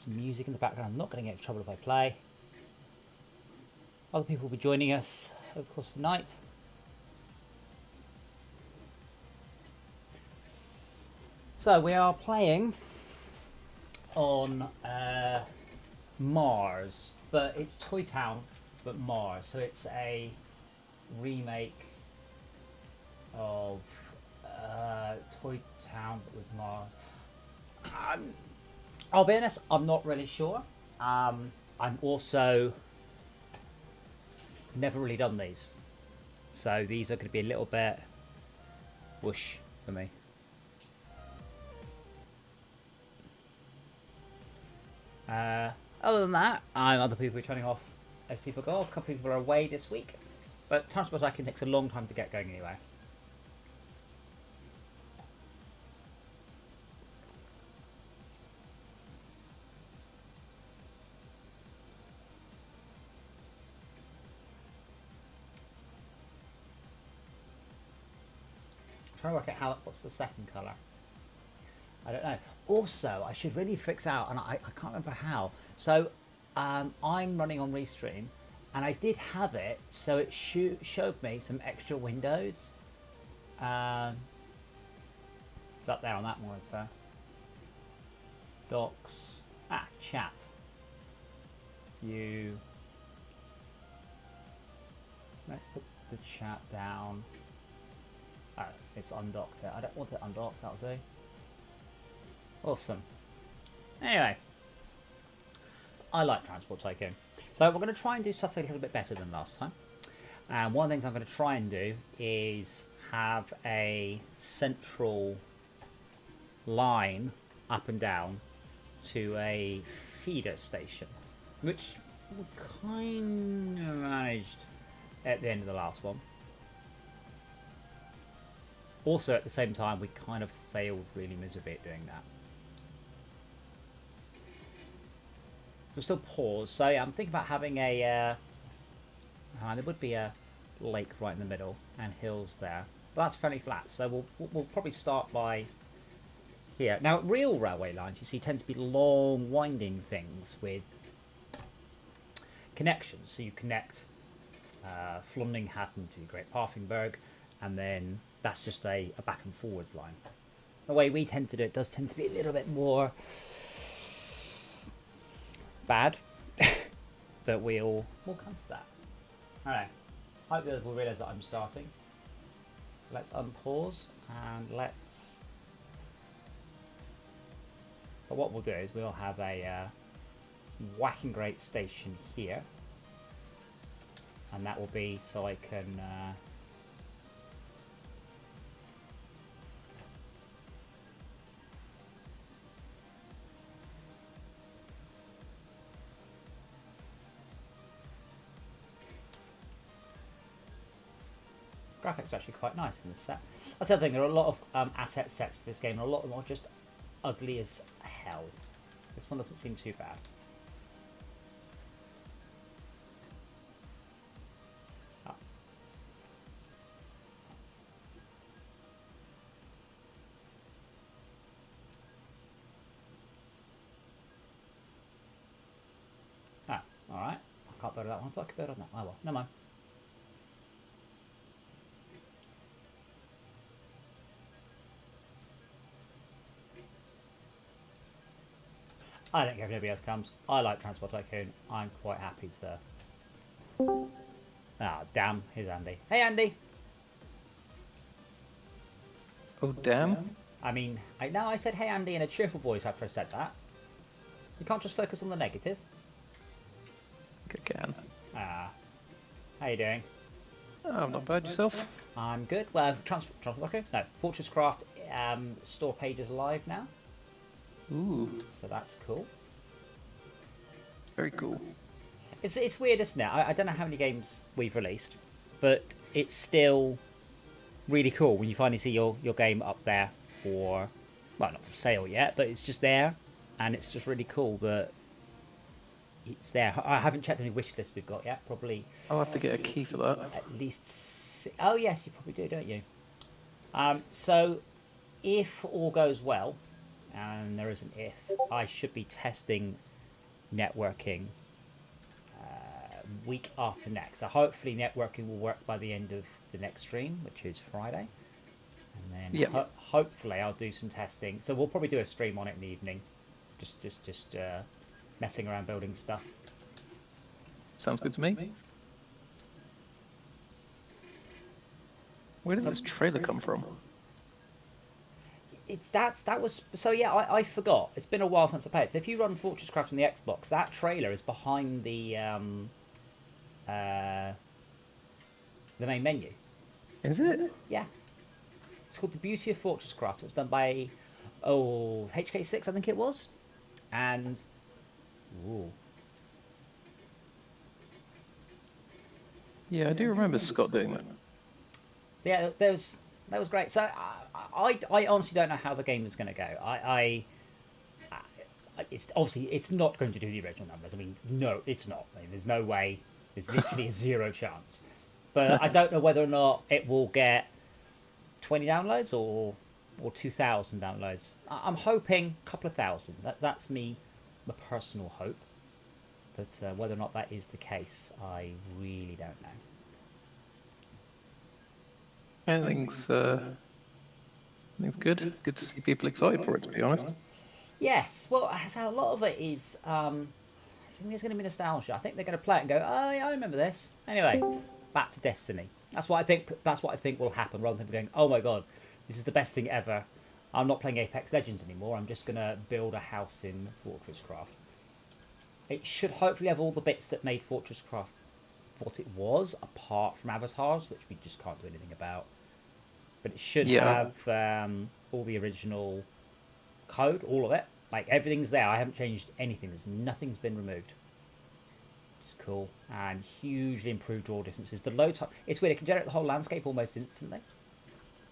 some music in the background. I'm not going to get in trouble if I play. Other people will be joining us over the course of the night. So we are playing on Mars, but it's Toy Town, but Mars. So it's a remake of Toy Town but with Mars. I'll be honest, I'm not really sure. I'm also never really done these, so these are going to be a little bit whoosh for me. Other than that, other people are turning off as people go. A couple of people are away this week, but Transport Tycoon takes a long time to get going anyway. I'm trying to work out what's the second colour. I don't know. Also, I should really fix out, and I can't remember how. So, I'm running on Restream, and I did have it, so it showed me some extra windows. It's up there on that monitor. Docs. Chat. Let's put the chat down. Oh, it's undocked it. I don't want it undocked, that'll do. Awesome. Anyway, I like Transport Tycoon. So we're going to try and do something a little bit better than last time. And one of the things I'm going to try and do is have a central line up and down to a feeder station, which we kind of managed at the end of the last one. Also, at the same time, we kind of failed really miserably at doing that. So we're still paused. So yeah, I'm thinking about having a... there would be a lake right in the middle and hills there. But that's fairly flat, so we'll probably start by here. Now, real railway lines, you see, tend to be long, winding things with connections. So you connect Flundinghattan to Great Parfingberg, and then that's just a back and forwards line. The way we tend to do it does tend to be a little bit more bad, but we'll come to that. Alright, I hope the others will realise that I'm starting. So let's unpause and let's... But what we'll do is we'll have a whacking great station here, and that will be so I can graphics are actually quite nice in this set. That's the other thing, there are a lot of asset sets for this game, and a lot of them are just ugly as hell. This one doesn't seem too bad. Oh. Ah, alright. I can't build on that one. I thought I could build on that. Oh well, never mind. I don't care if nobody else comes. I like Transport Tycoon. I'm quite happy to... Ah, damn. Here's Andy. Hey, Andy! Oh, damn. I mean, I said hey, Andy in a cheerful voice after I said that. You can't just focus on the negative. Good can. Ah. How you doing? Oh, not bad. Yourself? I'm good. Well, Transport Tycoon? No, Fortress Craft store page is live now. Ooh. So that's cool. Very cool. It's weird, isn't it? I don't know how many games we've released, but it's still really cool when you finally see your game up there for, well, not for sale yet, but it's just there, and it's just really cool that it's there. I haven't checked any wish lists we've got yet. Probably. I'll have to get a key for that. At least. Oh yes, you probably do, don't you? So, if all goes well, and there is an if, I should be testing networking week after next. So hopefully networking will work by the end of the next stream, which is Friday. And then Yeah. hopefully I'll do some testing. So we'll probably do a stream on it in the evening. Just messing around building stuff. Sounds good to me. Where did this trailer come from? That was so yeah. I forgot. It's been a while since I played it. So if you run Fortress Craft on the Xbox, that trailer is behind the main menu. Is it? Yeah, it's called The Beauty of Fortress Craft. It was done by HK6, I think it was, and ooh. Yeah, I do remember Scott doing that. So yeah, that was great. So I honestly don't know how the game is going to go. It's obviously it's not going to do the original numbers. I mean, no, it's not. I mean, there's no way. There's literally a zero chance. But I don't know whether or not it will get 20 downloads or 2,000 downloads. I'm hoping a couple of thousand. That's my personal hope. But whether or not that is the case, I really don't know. Anything's good. Good to see people excited for it, to be honest. Yes, well, so a lot of it is. I think there's going to be nostalgia. I think they're going to play it and go, "Oh, yeah, I remember this." Anyway, back to Destiny. That's what I think. That's what I think will happen. Rather than people going, "Oh my god, this is the best thing ever." I'm not playing Apex Legends anymore. I'm just going to build a house in Fortress Craft. It should hopefully have all the bits that made Fortress Craft what it was, apart from avatars, which we just can't do anything about. But it should have all the original code, all of it. Like, everything's there. I haven't changed anything. Nothing's been removed. Which is cool. And hugely improved draw distances. The load time... It's weird. It can generate the whole landscape almost instantly.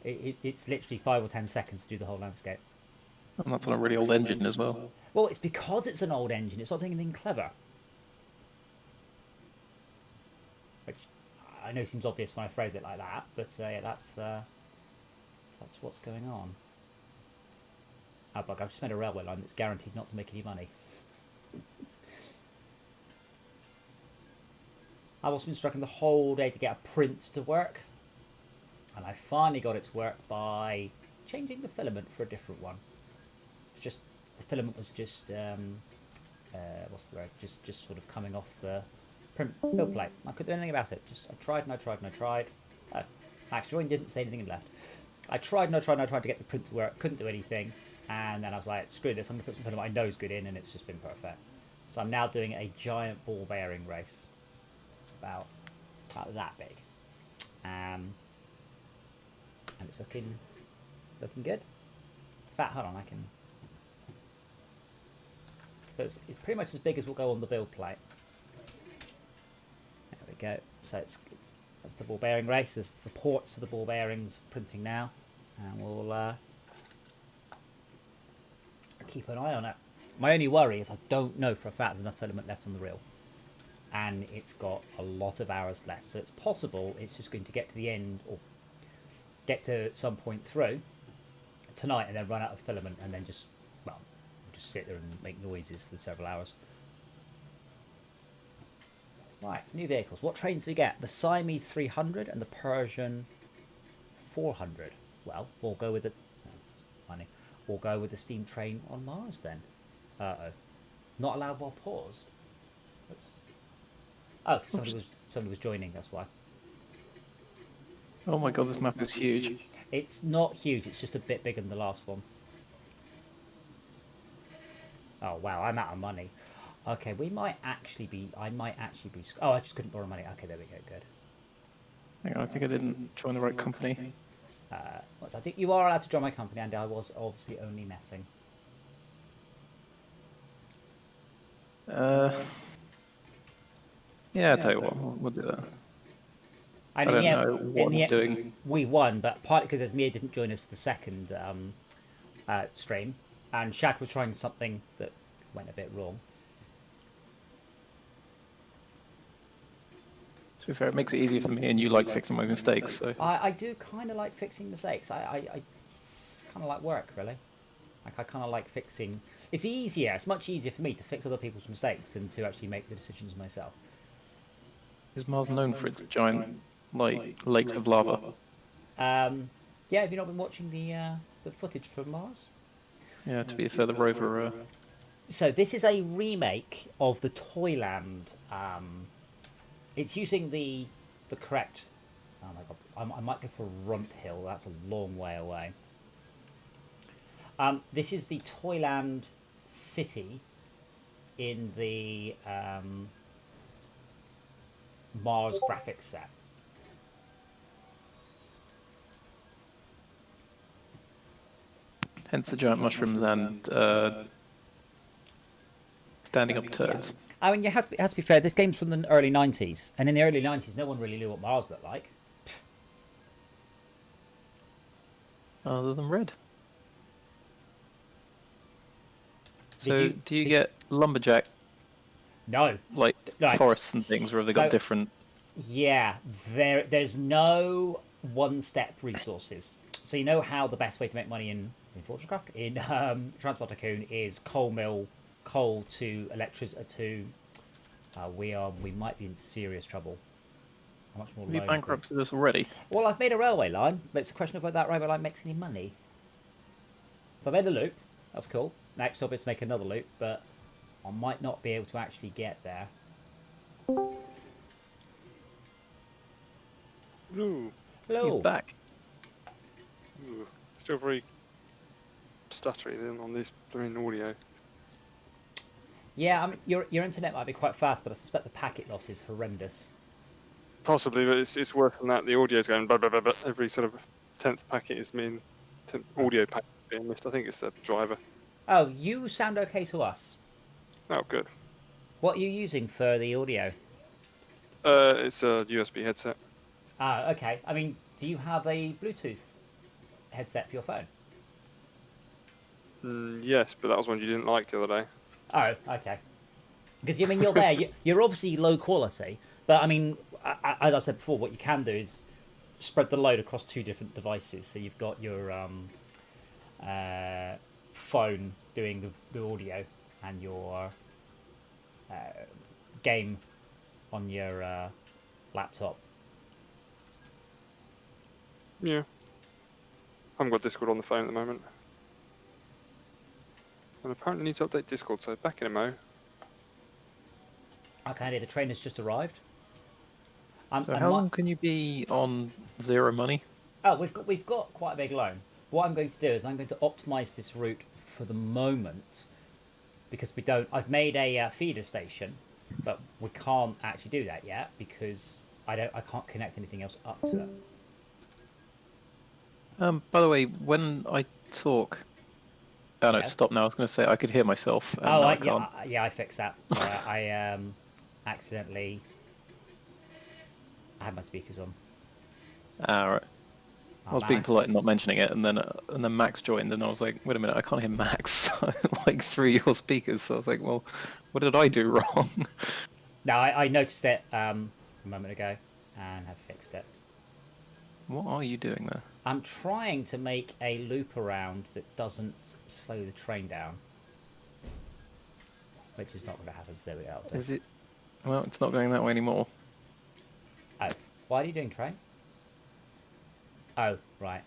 It's literally 5 or 10 seconds to do the whole landscape. And that's on a really old engine as well. Well, it's because it's an old engine. It's not doing anything clever. Which I know seems obvious when I phrase it like that. But yeah, that's what's going on. Oh, bug, I've just made a railway line that's guaranteed not to make any money. I've also been struggling the whole day to get a print to work. And I finally got it to work by changing the filament for a different one. It's just, the filament was just, what's the word? Just sort of coming off the print build plate. I couldn't do anything about it. I tried and I tried and I tried. Actually, didn't say anything and left. I tried and I tried and I tried to get the print to work. Couldn't do anything. And then I was like, screw this, I'm going to put some filament I know is good in, and it's just been perfect. So I'm now doing a giant ball bearing race. It's about that big. And it's looking good. In fact, hold on, I can... So it's pretty much as big as will go on the build plate. There we go. So that's the ball bearing race. There's supports for the ball bearings printing now. And we'll... keep an eye on it. My only worry is I don't know for a fact there's enough filament left on the reel, and it's got a lot of hours left, so it's possible it's just going to get to the end or get to some point through tonight and then run out of filament and then just sit there and make noises for several hours. Right, new vehicles. What trains do we get? The Siamese 300 and the Persian 400. Well, we'll go with the... funny. We'll go with the steam train on Mars then. Uh-oh. Not allowed while paused. Oops. Oh, so somebody was joining, that's why. Oh my god, this map is huge. It's not huge, it's just a bit bigger than the last one. Oh wow, I'm out of money. Okay, I might actually be... Oh, I just couldn't borrow money. Okay, there we go, good. Hang on, I think I didn't join the right company. I think you are allowed to join my company, and I was obviously only messing. Yeah, I'll tell you what, we'll do that. I don't know what I'm doing. We won, but partly because Esmir didn't join us for the second stream, and Shaq was trying something that went a bit wrong. To be fair, it makes it easier for me, and you like fixing my mistakes, so... I do kind of like fixing mistakes. I kind of like work, really. Like, I kind of like fixing... It's easier. It's much easier for me to fix other people's mistakes than to actually make the decisions myself. Is Mars known for its giant, like, lakes of lava? Yeah, have you not been watching the footage from Mars? Yeah, to be fair, the rover... So this is a remake of the Toyland. It's using the correct... Oh my god, I might go for Rump Hill. That's a long way away. This is the Toyland city in the Mars graphics set. Hence the giant mushrooms and standing up turds. I mean, it has to be fair, this game's from the early 90s, and in the early 90s, no one really knew what Mars looked like. Other than red. So, do you get lumberjack? No. Like forests and things, or have they got different? Yeah, there's no one-step resources. So you know how the best way to make money in Fortune-Craft, in Transport Tycoon, is coal mill, coal to electricity to... we might be in serious trouble. How much more? Have you bankrupted this already? Well, I've made a railway line, but it's a question of whether that railway line makes any money. So I made a loop. That's cool. Next up is to make another loop, but I might not be able to actually get there. Ooh. Hello. He's back. Ooh. Still very stuttery then on this blooming audio. Yeah, I mean, your internet might be quite fast, but I suspect the packet loss is horrendous. Possibly, but it's worse than that. The audio's going blah, blah, blah, blah. Every sort of 10th packet is mean 10th audio packet being missed. I think it's the driver. Oh, you sound okay to us. Oh, good. What are you using for the audio? It's a USB headset. Ah, okay. I mean, do you have a Bluetooth headset for your phone? Yes, but that was one you didn't like the other day. Oh, okay. Because, I mean, you're there. You're obviously low quality, but, I mean, as I said before, what you can do is spread the load across two different devices. So you've got your phone doing the audio and your game on your laptop. Yeah. I haven't got Discord on the phone at the moment. And apparently need to update Discord, so back in a mo. Okay, the train has just arrived. So how long can you be on zero money? Oh, we've got quite a big loan. What I'm going to do is I'm going to optimize this route for the moment because we don't. I've made a feeder station, but we can't actually do that yet because I can't connect anything else up to it. By the way, when I talk, oh no, Yes. stop now. I was going to say I could hear myself. And Oh, now I can't. yeah, I fixed that. Sorry, I accidentally. I had my speakers on. Ah, right. I was being polite and not mentioning it, and then Max joined, and I was like, wait a minute, I can't hear Max like through your speakers. So I was like, well, what did I do wrong? No, I noticed it a moment ago and have fixed it. What are you doing there? I'm trying to make a loop around that doesn't slow the train down. Which is not going to happen, so there we go. Is it? Well, it's not going that way anymore. Oh, why are you doing train? Oh, right.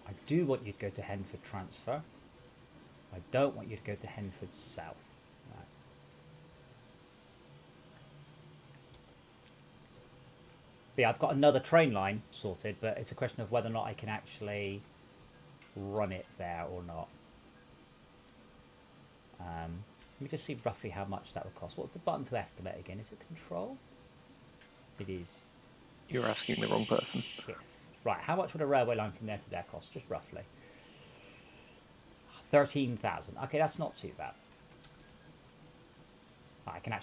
I do want you to go to Henford transfer. I don't want you to go to Henford South. Right. But yeah, I've got another train line sorted, but it's a question of whether or not I can actually run it there or not. Let me just see roughly how much that would cost. What's the button to estimate again? Is it control? It is. You're asking the wrong person. Shift. Right, how much would a railway line from there to there cost? Just roughly. 13,000. Okay, that's not too bad. I can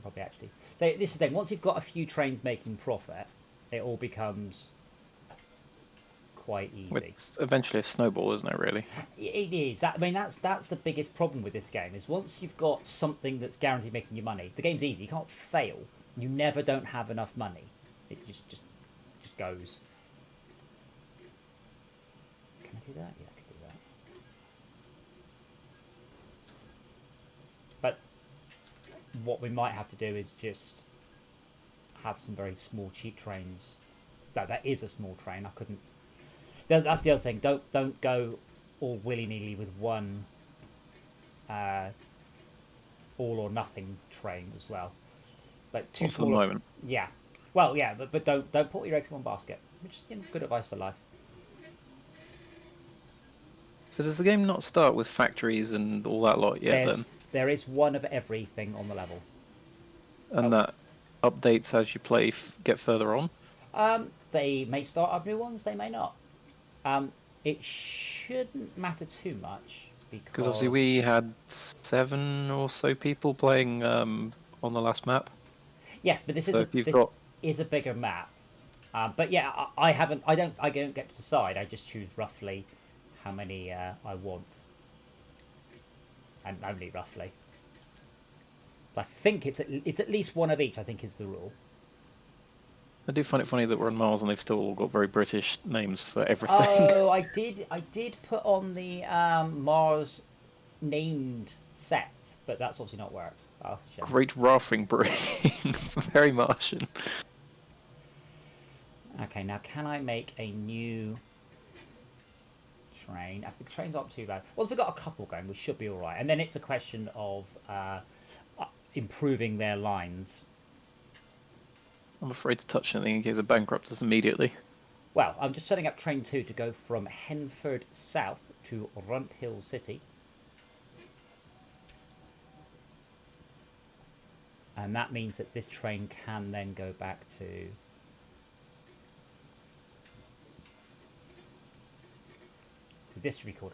probably actually. So this is the thing. Once you've got a few trains making profit, it all becomes quite easy. It's eventually a snowball, isn't it? Really. It is. I mean, that's the biggest problem with this game. Is once you've got something that's guaranteed making you money, the game's easy. You can't fail. You never don't have enough money. It just goes. Can I do that? Yeah. what we might have to do is just have some very small, cheap trains. That is a small train. I couldn't. That's the other thing. Don't go all willy nilly with one all or nothing train as well. Like too For the small. moment. Yeah. Well, yeah, but don't put your eggs in one basket. Which is good advice for life. So does the game not start with factories and all that lot yet then? There is one of everything on the level. And that updates as you play, get further on? They may start up new ones, they may not. It shouldn't matter too much Because obviously we had 7 or so people playing on the last map. Yes, but this is a bigger map. But yeah, I don't get to decide. I just choose roughly how many I want, and only roughly. I think it's at least one of each. I think is the rule. I do find it funny that we're on Mars and they've still all got very British names for everything. Oh, I did put on the Mars named sets, but that's obviously not worked. Oh, Great Rafting Brain. Very Martian. Okay, now can I make a new train? I think trains aren't too bad. Well, if we've got a couple going, we should be alright. And then it's a question of improving their lines. I'm afraid to touch anything in case it bankrupts us immediately. Well, I'm just setting up train 2 to go from Henford South to Runt Hill City. And that means that this train can then go back to... this should be called...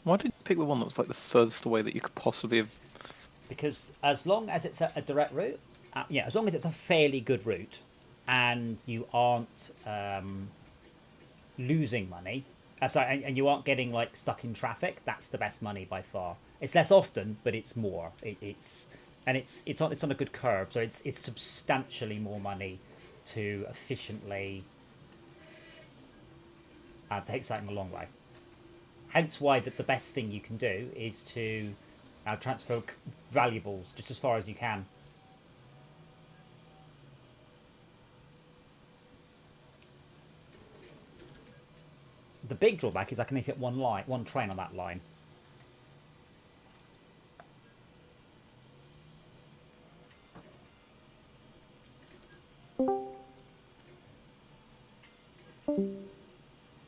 Why did you pick the one that was like the furthest away that you could possibly have? Because as long as it's a direct route, as long as it's a fairly good route, and you aren't losing money, and you aren't getting like stuck in traffic, that's the best money by far. It's less often, but it's more. It's on a good curve, so it's substantially more money to efficiently take something a long way. Hence why the best thing you can do is to transfer valuables just as far as you can. The big drawback is I can only fit one train on that line.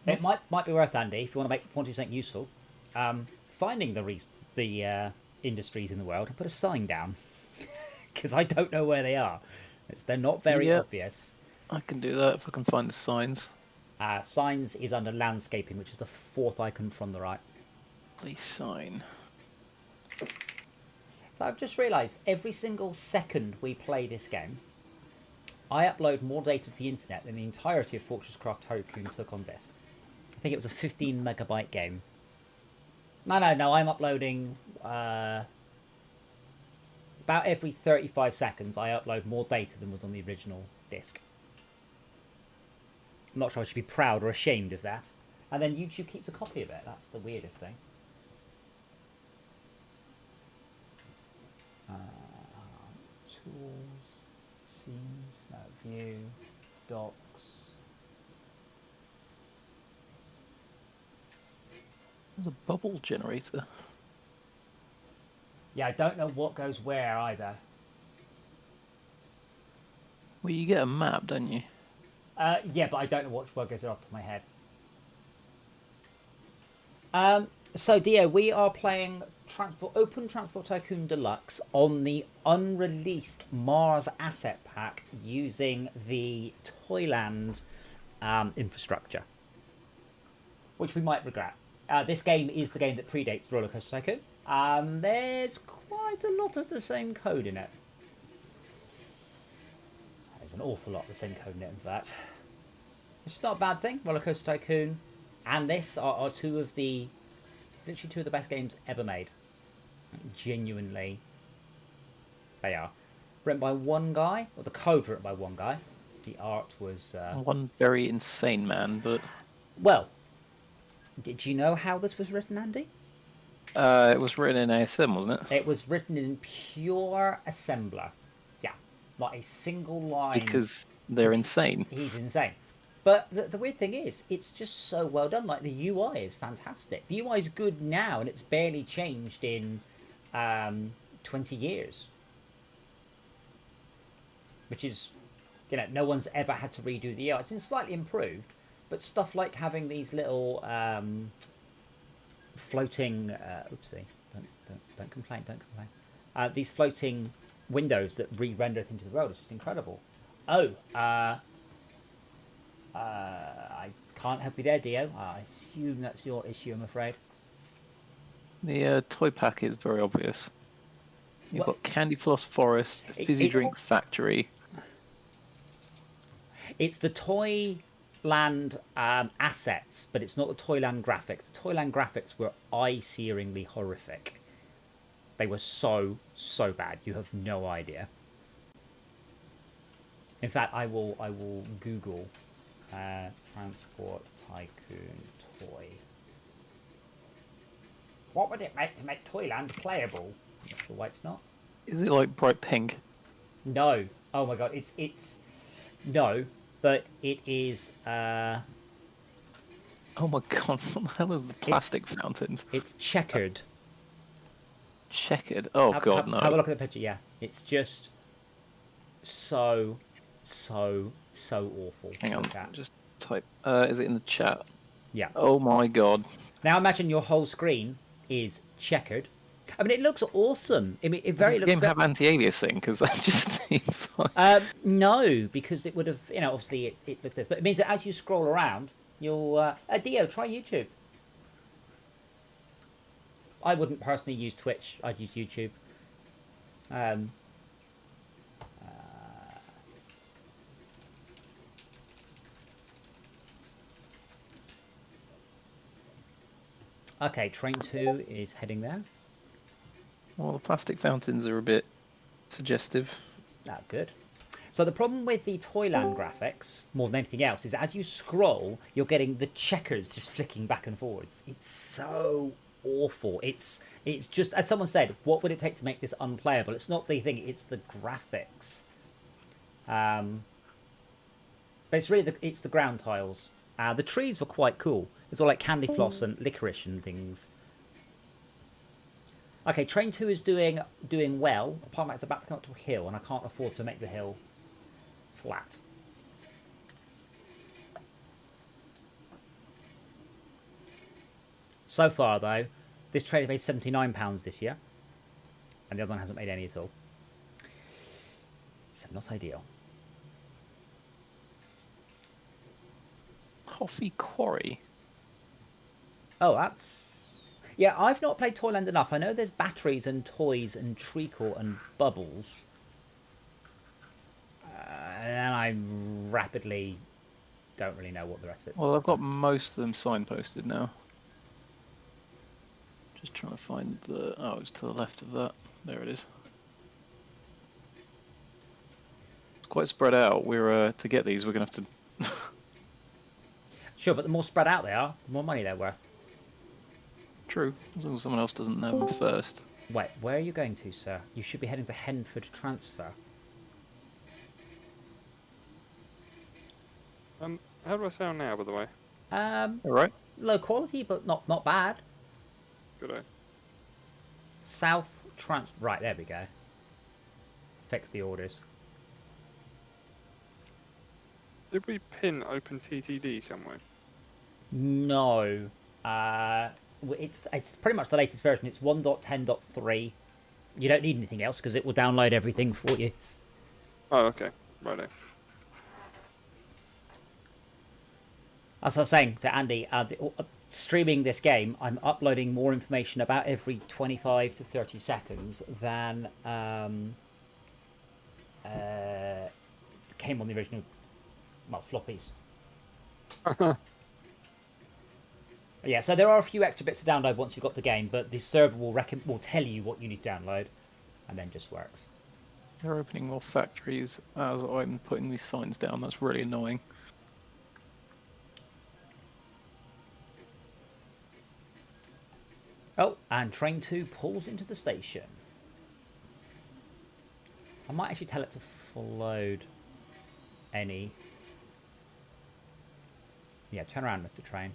It might be worth, Andy, if you want to do something useful, finding the industries in the world and put a sign down, because I don't know where they are. They're not very obvious. I can do that if I can find the signs. Signs is under landscaping, which is the 4th icon from the right. Please sign. So I've just realised every single second we play this game, I upload more data to the internet than the entirety of Fortress Craft Tycoon took on disk. I think it was a 15 megabyte game. No, I'm uploading about every 35 seconds I upload more data than was on the original disk. I'm not sure I should be proud or ashamed of that. And then YouTube keeps a copy of it. That's the weirdest thing. Tools, scenes, no, view, docs. There's a bubble generator. Yeah, I don't know what goes where either. Well, you get a map, don't you? Yeah, but I don't know which word goes off the top of my head. So, Dio, we are playing Open Transport Tycoon Deluxe on the unreleased Mars Asset Pack using the Toyland infrastructure, which we might regret. This game is the game that predates Roller Coaster Tycoon. There's quite a lot of the same code in it. There's an awful lot of the same code in it, in fact. It's not a bad thing. Roller Coaster Tycoon and this are literally two of the best games ever made. Genuinely, they are. Written by one guy, or the code written by one guy. The art was... One very insane man, but... Well, Did you know how this was written, Andy? It was written in ASM, wasn't it? It was written in pure assembler. Yeah, not a single line. Because they're insane. He's insane. But the weird thing is, it's just so well done. Like, the UI is fantastic. The UI is good now, and it's barely changed in 20 years. Which is, no one's ever had to redo the UI. It's been slightly improved, but stuff like having these little floating... oopsie. Don't complain, don't complain. These floating windows that re-render things to the world is just incredible. Oh, I can't help you there, Dio. I assume that's your issue, I'm afraid. The toy pack is very obvious. You've got Candy Floss Forest, Fizzy Drink Factory. It's the Toyland assets, but it's not the Toyland graphics. The Toyland graphics were eye-searingly horrific. They were so bad. You have no idea. In fact, I will Google Transport Tycoon toy. What would it make to make Toyland playable? I'm not sure why it's not. Is it like bright pink? No. Oh my god, it's no, but it is Oh my god, what the hell is the plastic fountains? It's checkered. Checkered? Oh god, no. Have a look at the picture, yeah. It's just so awful. Hang on, just type. Is it in the chat? Yeah. Oh my god. Now imagine your whole screen is checkered. I mean, it looks awesome. I mean, it very looks. Does the game have anti-aliasing? Because that just seems like... No, because it would have. Obviously it looks this, but it means that as you scroll around, you'll. Dio, try YouTube. I wouldn't personally use Twitch. I'd use YouTube. Okay, train 2 is heading there. Well, the plastic fountains are a bit suggestive. Ah, good. So the problem with the Toyland graphics, more than anything else, is as you scroll, you're getting the checkers just flicking back and forwards. It's so awful. It's just, as someone said, what would it take to make this unplayable? It's not the thing, it's the graphics. But it's really it's the ground tiles. The trees were quite cool. It's all like candy floss and licorice and things. Okay, train 2 is doing well. Apart from that, it's about to come up to a hill, and I can't afford to make the hill flat. So far, though, this train has made £79 this year, and the other one hasn't made any at all. So not ideal. Coffee Quarry. Oh, that's... Yeah, I've not played Toyland enough. I know there's batteries and toys and treacle and bubbles. And I rapidly don't really know what the rest of it is. Well, I've got most of them signposted now. Just trying to find the... Oh, it's to the left of that. There it is. It's quite spread out. We're to get these, we're going to have to... Sure, but the more spread out they are, the more money they're worth. True, as long as someone else doesn't know them first. Wait, where are you going to, sir? You should be heading for Henford Transfer. How do I sound now, by the way? Alright. Low quality, but not bad. Good eye. South Transfer. Right, there we go. Fix the orders. Did we pin OpenTTD somewhere? No. It's pretty much the latest version. It's 1.10.3. You don't need anything else because it will download everything for you. Oh, okay. Righto. As I was saying to Andy, streaming this game, I'm uploading more information about every 25 to 30 seconds than came on the original, well, floppies. Yeah, so there are a few extra bits to download once you've got the game, but the server will tell you what you need to download, and then just works. They're opening more factories as I'm putting these signs down. That's really annoying. Oh, and train 2 pulls into the station. I might actually tell it to float any. Yeah, turn around, Mr. Train.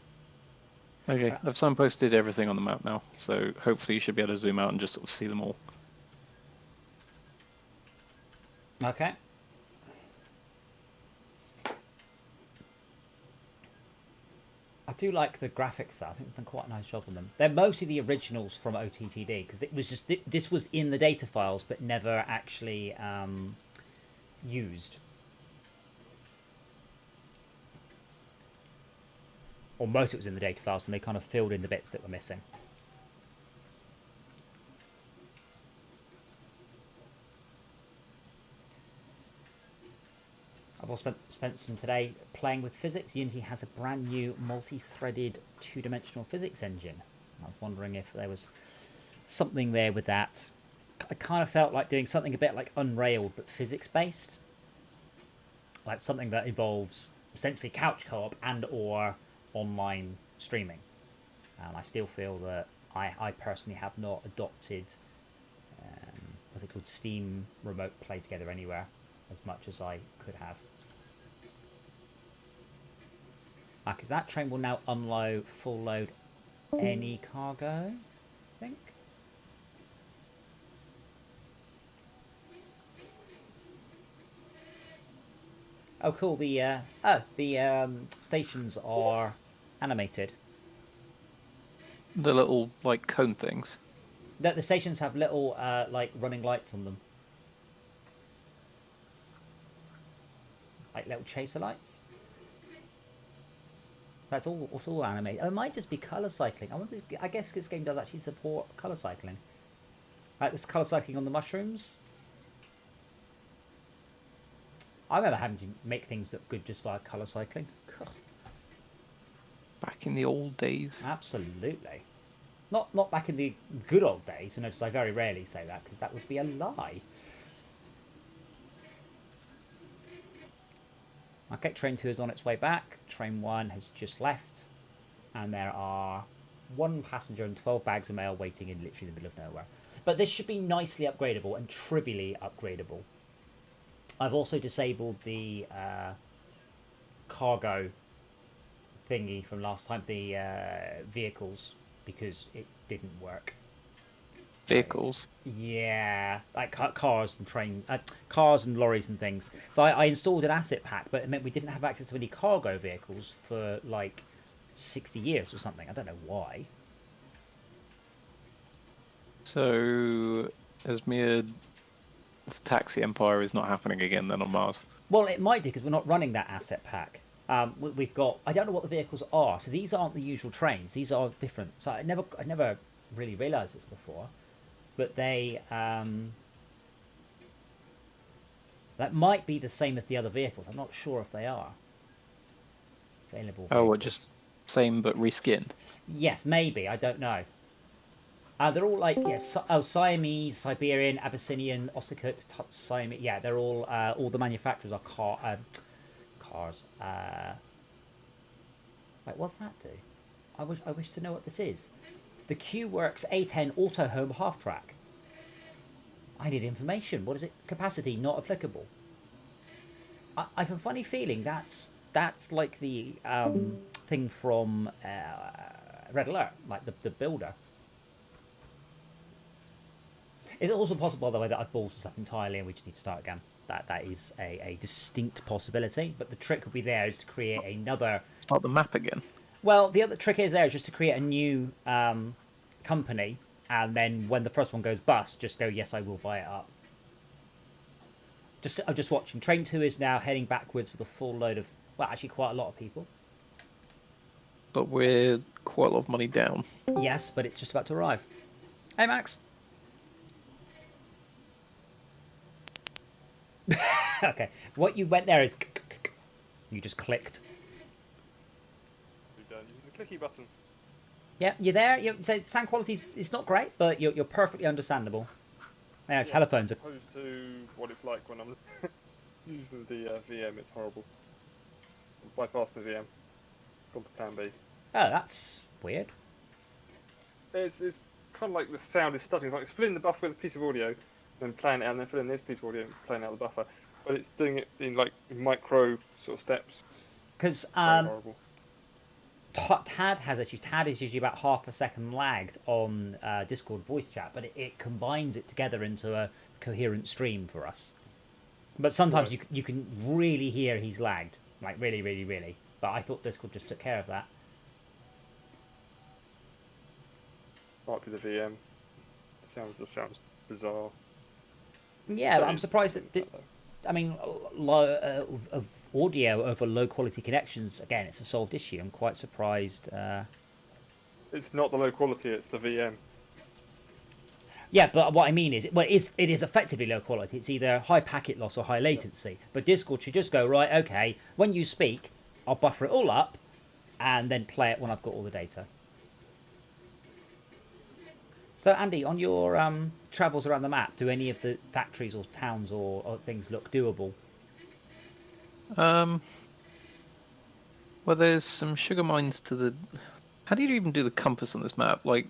Okay, I've signposted everything on the map now, so hopefully you should be able to zoom out and just sort of see them all. Okay. I do like the graphics though. I think they've done quite a nice job on them. They're mostly the originals from OTTD because it was just this was in the data files but never actually used. Or most of it was in the data files and they kind of filled in the bits that were missing. I've also spent some today playing with physics. Unity has a brand new multi-threaded two-dimensional physics engine. I was wondering if there was something there with that. I kind of felt like doing something a bit like Unrailed, but physics-based. Like something that involves essentially couch co-op and or online streaming. I still feel that I personally have not adopted, what's it called, Steam Remote Play Together Anywhere as much as I could have. Because that train will now unload, full load any cargo, I think. Oh, cool. The stations are animated. The little, like, cone things. The stations have little, like, running lights on them. Like little chaser lights. That's all. It's all animated. Oh, it might just be color cycling. I guess this game does actually support color cycling. Like this color cycling on the mushrooms. I remember having to make things look good just via color cycling. Back in the old days. Absolutely. Not back in the good old days. Notice I very rarely say that because that would be a lie. Okay, train 2 is on its way back. Train 1 has just left. And there are 1 passenger and 12 bags of mail waiting in literally the middle of nowhere. But this should be nicely upgradable and trivially upgradable. I've also disabled the cargo thingy from last time, the vehicles, because it didn't work. Vehicles? Yeah, like cars and cars and lorries and things. So I installed an asset pack, but it meant we didn't have access to any cargo vehicles for like 60 years or something. I don't know why. So, Esmir, Taxi Empire is not happening again then on Mars? Well, it might do because we're not running that asset pack. We've got. I don't know what the vehicles are. So these aren't the usual trains. These are different. So I never really realised this before. But they that might be the same as the other vehicles. I'm not sure if they are available. Oh, what, just same but reskinned? Yes, maybe. I don't know. They're all like Siamese, Siberian, Abyssinian, Ossicot, Siamese. Yeah, they're all the manufacturers are cars. Wait, what's that do? I wish to know what this is. The Q-Works A10 Auto Home half track. I need information. What is it? Capacity not applicable. I have a funny feeling that's like the thing from Red Alert, like the builder. It's also possible, by the way, that I've ballsed this up entirely and we just need to start again. That is a distinct possibility, but the trick would be there is to create another... Start the map again? Well, the other trick is there is just to create a new company, and then when the first one goes bust, just go, yes, I will buy it up. I'm just watching. Train 2 is now heading backwards with a full load of, well, actually quite a lot of people. But we're quite a lot of money down. Yes, but it's just about to arrive. Hey, Max. Okay, what you went there is... You just clicked. The clicky button. Yeah, you're there. So sound quality is not great, but you're perfectly understandable. Yeah, telephones are... Opposed to what it's like when I'm using the VM, it's horrible. Bypass the VM. Gone to plan B. Oh, that's weird. It's kind of like the sound is stuttering. Like it's filling the buffer with a piece of audio, then playing it out, and then filling this piece of audio and playing out the buffer. But it's doing it in like micro sort of steps. Because Very horrible. Tad has issues. Tad is usually about half a second lagged on Discord voice chat, but it combines it together into a coherent stream for us. But sometimes you can really hear he's lagged, like really, really, really. But I thought Discord just took care of that. Might be the VM. It just sounds bizarre. Yeah, but I'm surprised that. I mean, of audio over low quality connections. Again, it's a solved issue. I'm quite surprised. It's not the low quality; it's the VM. Yeah, but what I mean is, it is effectively low quality. It's either high packet loss or high latency. But Discord should just go, right, okay, when you speak, I'll buffer it all up, and then play it when I've got all the data. So, Andy, on your travels around the map, do any of the factories or towns or things look doable? Well, there's some sugar mines to the... How do you even do the compass on this map? Like,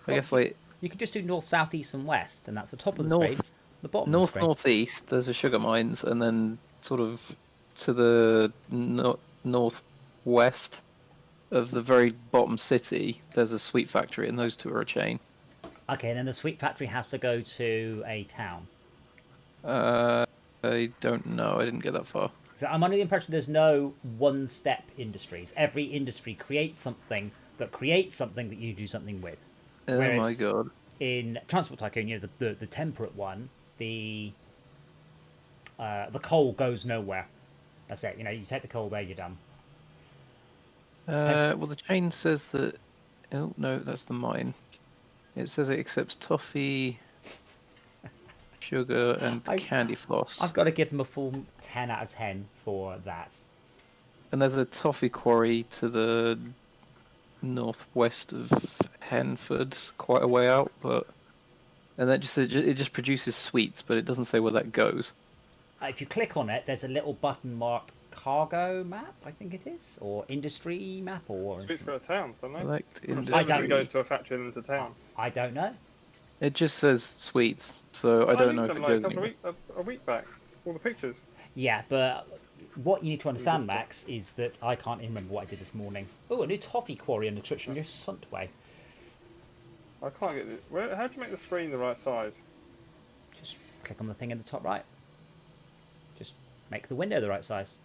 I guess, like... You can just do north, south, east, and west, and that's the top of the screen. The bottom of the screen. Northeast, there's a sugar mines, and then sort of to the northwest of the very bottom city, there's a sweet factory, and those two are a chain. Okay, and then the sweet factory has to go to a town. I don't know. I didn't get that far. So I'm under the impression there's no one-step industries. Every industry creates something that you do something with. Oh Whereas my god! In Transport Tycoon, you know, the temperate one, the coal goes nowhere. That's it. You know, you take the coal there, you're done. Well, the chain says that. Oh no, that's the mine. It says it accepts toffee, sugar, and candy floss. I've got to give them a full 10 out of 10 for that. And there's a toffee quarry to the northwest of Henford, quite a way out, but and that it just produces sweets, but it doesn't say where that goes. If you click on it, there's a little button marked cargo map, I think it is, or industry map, or Sweets go to towns, don't they? Select industry. I don't. It goes to a factory and into town. I don't know. It just says sweets, so I don't know if it goes anywhere. A week back, all the pictures. Yeah, but what you need to understand, Max, is that I can't even remember what I did this morning. Oh, a new toffee quarry on the Twitch from your Suntway. I can't get this. How do you make the screen the right size? Just click on the thing in the top right. Just make the window the right size.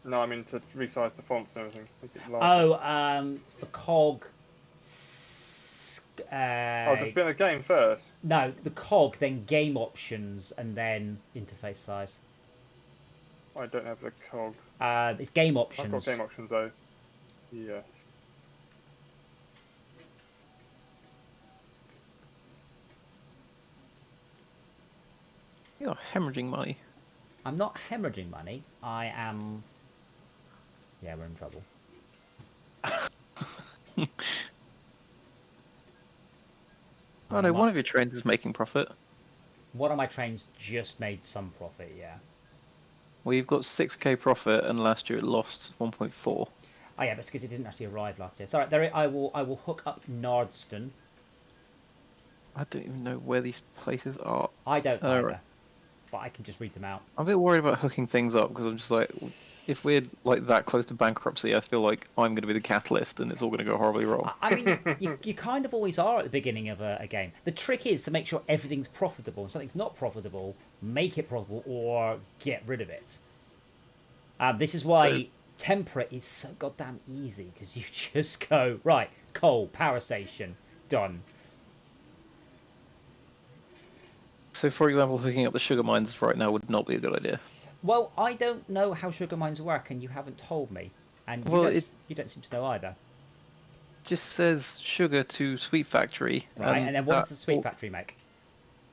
No, I mean to resize the fonts and everything. Make it larger. The cog. Just be in the game first. No, the cog, then game options, and then interface size. I don't have the cog. It's game options. I've got game options though. Yeah. You're hemorrhaging money. I'm not hemorrhaging money. I am. Yeah, we're in trouble. Oh no, one of your trains is making profit. One of my trains just made some profit, yeah. Well, you've got 6k profit, and last year it lost 1.4. Oh yeah, that's because it didn't actually arrive last year. Sorry, there. I will hook up Nardston. I don't even know where these places are. I don't either, right. but I can just read them out. I'm a bit worried about hooking things up because I'm just like, if we're like that close to bankruptcy, I feel like I'm going to be the catalyst, and it's all going to go horribly wrong. I mean, you kind of always are at the beginning of a game. The trick is to make sure everything's profitable. If something's not profitable, make it profitable or get rid of it. This is why temperate is so goddamn easy, because you just go, right, coal, power station, done. So, for example, hooking up the sugar mines right now would not be a good idea. Well, I don't know how sugar mines work, and you haven't told me. And you don't seem to know either. Just says sugar to sweet factory. Right, and then what does the sweet factory make?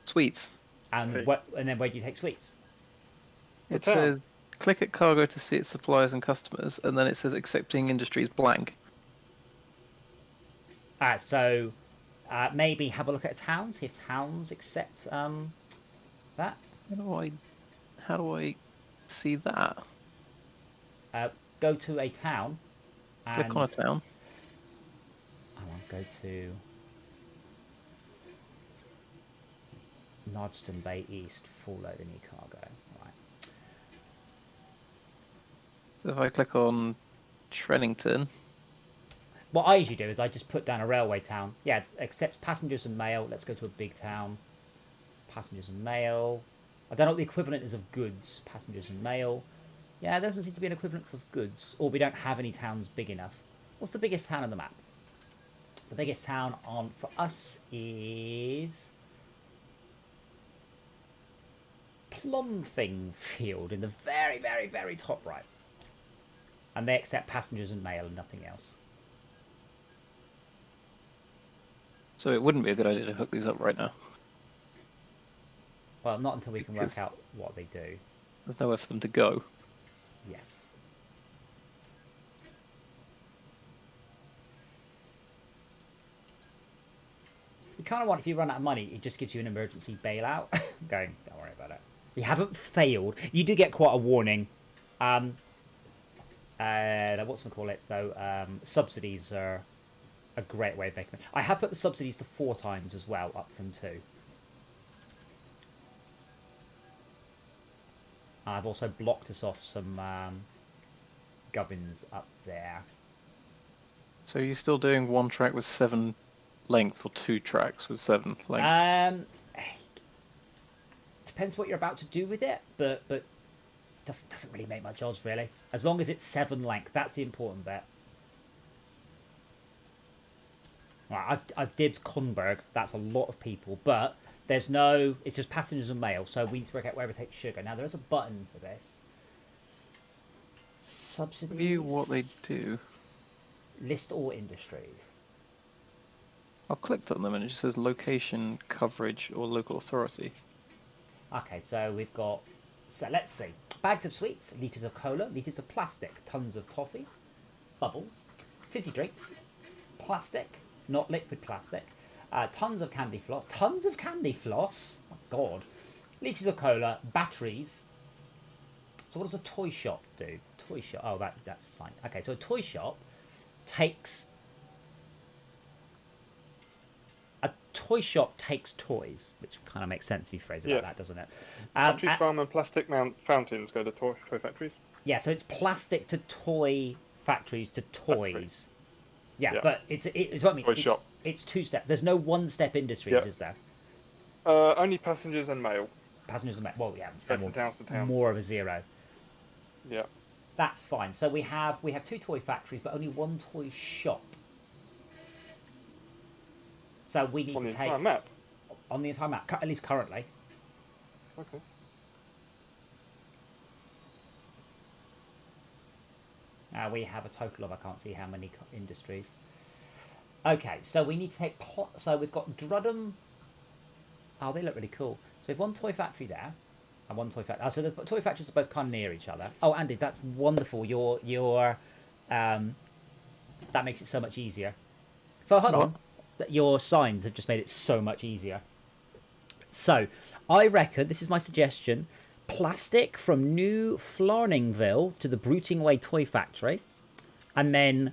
Sweets. And then where do you take sweets? It says, click at cargo to see its suppliers and customers, and then it says accepting industries blank. So maybe have a look at a town, see if towns accept that. How do I see that? Go to a town. And click on a town. I want to go to Nodston Bay East, full load of new cargo. Right. So if I click on Trennington, What I usually do is I just put down a railway town. Yeah, accepts passengers and mail. Let's go to a big town. Passengers and mail. I don't know what the equivalent is of goods. Passengers and mail. Yeah, there doesn't seem to be an equivalent for goods. Or we don't have any towns big enough. What's the biggest town on the map? The biggest town on for us is Plumthingfield in the very, very, very top right. And they accept passengers and mail and nothing else. so it wouldn't be a good idea to hook these up right now. Well, not until we can work Because- out what they do. There's nowhere for them to go. Yes. You kind of want, if you run out of money, it just gives you an emergency bailout. Going, don't worry about it. You haven't failed. You do get quite a warning. Whatchamacallit, though, subsidies are a great way of making it. I have put the subsidies to 4 times as well, up from 2. I've also blocked us off some gubbins up there. So you're still doing 1 track with 7 length or 2 tracks with 7 length? Depends what you're about to do with it, but doesn't really make much odds, really. As long as it's 7 length, that's the important bit. Right, I've dibbed Conberg. That's a lot of people, but there's no... It's just passengers and mail, so we need to work out where it takes sugar. Now, there is a button for this. Subsidies... View what they do. List all industries. I've clicked on them and it just says location, coverage, or local authority. Okay, so we've got... So let's see. Bags of sweets, litres of cola, litres of plastic, tons of toffee, bubbles, fizzy drinks, plastic, not liquid plastic, tons of candy floss. Tons of candy floss? Oh, God. Litres of cola, batteries. So what does a toy shop do? Toy shop. Oh, that's a sign. Okay, so a toy shop takes... A toy shop takes toys, which kind of makes sense if you phrase it like that, doesn't it? Battery farm and plastic fountains go to toy factories. Yeah, so it's plastic to toy factories to toys. Yeah, but it's what I mean. Toy shop. It's 2-step. There's no 1-step industries, is there? Only passengers and mail. Passengers and well, yeah, From towns to towns. more of a 0. Yeah. That's fine. So we have 2 toy factories, but only 1 toy shop. So we need On to the take entire map. on the entire map, at least currently. Okay. We have a total of, I can't see how many industries. Okay, so we need to take... So we've got Drudham... Oh, they look really cool. So we have 1 toy factory there, and 1 toy factory... Oh, so the toy factories are both kind of near each other. Oh, Andy, that's wonderful. Your that makes it so much easier. So hold on. Your signs have just made it so much easier. So, I reckon, this is my suggestion... Plastic from New Flarningville to the Bruting Way Toy Factory, and then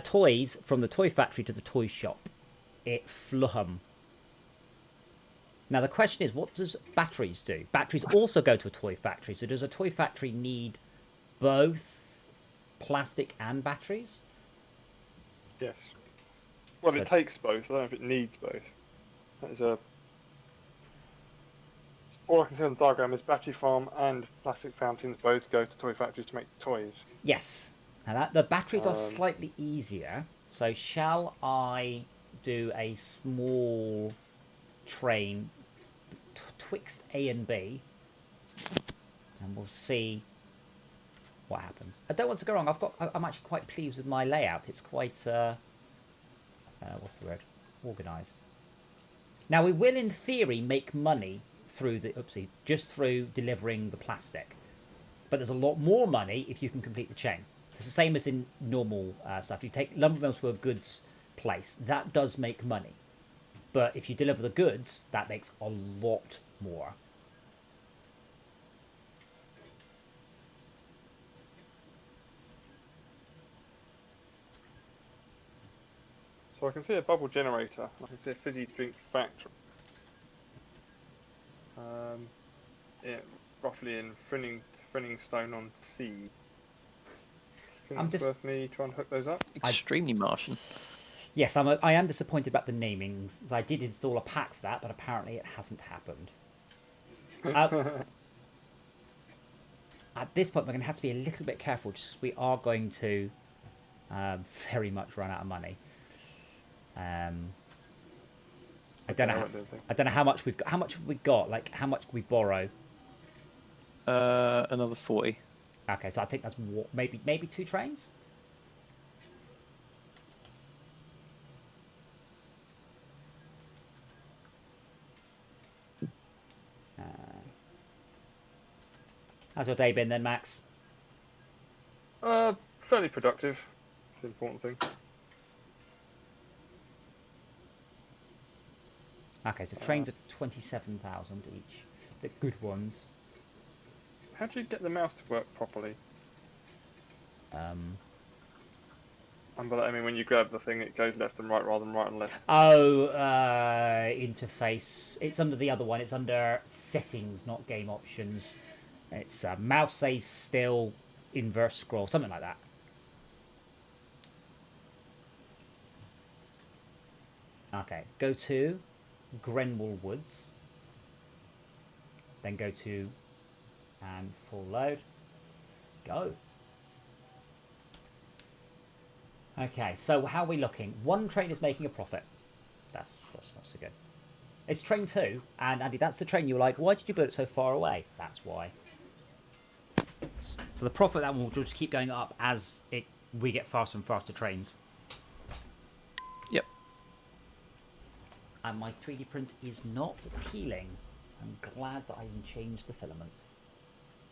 toys from the Toy Factory to the toy shop at Fluham. Now the question is, what does batteries do? Batteries also go to a toy factory, so does a toy factory need both plastic and batteries? Yes. Well, So- it takes both. I don't know if it needs both. That is a... All I can see on the diagram is battery farm and plastic fountains both go to toy factories to make toys. Yes. Now the batteries are slightly easier, so shall I do a small train twixt A and B, and we'll see what happens. I don't want to go wrong. I'm actually quite pleased with my layout. It's quite what's the word? Organised. Now we will, in theory, make money through just through delivering the plastic, but there's a lot more money if you can complete the chain. It's the same as in normal stuff. You take lumber mills to a goods place, that does make money, but if you deliver the goods, that makes a lot more. So I can see a bubble generator. I can see a fizzy drink factory. Yeah, roughly in Frinningstone on Sea. Think I'm it's worth me trying to hook those up? Extremely Martian. Yes, I am disappointed about the namings. As I did install a pack for that, but apparently it hasn't happened. At this point, we're going to have to be a little bit careful, just 'cause we are going to very much run out of money. I don't know. I don't know how much we've got. How much have we got? Like, how much can we borrow? Another 40. Okay, so I think that's maybe 2 trains. How's your day been then, Max? Fairly productive. It's the important thing. Okay, so trains are 27,000 each. The good ones. How do you get the mouse to work properly? And by that I mean when you grab the thing, it goes left and right rather than right and left. Oh, interface. It's under the other one. It's under settings, not game options. It's mouse stays still, inverse scroll, something like that. Okay, go to Grenwell Woods. Then go to and full load. Go. Okay, so how are we looking? One train is making a profit. That's not so good. It's train 2, and Andy, that's the train you were like, why did you build it so far away? That's why. So the profit that will just keep going up as we get faster and faster trains. Yep. And my 3D print is not peeling. I'm glad that I even changed the filament.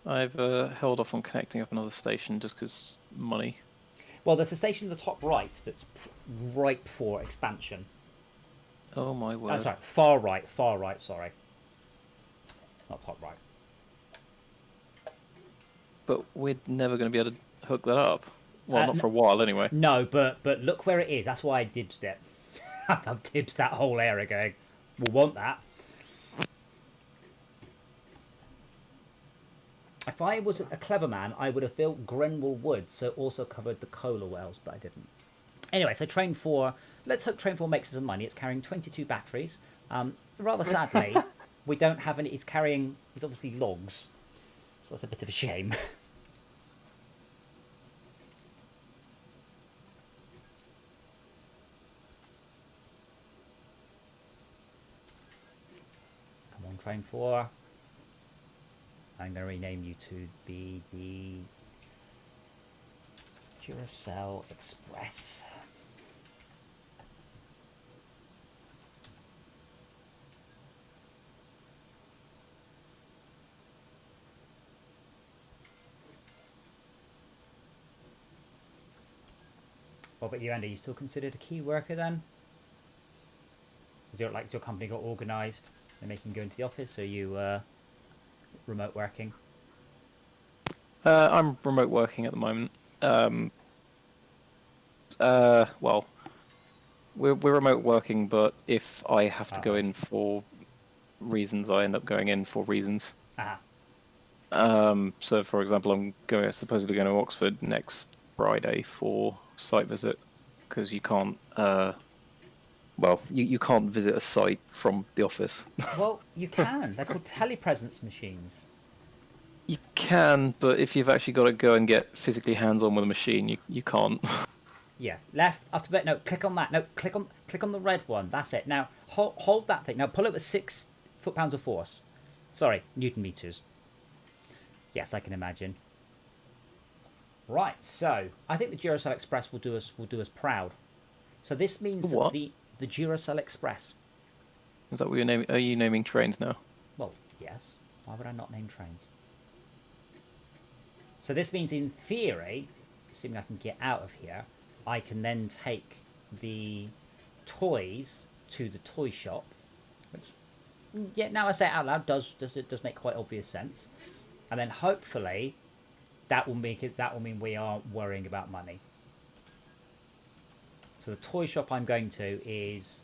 I've held off on connecting up another station just because money. Well, there's a station in the top right that's ripe for expansion. Oh my word. Oh, sorry, far right, sorry. Not top right. But we're never going to be able to hook that up. Well, not for a while anyway. No, but look where it is. That's why I dibsed it. I've dibsed that whole area going, we'll want that. If I was a clever man, I would have built Grenwell Woods, so also covered the cola wells, but I didn't. Anyway, so train 4, let's hope train 4 makes us some money. It's carrying 22 batteries. Rather sadly, we don't have any, it's obviously logs. So that's a bit of a shame. Come on, train 4. I'm going to rename you to be the Duracell Express. What about you, Andy? You still considered a key worker then? Is your company got organised? They're making you go into the office, or you remote working? I'm remote working at the moment. Well, we're remote working, but if I have to go in for reasons, I end up going in for reasons. So, for example, I'm supposedly going to Oxford next Friday for site visit, because you can't. Well, you can't visit a site from the office. Well, you can. They're called telepresence machines. You can, but if you've actually got to go and get physically hands-on with a machine, you can't. Yeah, left after bit. No, click on that. No, click on the red one. That's it. Now hold that thing. Now pull it with 6 foot-pounds of force. Sorry, Newton meters. Yes, I can imagine. Right, so I think the Duracell Express will do us proud. So this means what? the Duracell Express. Is that what you're naming? Are you naming trains now? Well, yes. Why would I not name trains? So this means, in theory, assuming I can get out of here, I can then take the toys to the toy shop, which, yeah, now I say it out loud, does make quite obvious sense, and then hopefully that will mean we are worrying about money. So the toy shop I'm going to is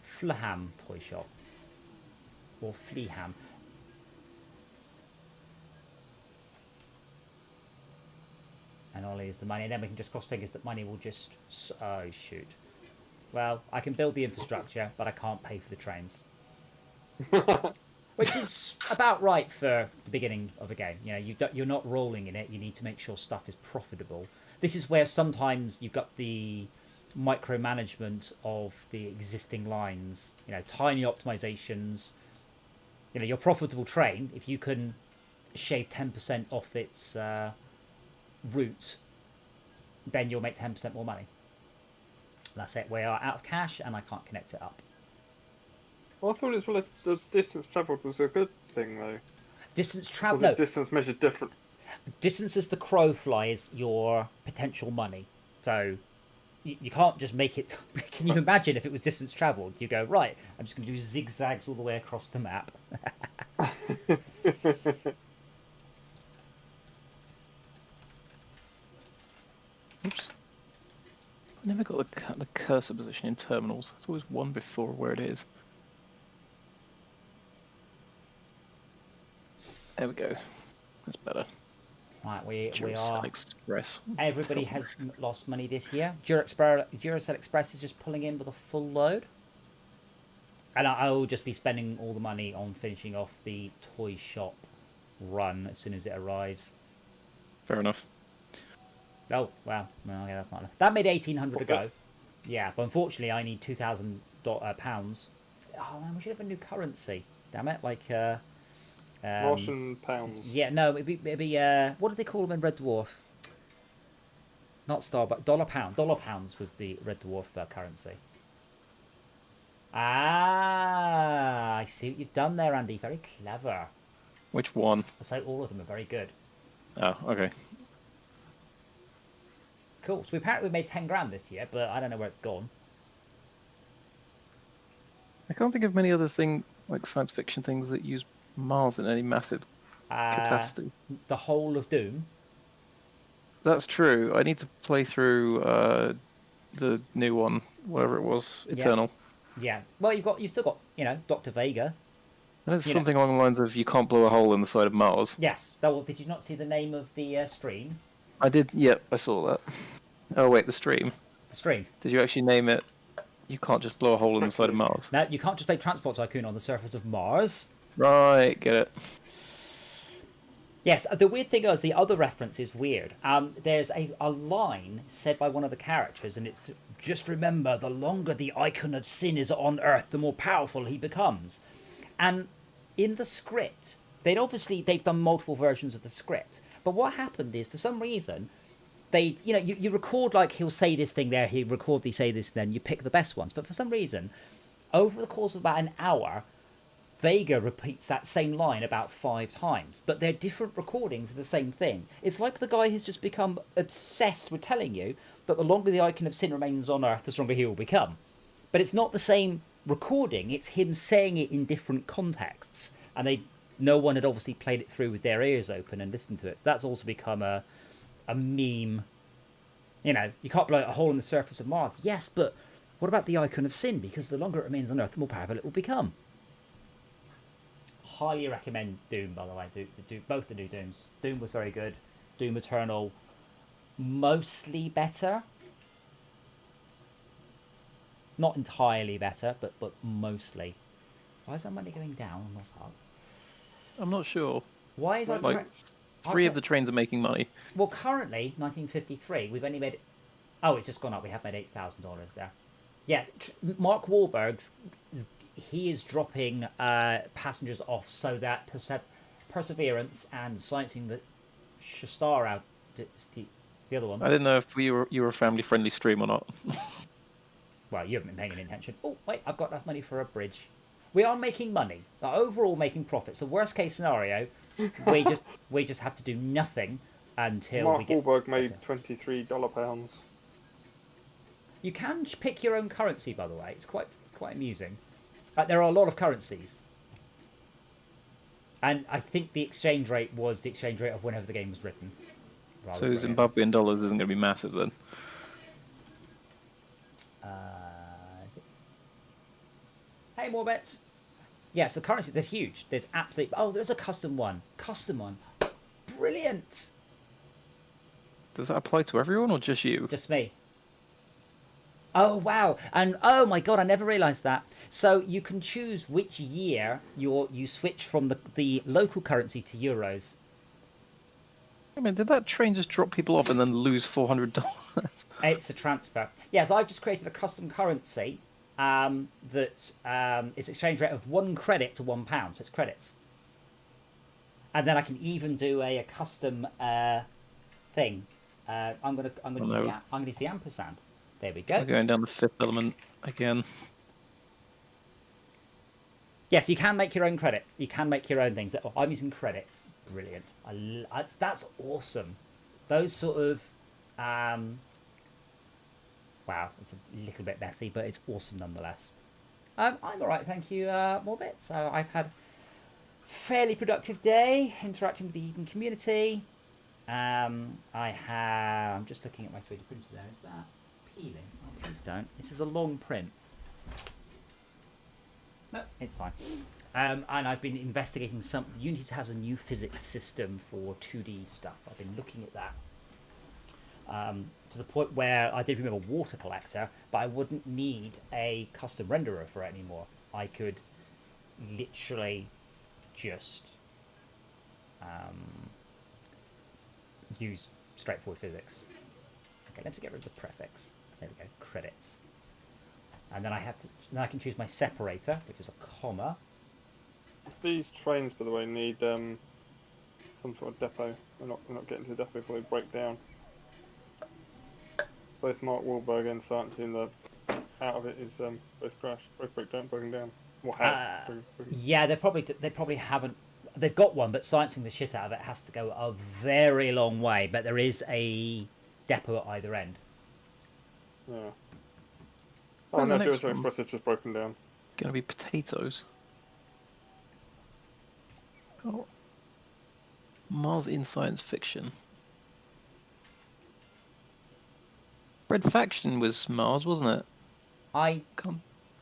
Fulham Toy Shop. or Fleeham. And Ollie is the money, and then we can just cross fingers that money will just... Oh, shoot. Well, I can build the infrastructure, but I can't pay for the trains. Which is about right for the beginning of a game. You know, you're not rolling in it. You need to make sure stuff is profitable. This is where sometimes you've got the micromanagement of the existing lines. You know, tiny optimizations. You know, your profitable train, if you can shave 10% off its route, then you'll make 10% more money. That's it. We are out of cash, and I can't connect it up. Well, I thought as well the distance travelled was a good thing, though. Distance travel. Was No, it distance measured different? distance as the crow flies your potential money. So you can't just make it. Can you imagine if it was distance travelled? You go, right, I'm just going to do zigzags all the way across the map. Oops. I never got the cursor position in terminals. It's always one before where it is. There we go. That's better. Right, we Duracell are. Express. Everybody has lost money this year. Duracell Express is just pulling in with a full load. And I will just be spending all the money on finishing off the toy shop run as soon as it arrives. Fair enough. Oh, well, okay, that's not enough. That made 1,800 to go. Yeah, but unfortunately I need £2,000. Oh, man, we should have a new currency. Damn it, like... Russian pounds. Yeah, no, it'd be what do they call them in Red Dwarf? Not Starbucks, dollar pound. Dollar pounds was the Red Dwarf currency. Ah, I see what you've done there, Andy. Very clever. Which one? I say all of them are very good. Oh, okay. Cool. So apparently we made 10 grand this year, but I don't know where it's gone. I can't think of many other like science fiction things that use Mars in any massive capacity. The whole of Doom. That's true. I need to play through the new one, whatever it was, Eternal. Yeah. Well, you've still got, you know, Dr. Vega. And it's something along the lines of you can't blow a hole in the side of Mars. Yes. Well, did you not see the name of the stream? I did. Yep, I saw that. Oh wait, the stream. The stream. Did you actually name it? You can't just blow a hole in the side of Mars. No, you can't just play Transport Tycoon on the surface of Mars. Right, get it. Yes, the weird thing is the other reference is weird. There's a line said by one of the characters, and it's, just remember, the longer the icon of sin is on Earth, the more powerful he becomes. And in the script, they've done multiple versions of the script. But what happened is, for some reason, you record, like, he'll say this thing there, they say this, then you pick the best ones. But for some reason, over the course of about an hour, Vega repeats that same line about 5 times, but they're different recordings of the same thing. It's like the guy has just become obsessed with telling you that the longer the icon of sin remains on Earth, the stronger he will become. But it's not the same recording, it's him saying it in different contexts. And no one had obviously played it through with their ears open and listened to it. So that's also become a meme. You know, you can't blow a hole in the surface of Mars. Yes, but what about the icon of sin? Because the longer it remains on Earth, the more powerful it will become. Highly recommend Doom, by the way. Both the new Dooms. Doom was very good. Doom Eternal, mostly better. Not entirely better, but mostly. Why is our money going down and not up? I'm not sure. Why is our like 3 of the trains are making money. Well, currently 1953. We've only made. Oh, it's just gone up. We have made $8,000 there. Yeah, Mark Wahlberg's. He is dropping passengers off so that Perseverance and Sciencing the Star out, the other one. I didn't know if you were a family-friendly stream or not. Well, you haven't been paying any attention. Oh, wait, I've got enough money for a bridge. We are making money. Overall, making profits. The worst case scenario, we just have to do nothing until we get. Mark Wahlberg made $23 pounds. You can pick your own currency, by the way. It's quite amusing. There are a lot of currencies. And I think the exchange rate was the exchange rate of whenever the game was written. So Zimbabwean dollars isn't going to be massive then? Is it? Hey, more bets. Yes, the currency, there's huge. There's absolutely... Oh, there's a custom one. Custom one. Brilliant. Does that apply to everyone or just you? Just me. Oh, wow. And, oh my God, I never realised that. So you can choose which year you switch from the local currency to euros. I mean, did that train just drop people off and then lose $400? It's a transfer. Yeah, so I've just created a custom currency that is exchange rate of 1 credit to £1. So it's credits. And then I can even do a custom thing. I'm gonna use the ampersand. There we go. We're going down the fifth element again. Yes, you can make your own credits. You can make your own things. Oh, I'm using credits. Brilliant. That's awesome. Those sort of... wow, it's a little bit messy, but it's awesome nonetheless. I'm alright, thank you, Morbit. So I've had a fairly productive day interacting with the Eden community. I'm just looking at my 3D printer there. Is that peeling? Oh, please don't. This is a long print. No, it's fine. And I've been investigating Unity has a new physics system for 2D stuff. I've been looking at that. To the point where I did remember water collector, but I wouldn't need a custom renderer for it anymore. I could literally just use straightforward physics. Okay, let's get rid of the prefix. There we go, credits. And then then I can choose my separator, which is a comma. These trains, by the way, need some sort of depot. We're not getting to the depot before they break down. Both Mark Wahlberg and Silencing the out of it is both broken down. Yeah, they probably haven't. They've got one, but sciencing the shit out of it has to go a very long way. But there is a depot at either end. Yeah. Oh no, it was very impressive. Just broken down. Gonna be potatoes. Oh. Mars in science fiction. Red Faction was Mars, wasn't it?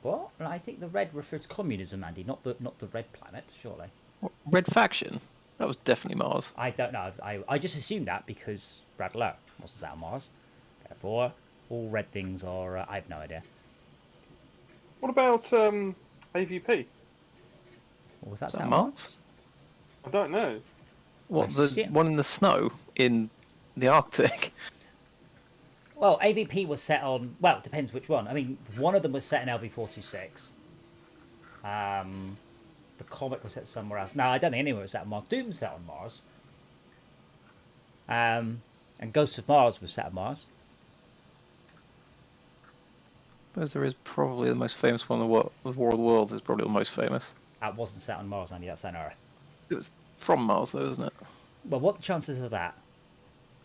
What? I think the red refers to communism, Andy, not the red planet, surely. What, Red Faction? That was definitely Mars. I don't know. I just assumed that because Brad Lowe was out on Mars. Therefore, all red things are... I have no idea. What about AVP? What was that? Is that Mars? I don't know. What, the one in the snow in the Arctic? Well, AVP was set on... Well, it depends which one. I mean, one of them was set in LV-426. The comic was set somewhere else. No, I don't think anyone was set on Mars. Doom was set on Mars. And Ghosts of Mars was set on Mars. I suppose there is probably the most famous one of War of the Worlds is probably the most famous. That wasn't set on Mars, Andy. That's set on Earth. It was from Mars, though, isn't it? Well, what are the chances of that?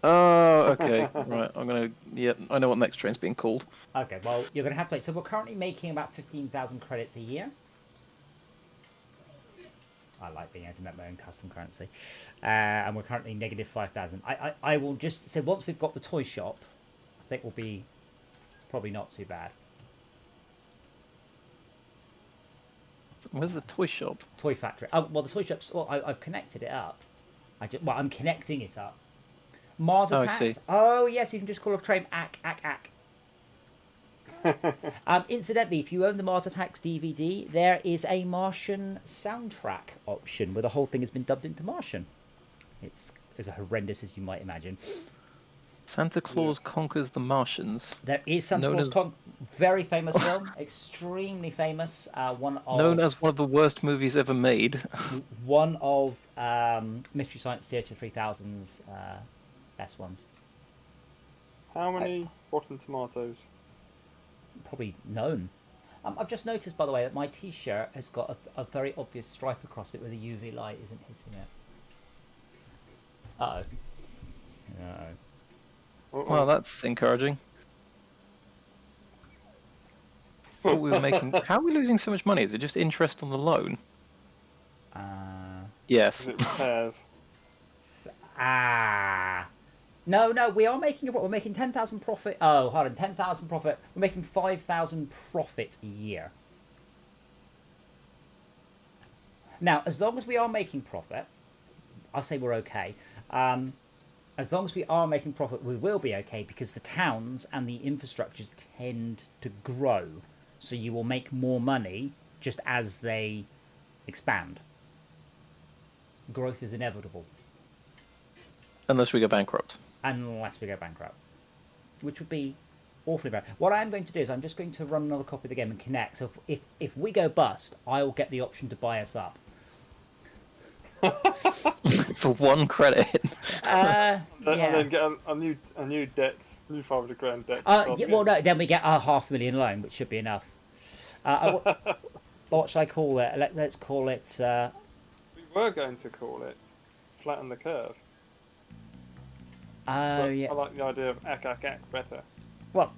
Oh, okay. Right, I know what next train's being called. Okay, well, you're going to have to wait. So we're currently making about 15,000 credits a year. I like being able to make my own custom currency. And we're currently negative 5,000. I will just say once we've got the toy shop, I think we'll be probably not too bad. Where's the toy shop? Toy factory. Oh, well, the toy shop's... Well, I've connected it up. I'm connecting it up. Mars attacks. I see. Oh, yes, you can just call a train ack. Incidentally, if you own the Mars Attacks DVD, there is a Martian soundtrack option where the whole thing has been dubbed into Martian. It's as horrendous as you might imagine. Santa Claus Conquers the Martians. There is Santa Claus very famous film, extremely famous. Known as one of the worst movies ever made. One of Mystery Science Theater 3000's best ones. How many Rotten Tomatoes? Probably none. I've just noticed, by the way, that my T-shirt has got a very obvious stripe across it where the UV light isn't hitting it. Uh-oh. Well, that's encouraging. Thought we were making... How are we losing so much money? Is it just interest on the loan? Yes. No, we are making we're making 10,000 profit. Oh, hold on, 10,000 profit. We're making 5,000 profit a year. Now, as long as we are making profit, I'll say we're okay. As long as we are making profit, we will be okay because the towns and the infrastructures tend to grow. So you will make more money just as they expand. Growth is inevitable. Unless we go bankrupt. Unless we go bankrupt. Which would be awfully bad. What I'm going to do is I'm just going to run another copy of the game and connect. So if we go bust, I will get the option to buy us up. For 1 credit. Yeah. And then get a new debt, new 500 grand debt. Yeah, well, no, then we get a $500,000 loan, which should be enough. What should I call it? Let's call it. We were going to call it Flatten the Curve. Yeah. I like the idea of ack better. Well,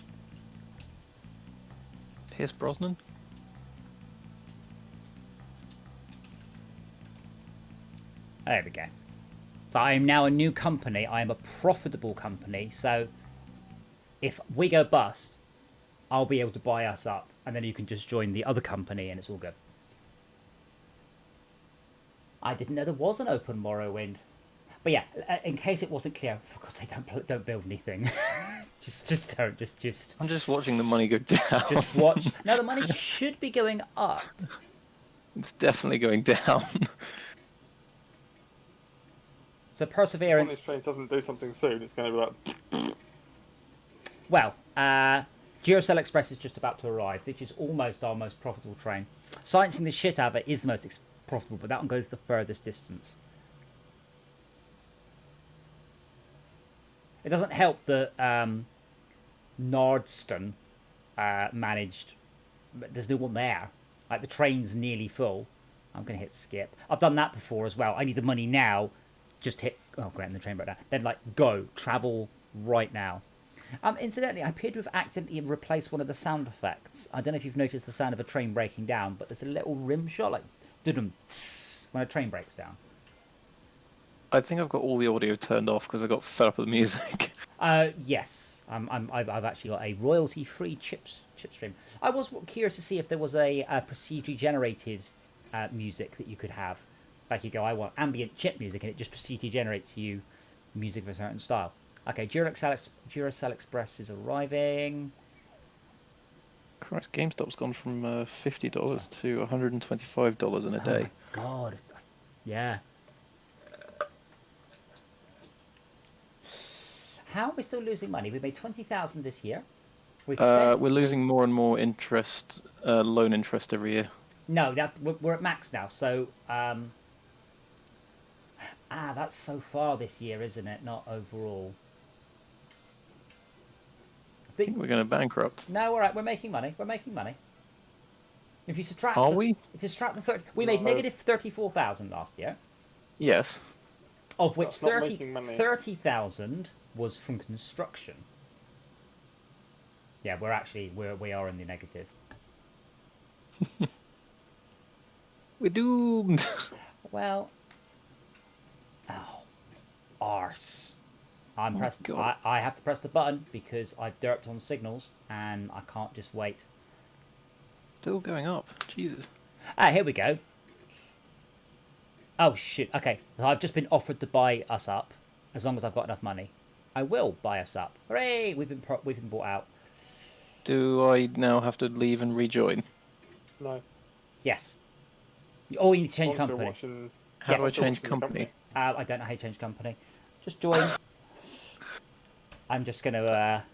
Pierce Brosnan? there we go. So I am now a new company. I am a profitable company. So if we go bust, I'll be able to buy us up, and then you can just join the other company, and it's all good. I didn't know there was an open Morrowind. But yeah, in case it wasn't clear, for God's sake, don't build anything. just don't. Just. I'm just watching the money go down. Just watch. No, the money should be going up. It's definitely going down. So When perseverance. this train doesn't do something soon, it's going to be like... Well, Duracell Express is just about to arrive, which is almost our most profitable train. Sciencing the shit out of it is the most profitable, but that one goes the furthest distance. It doesn't help that Nardston managed... There's no one there. Like, the train's nearly full. I'm going to hit skip. I've done that before as well. I need the money now. Just hit... Oh, great, and the train broke down. Then, like, go. Travel right now. Incidentally, I appear to have accidentally replaced one of the sound effects. I don't know if you've noticed the sound of a train breaking down, but there's a little rim shot, like... Dudum, tss, when a train breaks down. I think I've got all the audio turned off because I got fed up with the music. Yes, I've actually got a royalty-free chip stream. I was curious to see if there was a procedurally generated music that you could have. Like you go, I want ambient chip music, and it just procedurally generates you music of a certain style. Okay, Duracell Express is arriving. Christ, GameStop's gone from $50 to $125 in a day. Oh my God, yeah. How are we still losing money? We made 20,000 this year. We're losing more and more interest, loan interest every year. No, we're at max now. So, that's so far this year, isn't it? Not overall. I think we're going to bankrupt. No, all right. We're making money. We're making money. If you subtract, we? If you subtract the 30, we made negative 34,000 last year. Yes. Of which That's not making money. 30,000 was from construction. Yeah, we are in the negative. We're doomed. Well, arse. I have to press the button because I've derped on signals and I can't just wait. Still going up. Jesus. Here we go. Oh shit. Okay, so I've just been offered to buy us up, as long as I've got enough money. I will buy us up. Hooray! We've been bought out. Do I now have to leave and rejoin? No. Yes. Oh, you need to change I'm still company. watching- How do I Still change watching the company? I don't know how you change company. Just join. I'm just gonna.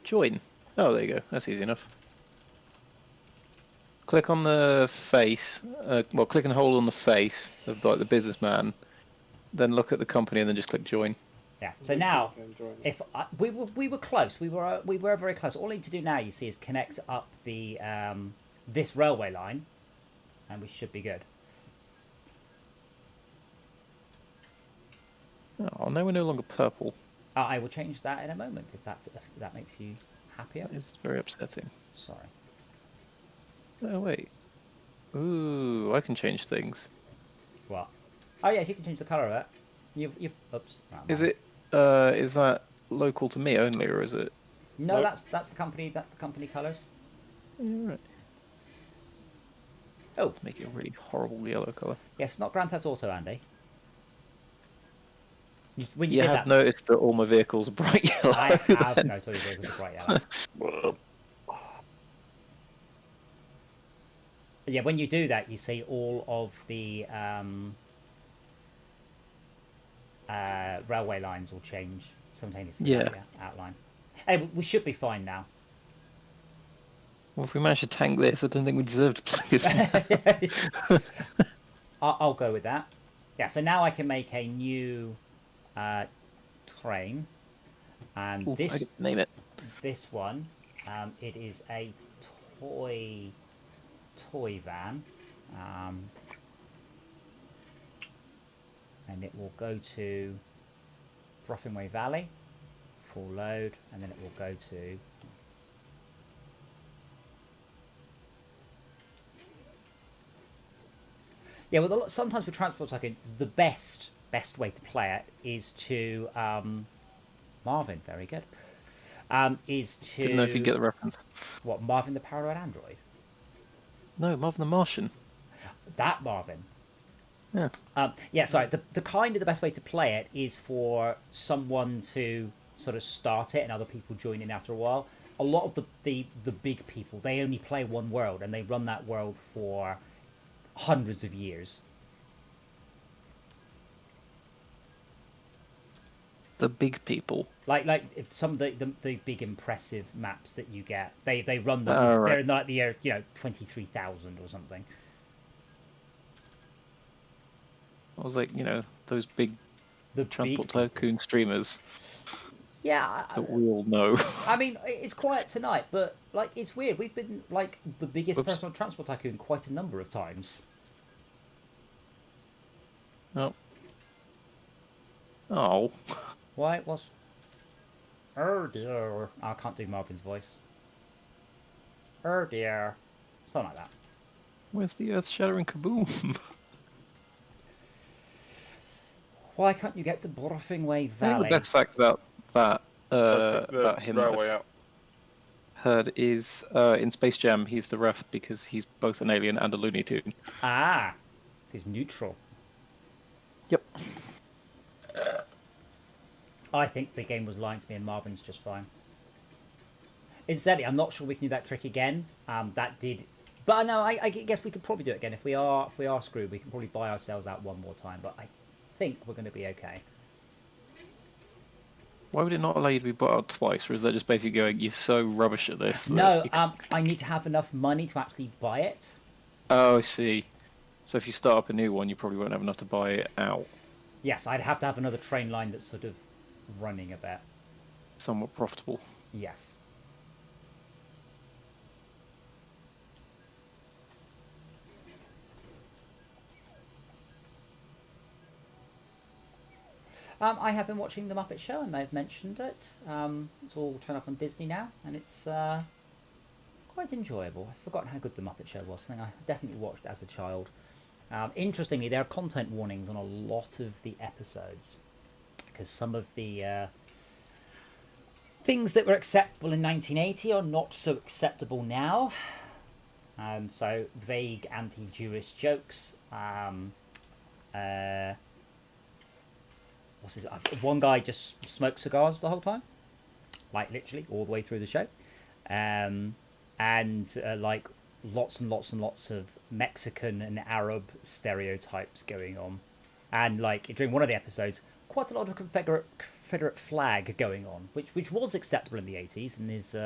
Join. Oh, there you go. That's easy enough. Click on the face. Well, click and hold on the face of like the businessman. Then look at the company and then just click join. Yeah. So now, Enjoying it. if we were close, we were very close. All I need to do now, you see, is connect up the this railway line, and we should be good. Oh, no, we're no longer purple. I will change that in a moment if that makes you happier. It's very upsetting. Sorry. Oh, wait. Ooh, I can change things. What? Oh yes, you can change the colour of it. You've. Oops. Oh, Is no. it? Is that local to me only, or is it? No, Nope. that's the company. That's the company colours. Yeah, right. Oh, to make it a really horrible yellow colour. yes, not Grand Theft Auto, Andy. When you You did have that, noticed that all my vehicles are bright yellow. I have then. noticed all your vehicles are bright yellow. But yeah, when you do that, you see all of the railway lines will change simultaneously. Yeah. Outline. Hey, we should be fine now. Well, if we manage to tank this, I don't think we deserve to play this. I'll go with that. Yeah, so now I can make a new train. And Ooh, I this could name it. this one, it is a toy van. And it will go to Broffinway Valley, full load, and then it will go to well, sometimes with Transport Tycoon, the best way to play it is to Marvin. Very good. Is to Didn't know if you get the reference. what, Marvin the Paranoid Android? No, Marvin the Martian. That Marvin. Yeah. Yeah, sorry. The kind of the best way to play it is for someone to sort of start it and other people join in after a while. A lot of the big people, they only play one world and they run that world for hundreds of years. The big people. Like some of the big impressive maps that you get, they run them. Oh, right. They're in like the year 23,000 or something. I was like, those big The Transport big people. Tycoon streamers Yeah, that we all know. I mean, it's quiet tonight, but like it's weird. We've been like the biggest Oops. personal transport tycoon quite a number of times. Oh. Oh. Why? What's? Oh dear! I can't do Marvin's voice. Oh dear! Something like that. Where's the earth-shattering kaboom? Why can't you get to Broffinway I think Valley? the best fact about that, The about him that railway I've out. heard is in Space Jam he's the ref because he's both an alien and a Looney Tune. Ah, this is neutral. Yep. I think the game was lying to me, and Marvin's just fine. Incidentally, I'm not sure we can do that trick again. That did, but no, I guess we could probably do it again if we are screwed. We can probably buy ourselves out one more time, but I think we're going to be okay. Why would it not allow you to be bought out twice, or is that just basically going, you're so rubbish at this? that No, you can- I need to have enough money to actually buy it. Oh, I see. So if you start up a new one, you probably won't have enough to buy it out. Yes, I'd have to have another train line that's sort of running a bit. Somewhat profitable. Yes. I have been watching The Muppet Show. I may have mentioned it. It's all turned up on Disney now, and it's quite enjoyable. I've forgotten how good The Muppet Show was. Something I definitely watched as a child. Interestingly, there are content warnings on a lot of the episodes, because some of the things that were acceptable in 1980 are not so acceptable now. So vague anti-Jewish jokes. What's his? One guy just smoked cigars the whole time, like literally all the way through the show, and like lots and lots and lots of Mexican and Arab stereotypes going on, and like during one of the episodes, quite a lot of Confederate flag going on, which was acceptable in the 80s and is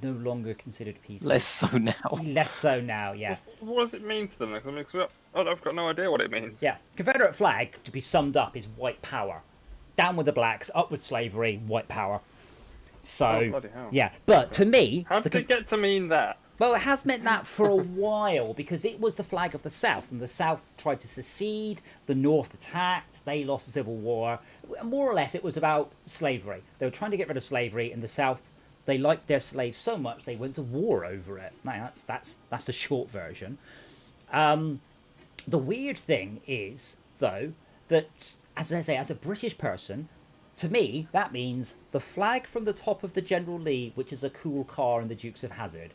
no longer considered PC. Less so now. Less so now, yeah. What does it mean to them? I mean, 'cause I've got no idea what it means. Yeah, Confederate flag, to be summed up, is white power. Down with the blacks, up with slavery, white power. So, Oh, bloody hell. yeah. But to me, How did it get to mean that? well, it has meant that for a while, because it was the flag of the South, and the South tried to secede, the North attacked, they lost the Civil War. More or less, it was about slavery. They were trying to get rid of slavery, and the South, they liked their slaves so much, they went to war over it. Now, that's the short version. The weird thing is, though, that, as I say, as a British person, to me, that means the flag from the top of the General Lee, which is a cool car in the Dukes of Hazzard.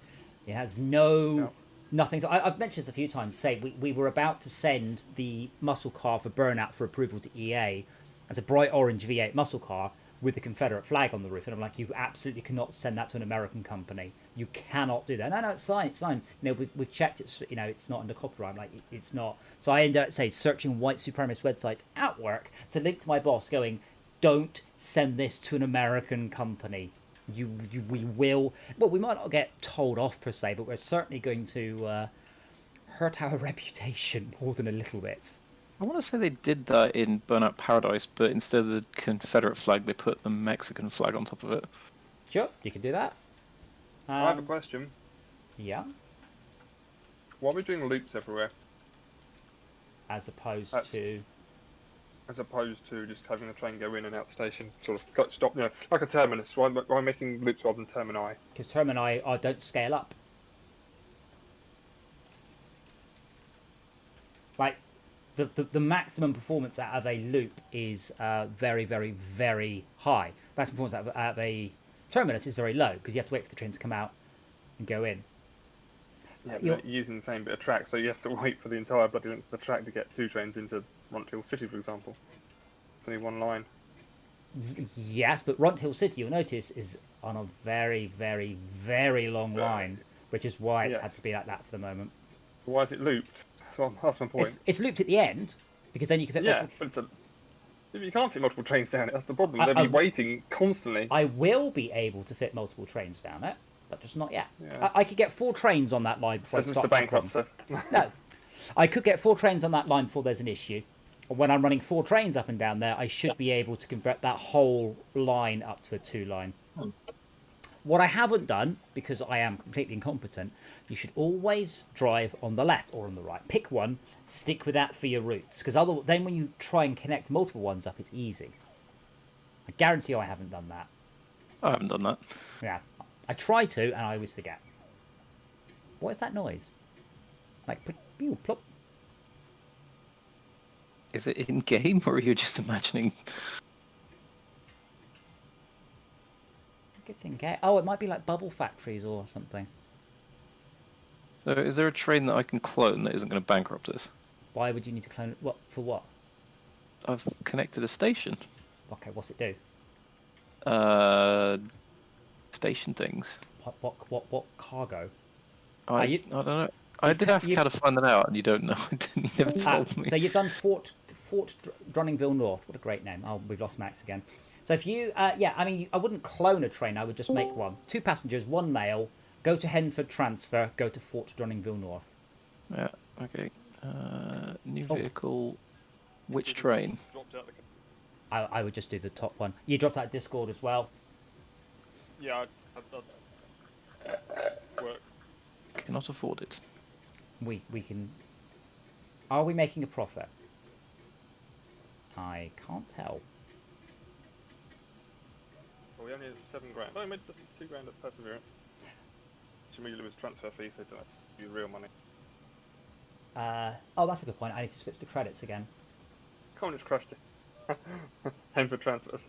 It has no Nothing. So I've mentioned this a few times. Say we were about to send the muscle car for burnout for approval to EA as a bright orange V8 muscle car with the Confederate flag on the roof, and I'm like, you absolutely cannot send that to an American company. You cannot do that. No, it's fine. It's fine. You know, we've checked. It's it's not under copyright. I'm like, it's not. So I ended up searching white supremacist websites at work to link to my boss, going, don't send this to an American company. We will. Well, we might not get told off per se, but we're certainly going to hurt our reputation more than a little bit. I want to say they did that in Burnout Paradise, but instead of the Confederate flag, they put the Mexican flag on top of it. Sure, you can do that. I have a question. Yeah. Why are we doing loops everywhere? As opposed to just having the train go in and out the station, sort of cut, stop, like a terminus. Why am I making loops rather than termini? Because termini don't scale up. Like, the maximum performance out of a loop is very, very, very high. Maximum performance out of a terminus is very low because you have to wait for the train to come out and go in. Yeah, but you're using the same bit of track, so you have to wait for the entire bloody length of the track to get two trains into Runt Hill City, for example. It's only one line. Yes, but Runt Hill City, you'll notice, is on a very, very, very long line, which is why it's had to be like that for the moment. So why is it looped? So that's my point. It's looped at the end, because then you can fit multiple... But you can't fit multiple trains down it, that's the problem. They'll be waiting constantly. I will be able to fit multiple trains down it, but just not yet. Yeah. I could get 4 trains on that line before I start. Mr. Bankrupter. No. I could get 4 trains on that line before there's an issue. When I'm running 4 trains up and down there, I should be able to convert that whole line up to a 2-line. What I haven't done, because I am completely incompetent, you should always drive on the left or on the right. Pick one, stick with that for your routes, because then when you try and connect multiple ones up, it's easy. I guarantee you I haven't done that. I haven't done that. Yeah. I try to, and I always forget. What is that noise? Like, pew, plop. Is it in game, or are you just imagining? It's in game. Oh, it might be like bubble factories or something. So, is there a train that I can clone that isn't going to bankrupt us? Why would you need to clone it? What for? What? I've connected a station. Okay, what's it do? Station things. What cargo? I don't know. I did ask how to find that out, and you don't know. You never told me. So you've done Fort Drunningville North. What a great name. Oh, we've lost Max again. So if you, I wouldn't clone a train. I would just make one. 2 passengers, 1 mail. Go to Henford transfer. Go to Fort Drunningville North. Yeah. Okay. New vehicle. Which train? I would just do the top one. You dropped out Discord as well. Yeah, I've done that. Work. Cannot afford it. We can. Are we making a profit? I can't tell. Well, we only had 7 grand. No, I made just 2 grand of perseverance. Which immediately was transfer fees, so don't have to use real money. Oh, that's a good point. I need to switch to credits again. Come on, it's crushed it. Henford transfer.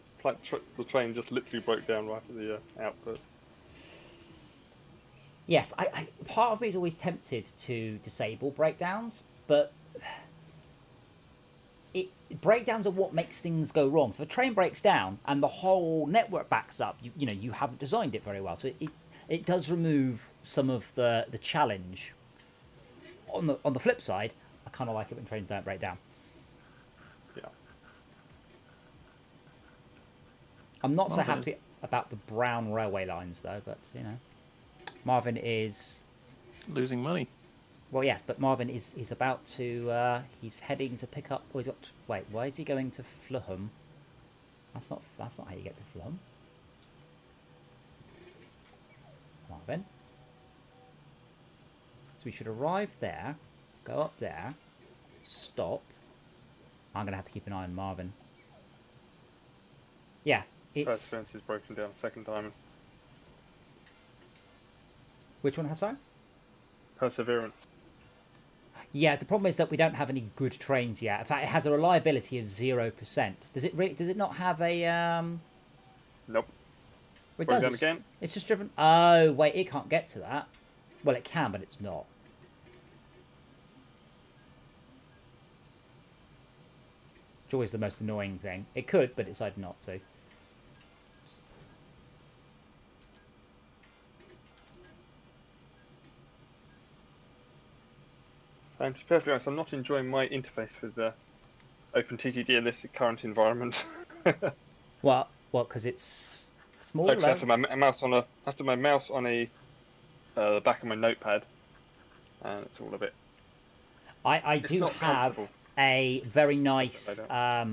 The train just literally broke down right at the output. Yes, I part of me is always tempted to disable breakdowns, but breakdowns are what makes things go wrong. So if a train breaks down and the whole network backs up, you haven't designed it very well. So it does remove some of the challenge. On the flip side, I kind of like it when trains don't break down. Yeah. I'm not so happy about the brown railway lines though, but Marvin is losing money. Well, yes, but Marvin is about to. He's heading to pick up. Oh, he's got. Wait, why is he going to Fulham? That's not how you get to Fulham. Marvin. So we should arrive there, go up there, stop. I'm gonna have to keep an eye on Marvin. Yeah, it's. First fence is broken down. Second time. Which one has that? Perseverance. Yeah, the problem is that we don't have any good trains yet. In fact, it has a reliability of 0%. Does it not have a Nope. It does. Again? It's just driven. Oh wait, it can't get to that. Well, it can, but it's not. It's always the most annoying thing. It could, but it decided not to. And to be perfectly honest, I'm not enjoying my interface with OpenTTD in this current environment. Well, because it's small. Actually, I have to my mouse on a the back of my notepad, and it's all a bit. I do have a very nice, I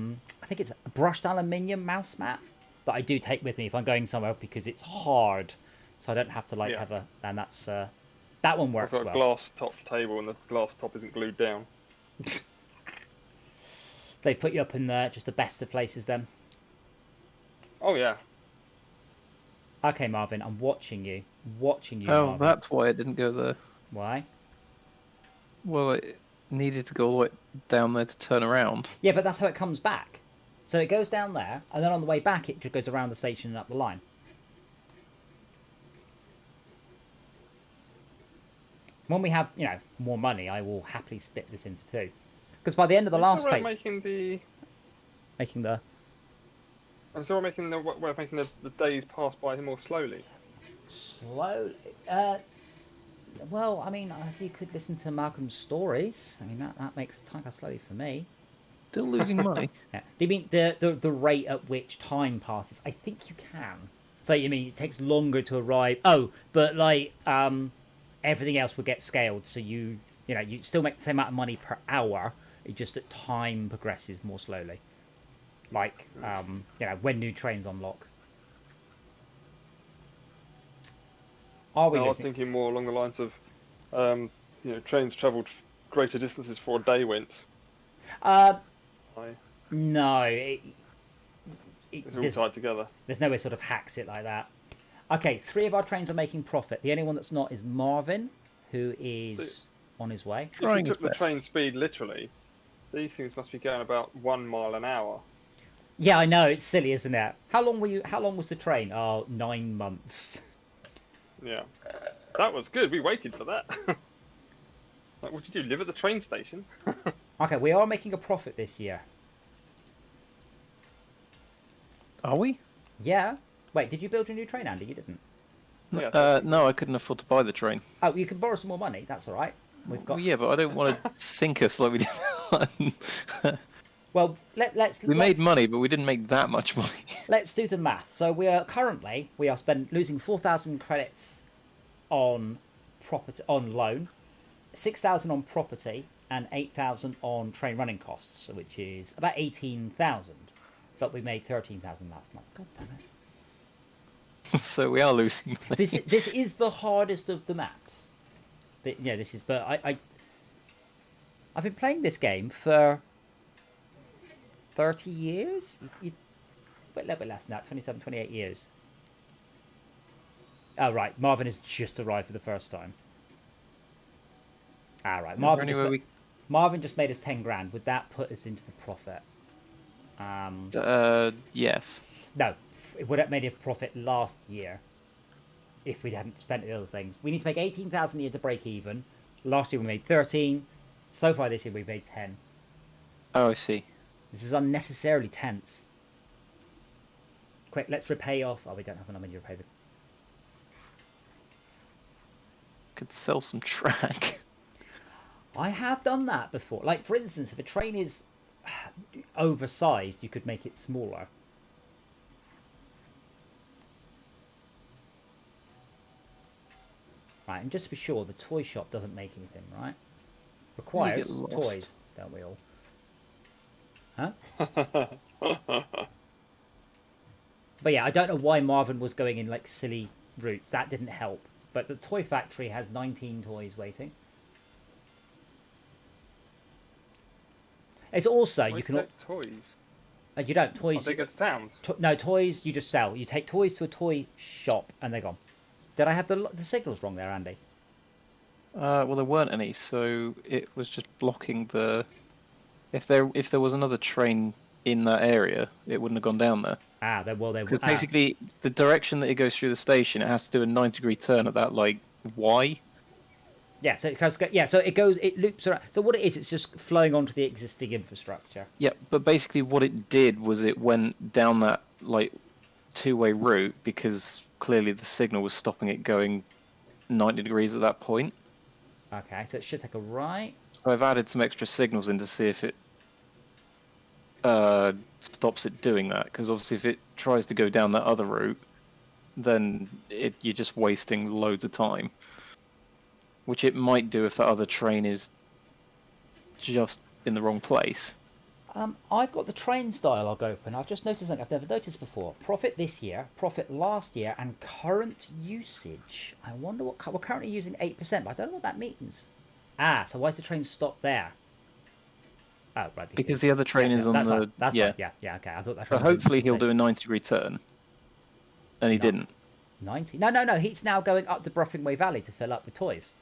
think it's a brushed aluminium mouse mat that I do take with me if I'm going somewhere because it's hard, so I don't have to have a. And that's that one works well. I've got a glass top table, and the glass top isn't glued down. They put you up in just the best of places then. Oh yeah. Okay, Marvin, I'm watching you. Oh, Marvin. That's why it didn't go there. Why? Well, it needed to go all the way down there to turn around. Yeah, but that's how it comes back. So it goes down there, and then on the way back, it just goes around the station and up the line. When we have, more money, I will happily split this into two. Because by the end of the last page... making the way of making the days pass by more slowly. Slowly? Well, I mean, you could listen to Malcolm's stories. I mean, that makes time go slowly for me. Still losing money. Yeah. Do you mean the rate at which time passes? I think you can. So, you mean it takes longer to arrive? Oh, but everything else would get scaled, so you still make the same amount of money per hour. It's just that time progresses more slowly. Like, when new trains unlock. I was thinking more along the lines of, trains travelled greater distances before a day went. No, it's all tied together. There's no way sort of hacks it like that. Okay, 3 of our trains are making profit. The only one that's not is Marvin, who is on his way. If you took the train speed literally, these things must be going about 1 mile an hour. Yeah, I know, it's silly, isn't it? How long was the train? Oh, 9 months. Yeah. That was good, we waited for that. Like, what did you do, live at the train station? Okay, we are making a profit this year. Are we? Yeah. Wait, did you build your new train, Andy? You didn't. No, I couldn't afford to buy the train. Oh, you can borrow some more money. That's all right. We've got. Well, yeah, but I don't want to sink us like we did. Well, let's. We made money, but we didn't make that much money. Let's do the math. So we are losing 4,000 credits on property on loan, 6,000 on property, and 8,000 on train running costs, which is about 18,000. But we made 13,000 last month. God damn it. So we are losing money. This is the hardest of the maps. This is. But I've been playing this game for 30 years. A little bit less than that. 27, 28 years. Oh right, Marvin has just arrived for the first time. All right, Marvin just made us 10 grand. Would that put us into the profit? Yes. No, it would have made a profit last year if we hadn't spent the other things. We need to make 18,000 a year to break even. Last year we made 13. So far this year we've made 10. Oh, I see. This is unnecessarily tense. Quick, let's repay off. Oh, we don't have enough money to repay them. Could sell some track. I have done that before. Like, for instance, if a train is oversized, you could make it smaller. Right, and just to be sure, the toy shop doesn't make anything, right? Requires toys, don't we all? Huh? But yeah, I don't know why Marvin was going in like silly routes. That didn't help. But the toy factory has 19 toys waiting. It's also you can toys. You don't toys. They go to towns. No toys. You just sell. You take toys to a toy shop and they're gone. Did I have the signals wrong there, Andy? Well, there weren't any, so it was just blocking the. If there was another train in that area, it wouldn't have gone down there. Because basically the direction that it goes through the station, it has to do a 90-degree turn at that Y. Yeah, so it goes. Yeah, so it loops around. So what it is, it's just flowing onto the existing infrastructure. Yeah, but basically what it did was it went down that like two-way route because clearly the signal was stopping it going 90 degrees at that point. Okay, so it should take a right. So I've added some extra signals in to see if it stops it doing that. Because obviously, if it tries to go down that other route, then you're just wasting loads of time. Which it might do if that other train is just in the wrong place. I've got the train dialog open. I've just noticed something I've never noticed before. Profit this year, profit last year, and current usage. I wonder what we're currently using 8%, but I don't know what that means. Ah, so why is the train stopped there? Oh, right. Because the other train is on that's the... Fine. That's yeah. fine. Yeah, okay. I thought that. So hopefully he'll do a 90-degree turn. And he didn't. 90? No. He's now going up to Bruffingway Valley to fill up with toys.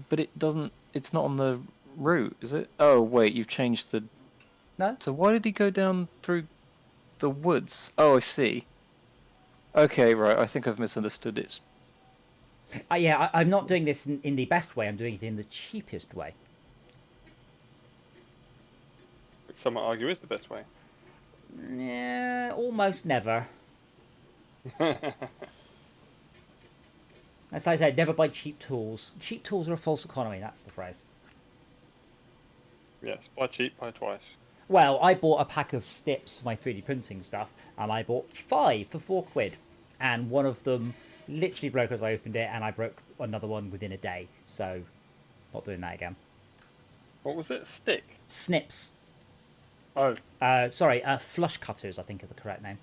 But it doesn't... It's not on the route, is it? Oh, wait, you've changed the... No? So why did he go down through the woods? Oh, I see. Okay, right, I think I've misunderstood it. Yeah, I'm not doing this in the best way. I'm doing it in the cheapest way. Which some might argue is the best way. Yeah, almost never. As I said, never buy cheap tools. Cheap tools are a false economy, that's the phrase. Yes, buy cheap, buy twice. Well, I bought a pack of snips for my 3D printing stuff, and I bought 5 for £4. And one of them literally broke as I opened it, and I broke another one within a day. So, not doing that again. What was it? Stick? Snips. Oh. Sorry, flush cutters, I think are the correct name.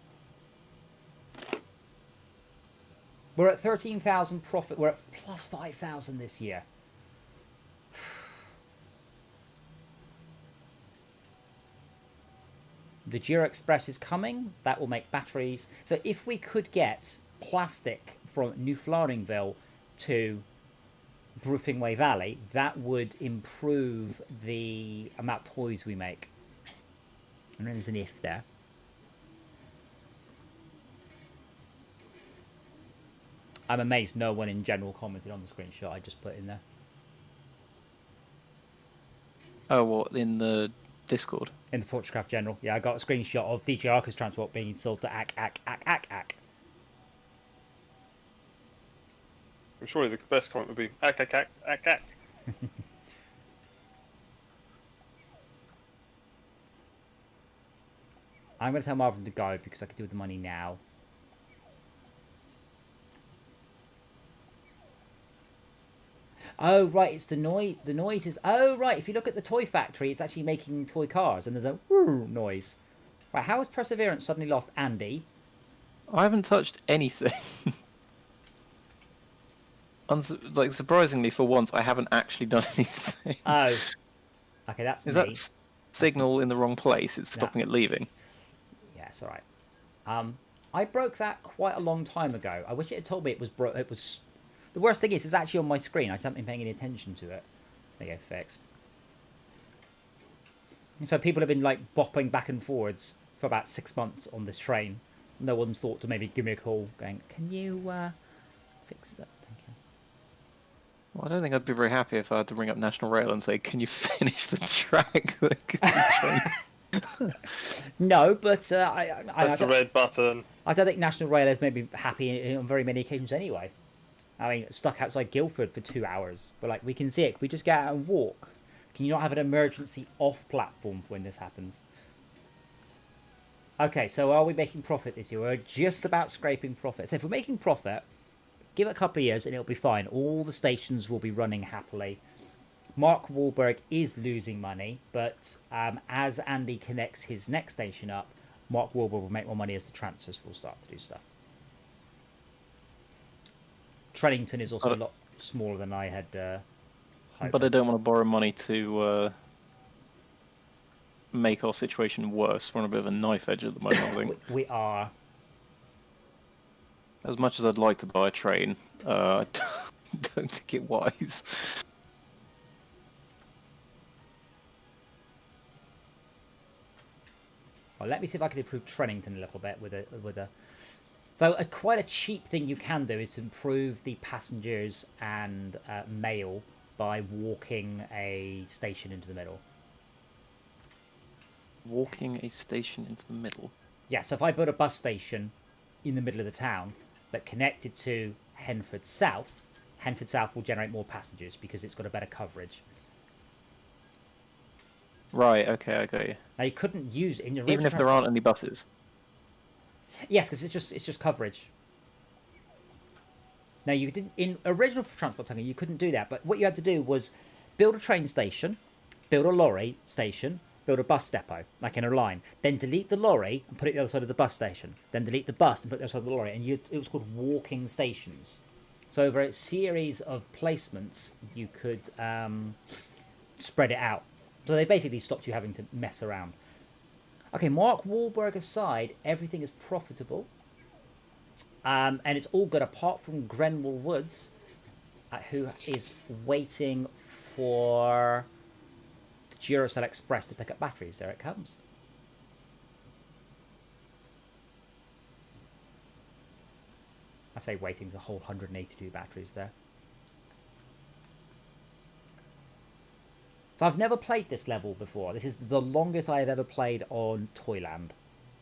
We're at 13,000 profit. We're at plus 5,000 this year. The Dura Express is coming. That will make batteries. So if we could get plastic from New Flaringville to Bruffingway Valley, that would improve the amount of toys we make. And then there's an if there. I'm amazed no one in general commented on the screenshot I just put in there. Oh, what, in the Discord? In the Fortchcraft General. Yeah, I got a screenshot of DJ Arca's transport being sold to Ack. I'm sure the best comment would be ack. I'm going to tell Marvin to go because I can do with the money now. Oh, right, it's the noise. The noise is... Oh, right, if you look at the toy factory, it's actually making toy cars, and there's a woo noise. Right, how has Perseverance suddenly lost Andy? I haven't touched anything. Like, surprisingly, for once, I haven't actually done anything. Oh. Okay, that's Is me. that signal in the wrong place? It's stopping it leaving. Yeah, it's alright. I broke that quite a long time ago. I wish it had told me it was broke. It was... The worst thing is, it's actually on my screen. I just haven't been paying any attention to it. There you go, fixed. And so people have been, like, bopping back and forwards for about 6 months on this train. No one's thought to maybe give me a call going, can you, fix that? Thank you. Well, I don't think I'd be very happy if I had to ring up National Rail and say, can you finish the track? No, but Press the red button. I don't think National Rail has made me happy on very many occasions anyway. I mean, stuck outside Guildford for 2 hours. But, like, we can see it. Can we just get out and walk? Can you not have an emergency off-platform when this happens? Okay, so are we making profit this year? We're just about scraping profit. So if we're making profit, give it a couple of years and it'll be fine. All the stations will be running happily. Mark Wahlberg is losing money, but as Andy connects his next station up, Mark Wahlberg will make more money as the transfers will start to do stuff. Trennington is also a lot smaller than I had hoped. But I don't want to borrow money to make our situation worse. We're on a bit of a knife edge at the moment, I think. We are. As much as I'd like to buy a train, I don't think it wise. Well, let me see if I can improve Trennington a little bit with a. So quite a cheap thing you can do is to improve the passengers and mail by walking a station into the middle. Walking a station into the middle. Yeah, so if I build a bus station in the middle of the town, but connected to Henford South will generate more passengers because it's got a better coverage. Right, okay, I got you. Now you couldn't use it in your Even if there aren't any buses. Yes, because it's just coverage. Now you didn't in original Transport Tycoon you couldn't do that, but what you had to do was build a train station, build a lorry station, build a bus depot, like in a line. Then delete the lorry and put it the other side of the bus station. Then delete the bus and put it the other side of the lorry, and it was called walking stations. So over a series of placements, you could spread it out. So they basically stopped you having to mess around. Okay, Mark Wahlberg aside, everything is profitable. And it's all good apart from Grenwell Woods, who is waiting for the Duracell Express to pick up batteries. There it comes. I say waiting, there's a whole 182 batteries there. So I've never played this level before. This is the longest I have ever played on Toyland.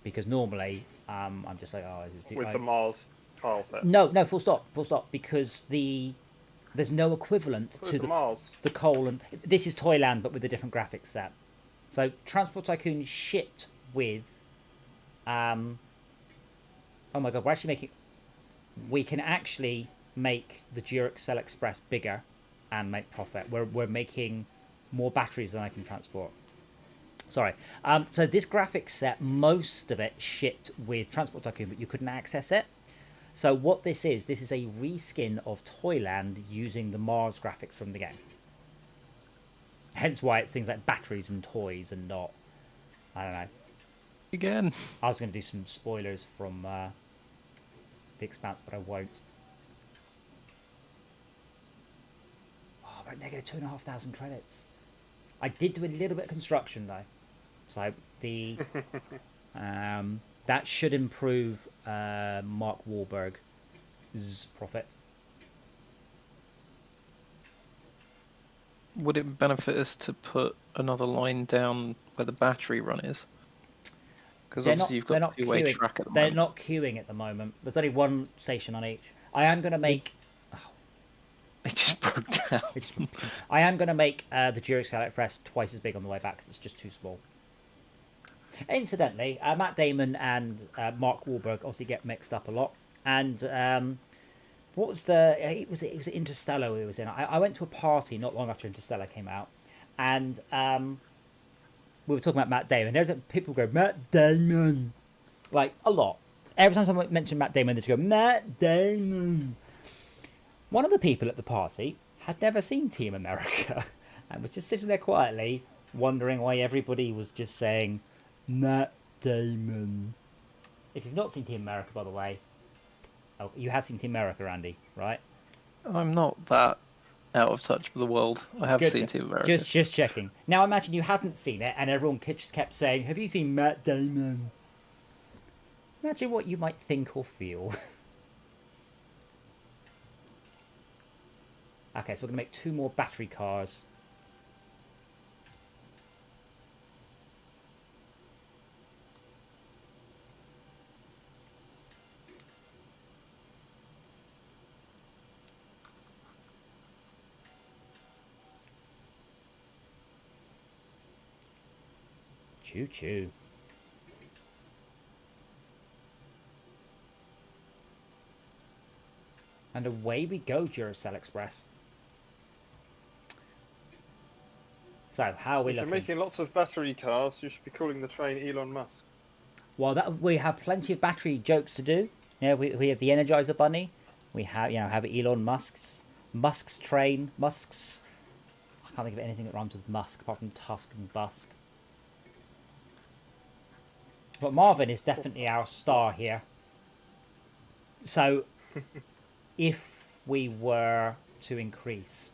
Because normally, I'm just like, oh, is this too... With the Mars tile set. No, full stop. Because there's no equivalent to the coal and... This is Toyland, but with a different graphics set. So Transport Tycoon shipped with... oh my god, we're actually making... We can actually make the Duracell Express bigger and make profit. We're making more batteries than I can transport. Sorry. So this graphics set, most of it shipped with Transport Tycoon, but you couldn't access it. So what this is a reskin of Toyland using the Mars graphics from the game. Hence why it's things like batteries and toys and not... I don't know. Again. I was going to do some spoilers from The Expanse, but I won't. Oh, we're at negative 2,500 credits. I did do a little bit of construction though, so the that should improve Mark Wahlberg's profit. Would it benefit us to put another line down where the battery run is? Because obviously you've got a two-way track at the moment. They're not queuing at the moment. There's only one station on each. I am going to make... It just broke down. I am going to make the Duracell Express twice as big on the way back because it's just too small. Incidentally, Matt Damon and Mark Wahlberg obviously get mixed up a lot. And what was it was Interstellar he was in. I went to a party not long after Interstellar came out. And we were talking about Matt Damon. There's people go, Matt Damon. Like, a lot. Every time someone mentioned Matt Damon, they just go, Matt Damon. One of the people at the party had never seen Team America and was just sitting there quietly wondering why everybody was just saying Matt Damon. If you've not seen Team America, by the way, oh, you have seen Team America, Andy, right? I'm not that out of touch with the world. I have seen Team America. Just checking. Now imagine you hadn't seen it and everyone just kept saying, have you seen Matt Damon? Imagine what you might think or feel. Okay, so we're going to make 2 more battery cars. Choo-choo. And away we go, Duracell Express. So, how are we looking? If you're making lots of battery cars, you should be calling the train Elon Musk. Well, we have plenty of battery jokes to do. Yeah, we have the Energizer Bunny. We have, have Elon Musk's train. I can't think of anything that rhymes with Musk apart from Tusk and Busk. But Marvin is definitely our star here. So, if we were to increase,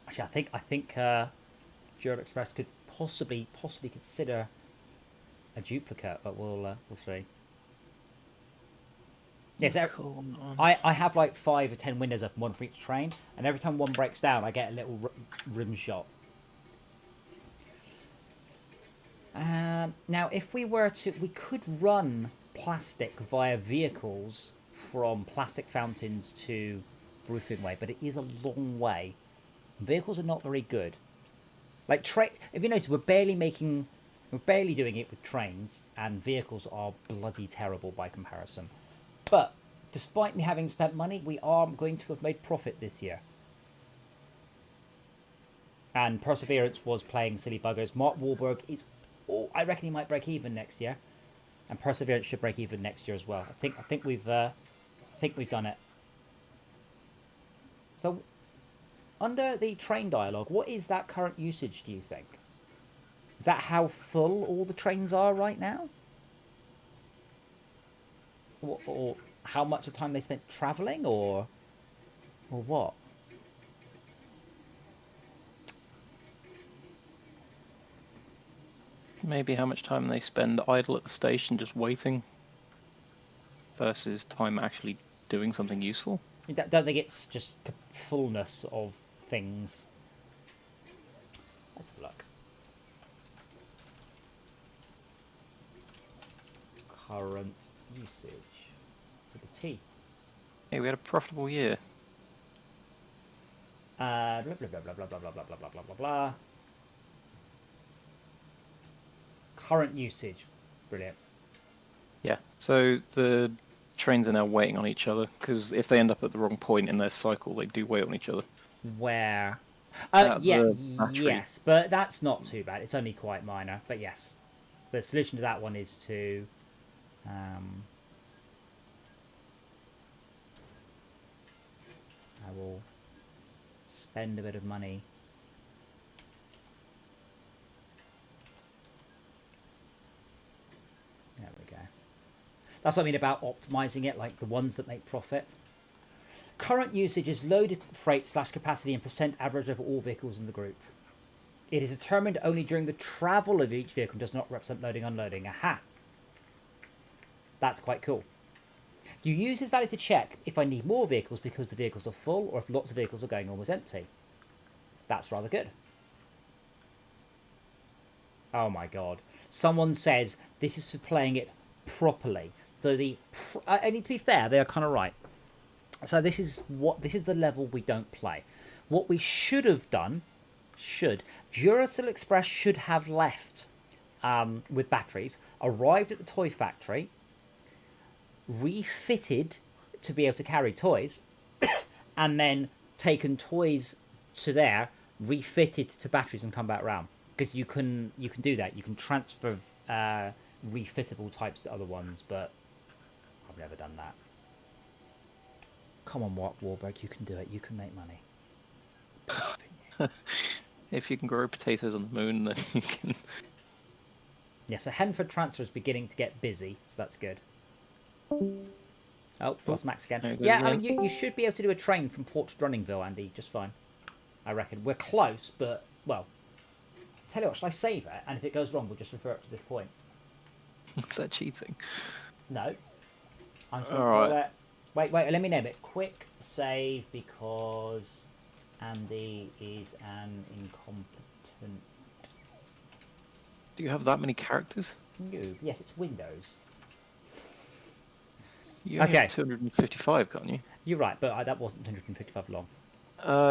actually, I think Duracell Express could possibly consider a duplicate, but we'll see. Yes, Cool. I have like 5 or 10 windows open, one for each train, and every time one breaks down, I get a little rim shot. Now, if we were to, we could run plastic via vehicles from plastic fountains to roofing way, but it is a long way. Vehicles are not very good. Like if you notice, we're barely doing it with trains, and vehicles are bloody terrible by comparison. But despite me having spent money, we are going to have made profit this year. And Perseverance was playing silly buggers. Mark Wahlberg is, I reckon he might break even next year, and Perseverance should break even next year as well. I think we've done it. So, under the train dialogue, what is that current usage, do you think? Is that how full all the trains are right now? Or how much of time they spent travelling, or what? Maybe how much time they spend idle at the station just waiting versus time actually doing something useful. Don't think it's just fullness of things. Let's have a look. Current usage with the T. Hey, we had a profitable year. Blah blah blah blah blah blah blah blah blah blah blah blah. Current usage, brilliant. Yeah, so the trains are now waiting on each other, because if they end up at the wrong point in their cycle, they do wait on each other. Where? At Yeah, the battery. yes, but that's not too bad. It's only quite minor, but yes. The solution to that one is to... I will spend a bit of money. There we go. That's what I mean about optimizing it, like the ones that make profit. Current usage is loaded freight / capacity and percent average over all vehicles in the group. It is determined only during the travel of each vehicle and does not represent loading unloading. Aha! That's quite cool. You use this value to check if I need more vehicles because the vehicles are full or if lots of vehicles are going almost empty. That's rather good. Oh my god. Someone says this is playing it properly. So I need to be fair, they are kind of right. So this is the level we don't play. What we should have done, Duracell Express should have left with batteries, arrived at the toy factory, refitted to be able to carry toys, and then taken toys to there, refitted to batteries and come back round. Because you can do that. You can transfer refittable types to other ones, but I've never done that. Come on, Mark Wahlberg, you can do it. You can make money. If you can grow potatoes on the moon, then you can... Yeah, so Henford Transfer is beginning to get busy, so that's good. Oh, lost Max again. Yeah, I mean, you should be able to do a train from Port to Drunningville, Andy, just fine. I reckon. We're close, but, well... Tell you what, shall I save it? And if it goes wrong, we'll just refer it to this point. Is that cheating? No. I'm just All right. Wait, let me name it. Quick save because Andy is an incompetent... Do you have that many characters? noob. Yes, it's Windows. You only have 255, can't you? You're right, but that wasn't 255 long.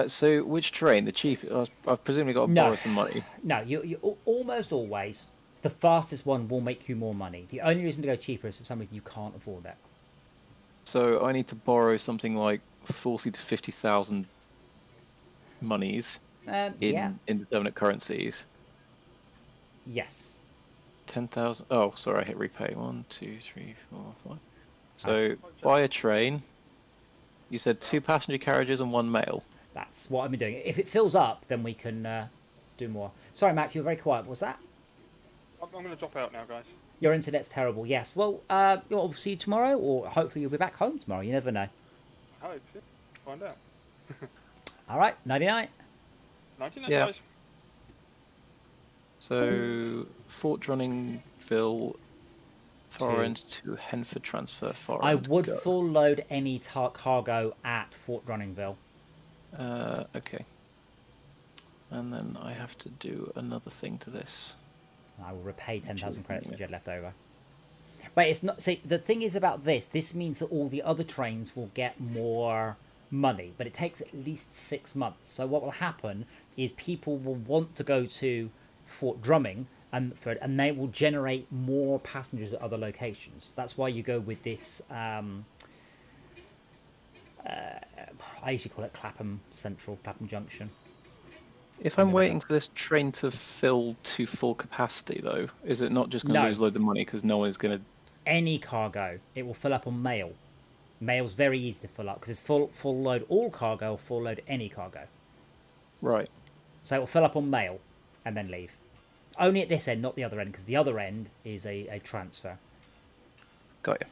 So which train? The cheapest? I've presumably got to borrow some money. No, you almost always, the fastest one will make you more money. The only reason to go cheaper is for some reason you can't afford it. So I need to borrow something like 40 to 50,000 monies in indeterminate currencies. Yes. 10,000. Oh, sorry, I hit repay. 1, 2, 3, 4, 5. So buy a train. You said 2 passenger carriages and 1 mail. That's what I've been doing. If it fills up, then we can do more. Sorry, Max, you were very quiet. What was that? I'm going to drop out now, guys. Your internet's terrible, yes. Well, we'll see you tomorrow, or hopefully you'll be back home tomorrow. You never know. I hope. Find out. All right, nighty-night. Nighty-night, Yeah. guys. So Fort Drunningville, Far end to Henford transfer. Far I end. would go. full load any cargo at Fort Drunningville. Okay. And then I have to do another thing to this. I will repay 10,000 credits which you had left over. But it's not. See, the thing is about this. This means that all the other trains will get more money, but it takes at least 6 months. So what will happen is people will want to go to Fort Drumming, and they will generate more passengers at other locations. That's why you go with this. I usually call it Clapham Central, Clapham Junction. If I'm waiting for this train to fill to full capacity, though, is it not just going to lose loads of money because no one's going to... Any cargo, it will fill up on mail. Mail's very easy to fill up because it's full load all cargo or full load any cargo. Right. So it will fill up on mail and then leave. Only at this end, not the other end, because the other end is a transfer. Got you.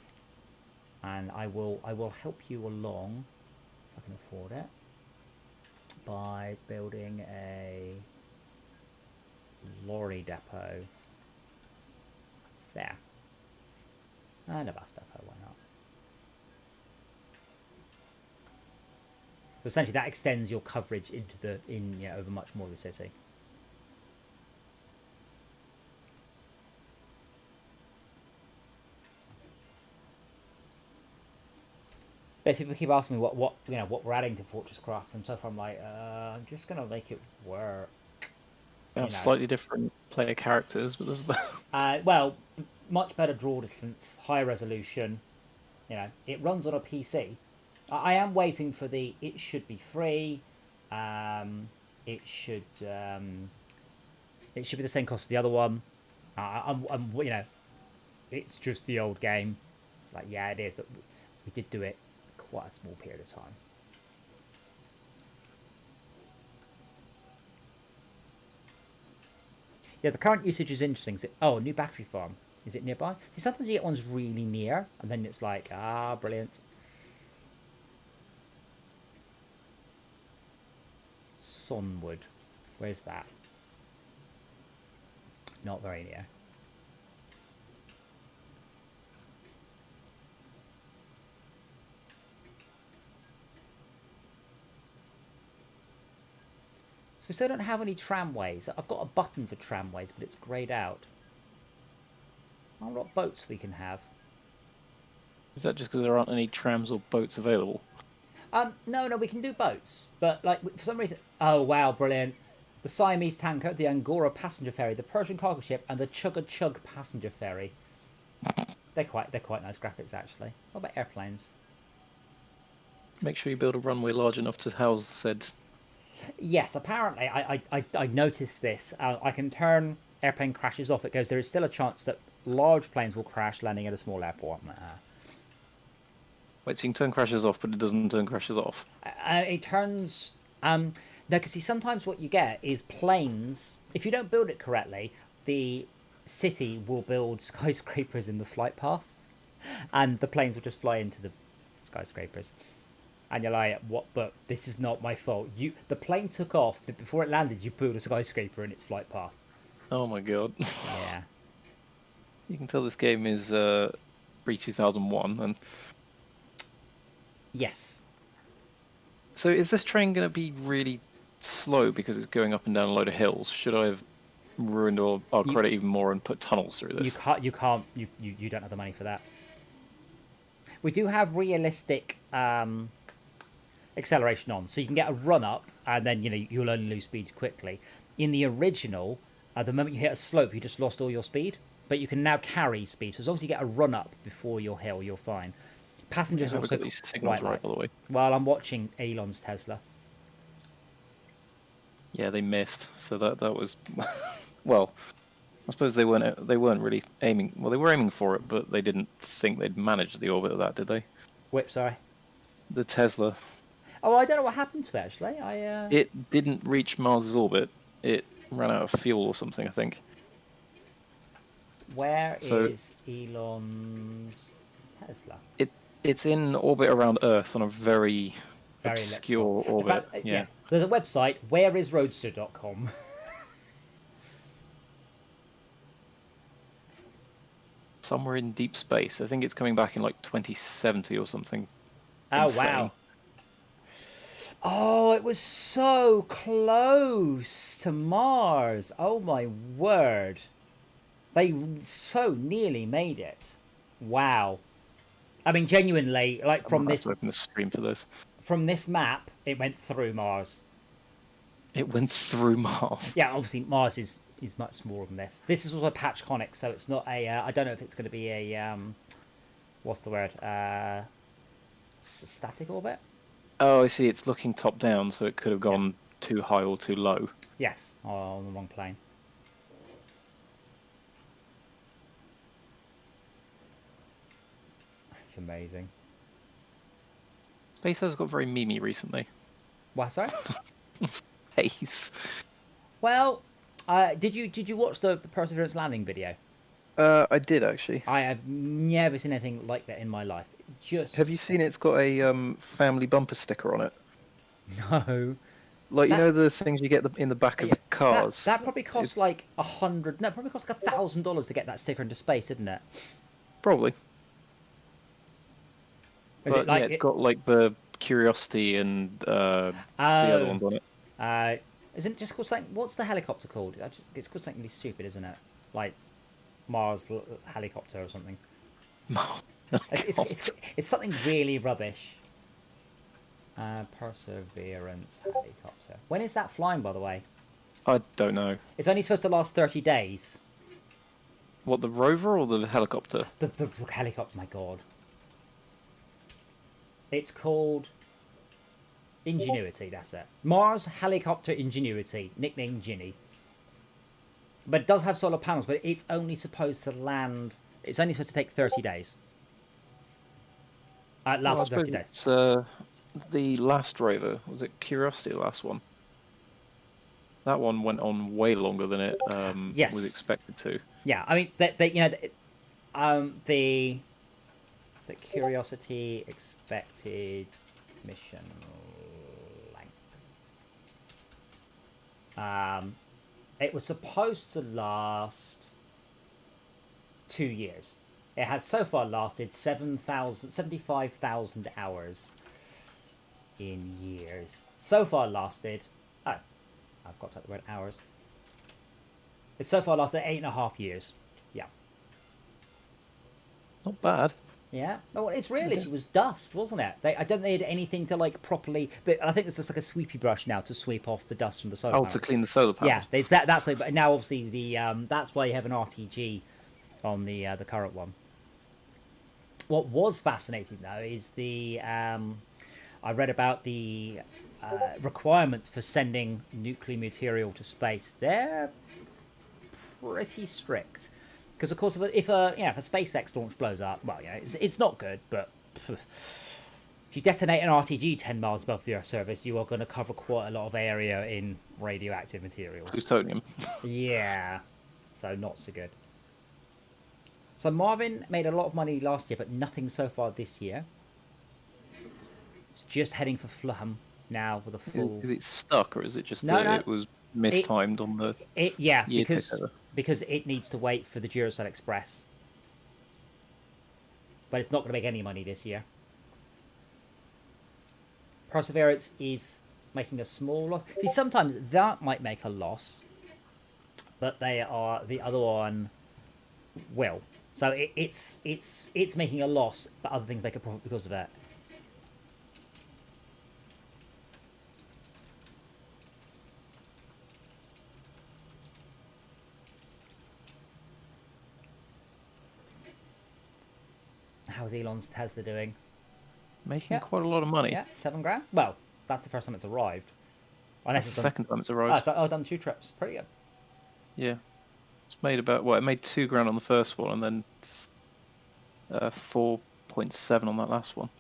And I will help you along, if I can afford it, by building a lorry depot there. And a bus depot, why not? So essentially that extends your coverage into over much more of the city. Basically, people keep asking me what we're adding to Fortress Crafts, and so far I'm like, I'm just gonna make it work. They have slightly different player characters, but there's well, much better draw distance, higher resolution. It runs on a PC. I am waiting for the. It should be free. It should be the same cost as the other one. It's just the old game. It's like, yeah, it is, but we did do it quite a small period of time. Yeah, the current usage is interesting. A new battery farm. Is it nearby? See, sometimes you get ones really near, and then it's like, brilliant. Sonwood. Where's that? Not very near. So we still don't have any tramways. I've got a button for tramways, but it's greyed out. I wonder what boats we can have. Is that just because there aren't any trams or boats available? No, we can do boats, but like for some reason, oh wow, brilliant! The Siamese tanker, the Angora passenger ferry, the Persian cargo ship, and the Chugga Chug passenger ferry. They're quite nice graphics actually. What about airplanes? Make sure you build a runway large enough to house said. Yes, apparently I noticed this. I can turn airplane crashes off. It goes. There is still a chance that large planes will crash landing at a small airport. Wait, so you can turn crashes off, but it doesn't turn crashes off? It turns... no, because see, sometimes what you get is planes... If you don't build it correctly, the city will build skyscrapers in the flight path, and the planes will just fly into the skyscrapers. And you're like, what? But this is not my fault. The plane took off, but before it landed, you built a skyscraper in its flight path. Oh my god. Yeah. You can tell this game is pre-2001, and... Yes. So is this train going to be really slow because it's going up and down a load of hills? Should I have ruined our credit even more and put tunnels through this? You don't have the money for that. We do have realistic acceleration on, so you can get a run up, and then you'll only lose speed quickly. In the original, the moment you hit a slope, you just lost all your speed, but you can now carry speed. So as long as you get a run up before your hill, you're fine. Passengers also these signals right, by the way. While I'm watching Elon's Tesla. Yeah, they missed. So that was well. I suppose they weren't really aiming. Well, they were aiming for it, but they didn't think they'd manage the orbit of that, did they? Whip, sorry. The Tesla. Oh, I don't know what happened to it actually. It didn't reach Mars's orbit. It ran out of fuel or something, I think. Where is Elon's Tesla? It's in orbit around Earth on a very obscure orbit. Yeah. There's a website, whereisroadster.com. somewhere in deep space. I think it's coming back in like 2070 or something. Oh, Insane. wow. Oh, it was so close to Mars. Oh, my word. They so nearly made it. Wow. I mean, genuinely, like I'm gonna have to open the stream for this. from this map, it went through Mars. It went through Mars. Yeah, obviously Mars is much smaller than this. This is also a patch conic, so it's not a. I don't know if it's going to be a what's the word? Static orbit. Oh, I see. It's looking top down, so it could have gone too high or too low. Yes, or on the wrong plane. It's amazing. Space has got very memey recently. What? Sorry. Space. Well, did you watch the Perseverance landing video? I did actually. I have never seen anything like that in my life. Just Have you seen it's got a family bumper sticker on it? no. Like, That- you know the things you get in the back of cars? That probably costs like $100. No, it probably costs like $1,000 to get that sticker into space, didn't it? Probably. Is But it like yeah, it's got like the Curiosity and the other ones on it. Isn't it just called something? What's the helicopter called? It's called something really stupid, isn't it? Like Mars helicopter or something. It's something really rubbish. Perseverance helicopter. When is that flying, by the way? I don't know. It's only supposed to last 30 days. What, the rover or the helicopter? The helicopter, my god. It's called Ingenuity, that's it. Mars Helicopter Ingenuity, nicknamed Ginny. But it does have solar panels, but it's only supposed to land... It's only supposed to take 30 days. Last 30 days. It's the last rover. Was it Curiosity, the last one? That one went on way longer than it Yes. was expected to. Yeah, I mean, the Curiosity expected mission length. It was supposed to last 2 years. It has so far lasted 75,000 hours in years. So far lasted... Oh, I've got to type the word hours. It's so far lasted 8.5 years. Yeah. Not bad. Yeah. No, it's really, it was dust, wasn't it? I don't think they had anything to like properly... But I think it's just like a sweepy brush now to sweep off the dust from the solar panels. To clean the solar panels. Yeah, that's like, but now obviously the that's why you have an RTG on the current one. What was fascinating though is the I read about the requirements for sending nuclear material to space. They're pretty strict because of course if a SpaceX launch blows up, well, it's not good, but if you detonate an RTG 10 miles above the Earth's surface, you are going to cover quite a lot of area in radioactive materials. Plutonium. Yeah, so not so good. So Marvin made a lot of money last year, but nothing so far this year. It's just heading for Fulham now with a full... Is it stuck, or is it just No, that it was mistimed on the yeah, year because it needs to wait for the Duracell Express. But it's not going to make any money this year. Perseverance is making a small loss. See, sometimes that might make a loss, but the other one will. So it's making a loss, but other things make a profit because of it. How's Elon's Tesla doing? making quite a lot of money. Yeah, $7,000. Well, that's the first time it's arrived. Unless That's it's the second time it's arrived. I've done 2 trips. Pretty good. Yeah, it's made about it made $2,000 on the first one, and then 4.7 on that last one.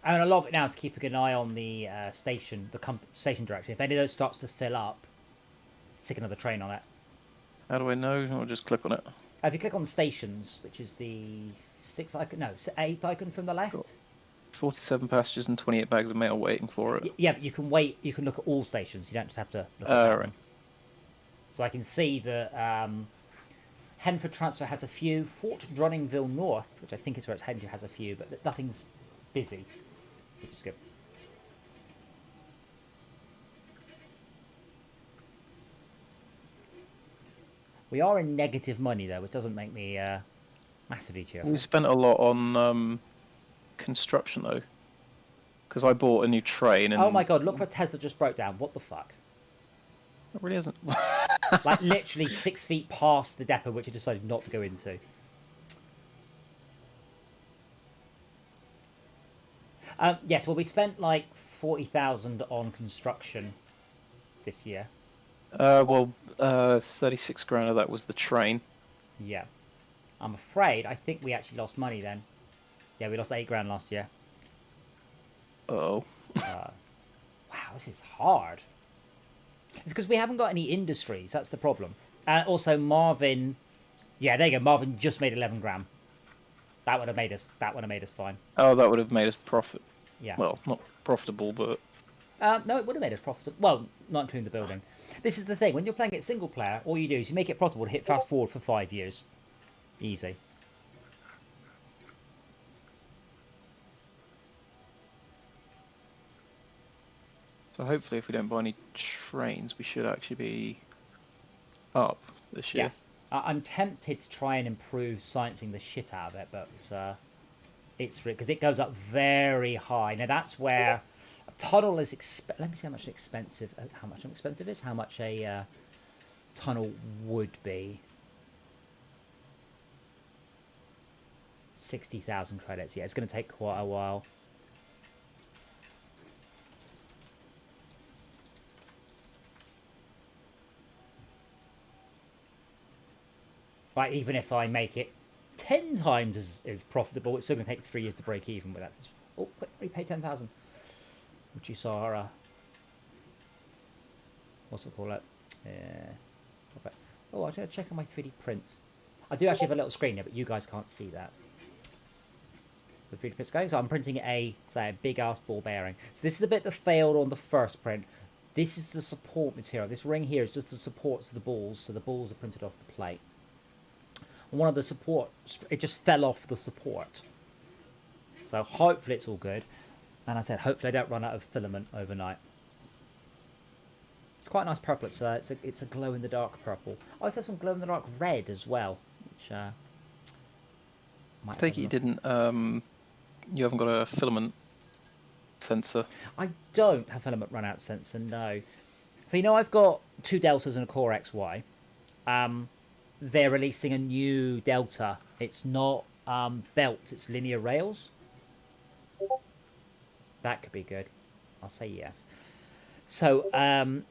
I mean, a lot of it now is keeping an eye on the station, station direction. If any of those starts to fill up, stick another train on it. How do I know? I'll just click on it. If you click on stations, which is the 8th icon from the left. Got 47 passengers and 28 bags of mail waiting for it. Yeah, but you can wait. You can look at all stations. You don't just have to look at that Right. one. So I can see that Henford Transfer has a few. Fort Drunningville North, which I think is where it's heading to, has a few, but nothing's busy, which is good. We are in negative money, though, which doesn't make me massively cheerful. We spent a lot on construction, though. Because I bought a new train and... Oh my god, look where Tesla just broke down. What the fuck? It really isn't. Like, literally 6 feet past the depot, which it decided not to go into. Yes, well, we spent like 40,000 on construction this year. 36 grand of that was the train. Yeah. I'm afraid, I think we actually lost money then. Yeah, we lost 8 grand last year. Uh-oh. Wow, this is hard. It's because we haven't got any industries. That's the problem. And also Marvin... Yeah, there you go. Marvin just made 11 grand. That would have made us fine. Oh, that would have made us profit. Yeah. Well, not profitable, but... No, it would have made us profitable. Well, not including the building. This is the thing. When you're playing it single player, all you do is you make it profitable to hit fast forward for 5 years. Easy. So hopefully if we don't buy any trains, we should actually be up this year. Yes. I'm tempted to try and improve sciencing the shit out of it, but it's because it goes up very high. Now that's where a tunnel is. Let me see how much expensive. How much expensive is? How much a tunnel would be? 60,000 credits. Yeah, it's going to take quite a while. Right, even if I make it 10 times as profitable, it's still going to take 3 years to break even with that. Oh, quick, repay 10,000. Which you saw, what's it called? Okay. Oh, I'm going to check on my 3D print. I do actually have a little screen here, but you guys can't see that. The 3D print's going, so I'm printing a big-ass ball bearing. So this is the bit that failed on the first print. This is the support material. This ring here is just the supports for the balls, so the balls are printed off the plate. One of the support, it just fell off the support. So hopefully it's all good. And I said, hopefully I don't run out of filament overnight. It's quite a nice purple. It's a glow-in-the-dark purple. Oh, there's some glow-in-the-dark red as well. Which, I think you didn't, you haven't got a filament sensor. I don't have filament run-out sensor, no. So, you know, I've got 2 Deltas and a Core XY. They're releasing a new Delta. It's not belt, it's linear rails. That could be good. I'll say yes. So but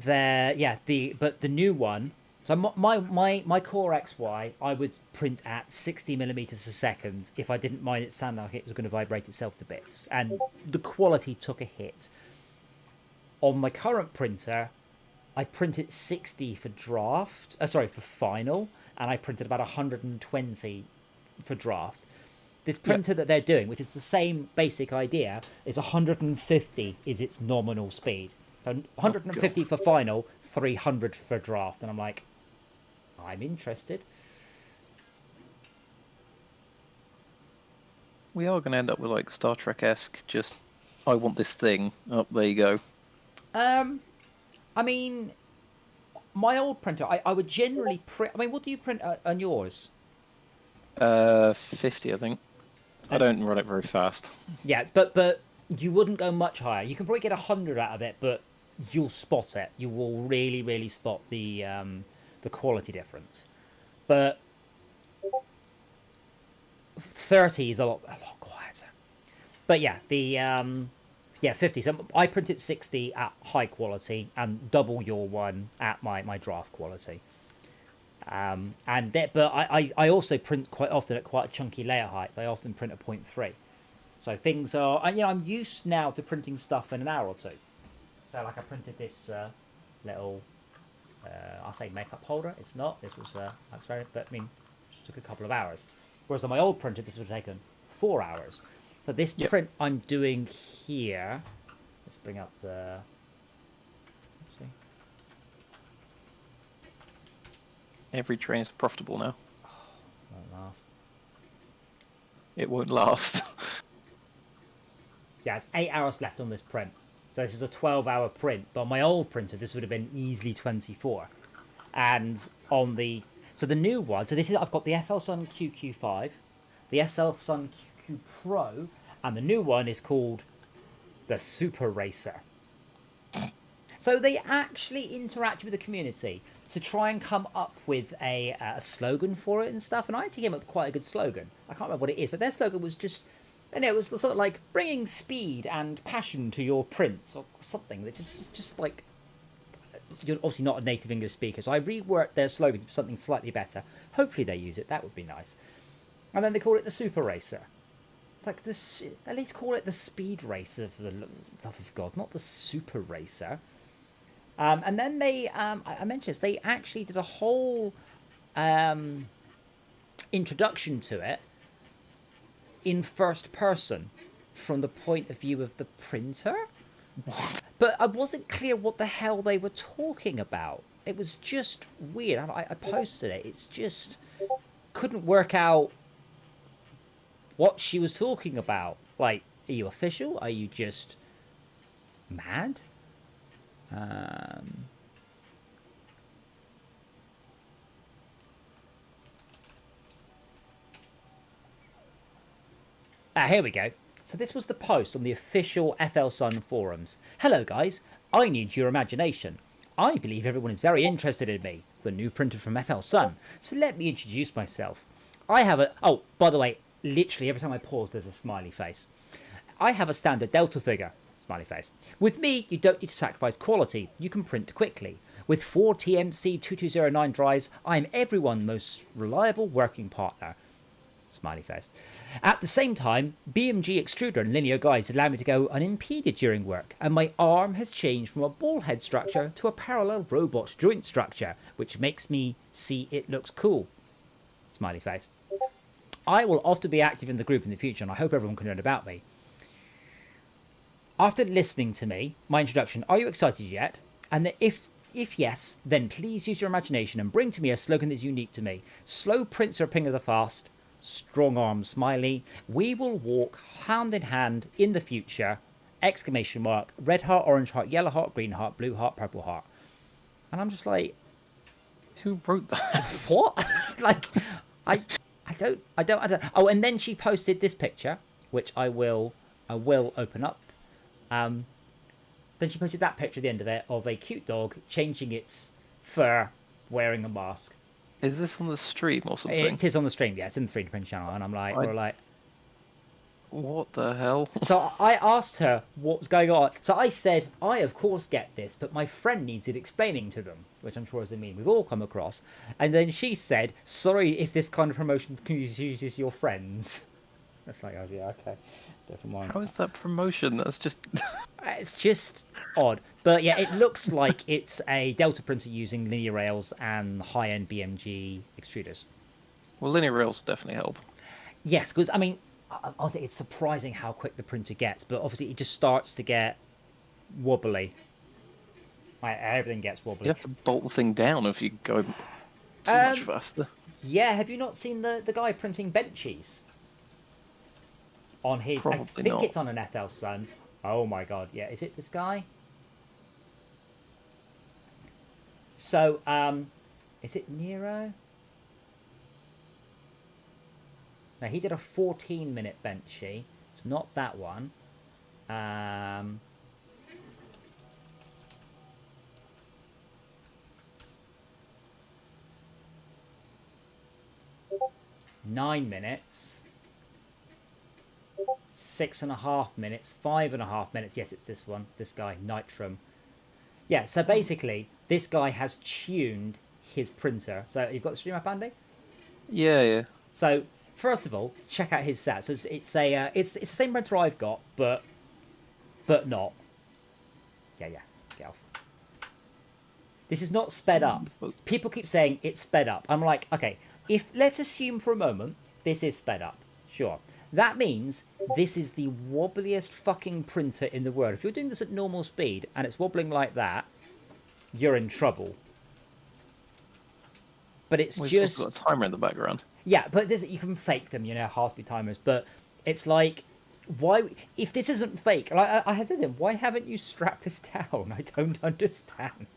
the new one. So my Core XY, I would print at 60mm a second if I didn't mind it sounding like it was going to vibrate itself to bits, and the quality took a hit. On my current printer, I print at 60 for draft, for final, and I printed about 120 for draft. This printer that they're doing, which is the same basic idea, is 150 is its nominal speed. So 150 for final, 300 for draft, and I'm like, I'm interested. We are going to end up with like Star Trek-esque, just, I want this thing. Oh, there you go. I mean, my old printer, I would generally print... I mean, what do you print on yours? 50, I think. I don't run it very fast. Yeah, but you wouldn't go much higher. You can probably get 100 out of it, but you'll spot it. You will really, really spot the quality difference. But 30 is a lot quieter. But yeah, the 50. So I print at 60 at high quality and double your one at my draft quality. But I also print quite often at quite a chunky layer height. I often print at 0.3. So things are, I'm used now to printing stuff in an hour or two. So like I printed this little, I'll say makeup holder. It's not. This was that's very, but I mean, it just took a couple of hours. Whereas on my old printer, this would have taken 4 hours. So this print I'm doing here, let's bring up the. Every train is profitable now. Won't last. It won't last. Yeah, it's 8 hours left on this print. So this is a 12-hour print. But on my old printer, this would have been easily 24. And on the... So the new one... So this is... I've got the FL Sun QQ5, the SL Sun QQ Pro, and the new one is called the Super Racer. So they actually interacted with the community to try and come up with a slogan for it and stuff. And I actually came up with quite a good slogan. I can't remember what it is, but their slogan was just... And it was sort of like bringing speed and passion to your prints or something. That just like, you're obviously not a native English speaker, so I reworked their slogan to something slightly better. Hopefully they use it. That would be nice. And then they call it the Super Racer. It's like this. At least call it the Speed Racer for the love of God, not the Super Racer. And then they, I mentioned this. They actually did a whole introduction to it in first person from the point of view of the printer. But I wasn't clear what the hell they were talking about. It was just weird. I posted it. It's just couldn't work out what she was talking about. Like, are you official? Are you just mad? Here we go. So this was the post on the official FL Sun forums. Hello guys, I need your imagination. I believe everyone is very interested in me, the new printer from FL Sun. So let me introduce myself. I have a... Oh, by the way, literally every time I pause there's a smiley face. I have a standard Delta figure. Smiley face. With me, you don't need to sacrifice quality. You can print quickly. With 4 TMC 2209 drives, I am everyone's most reliable working partner. Smiley face. At the same time, BMG extruder and linear guides allow me to go unimpeded during work, and my arm has changed from a ball head structure to a parallel robot joint structure, which makes me see it looks cool. Smiley face. I will often be active in the group in the future, and I hope everyone can learn about me. After listening to me, my introduction, are you excited yet? And if yes, then please use your imagination and bring to me a slogan that's unique to me. Slow prints are ping of the fast. Strong arm smiley. We will walk hand in hand in the future. Exclamation mark. Red heart, orange heart, yellow heart, green heart, blue heart, purple heart. And I'm just like, Who wrote that? what? Like, I don't. Oh, and then she posted this picture, which I will open up. Then she posted that picture at the end of it of a cute dog changing its fur, wearing a mask. Is this on the stream or something? It is on the stream, yeah. It's in the 3D print channel, and I'm like, we're like, what the hell? So I asked her what was going on. So I said, I of course get this, but my friend needs it explaining to them, which I'm sure is a meme we've all come across. And then she said, sorry if this kind of promotion uses your friends. That's like, oh yeah, okay. Never mind. How is that promotion? That's just... It's just odd. But yeah, it looks like it's a Delta printer using linear rails and high-end BMG extruders. Well, linear rails definitely help. Yes, because, I mean, honestly, it's surprising how quick the printer gets, but obviously it just starts to get wobbly. Everything gets wobbly. You have to bolt the thing down if you go too much faster. Yeah, have you not seen the guy printing benchies? On his, Probably I think not. it's on an FL Sun. Oh my god, yeah, is it this guy? So, is it Nero? No, he did a 14-minute benchy. It's not that one. 9 minutes. 6.5 minutes, 5.5 minutes. Yes, it's this one. It's this guy, Nitrum. Yeah, so basically, this guy has tuned his printer. So you've got the stream up, Andy? Yeah. So first of all, check out his set. So it's the same printer I've got, but not. Yeah, get off. This is not sped up. People keep saying it's sped up. I'm like, okay, let's assume for a moment this is sped up. Sure. That means this is the wobbliest fucking printer in the world. If you're doing this at normal speed and it's wobbling like that, you're in trouble. but it's Well, just got a timer in the background. yeah. But you can fake them, half speed timers. But it's like, why? If this isn't fake, like I hesitate. Why haven't you strapped this down? I don't understand.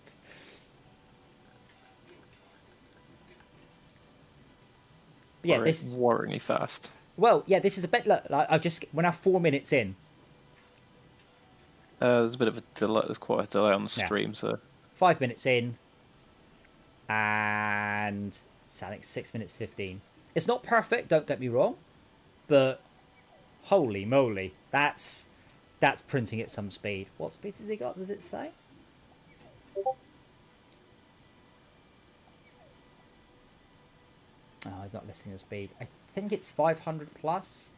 But yeah, this worryingly fast. Well, yeah, this is a bit. Look, we're now 4 minutes in. There's a bit of a delay. There's quite a delay on the Yeah. stream, so 5 minutes in, and I think 6 minutes 15. It's not perfect. Don't get me wrong, but holy moly, that's printing at some speed. What speed has he got? Does it say? Oh, he's not listing the speed. I think it's 500 plus.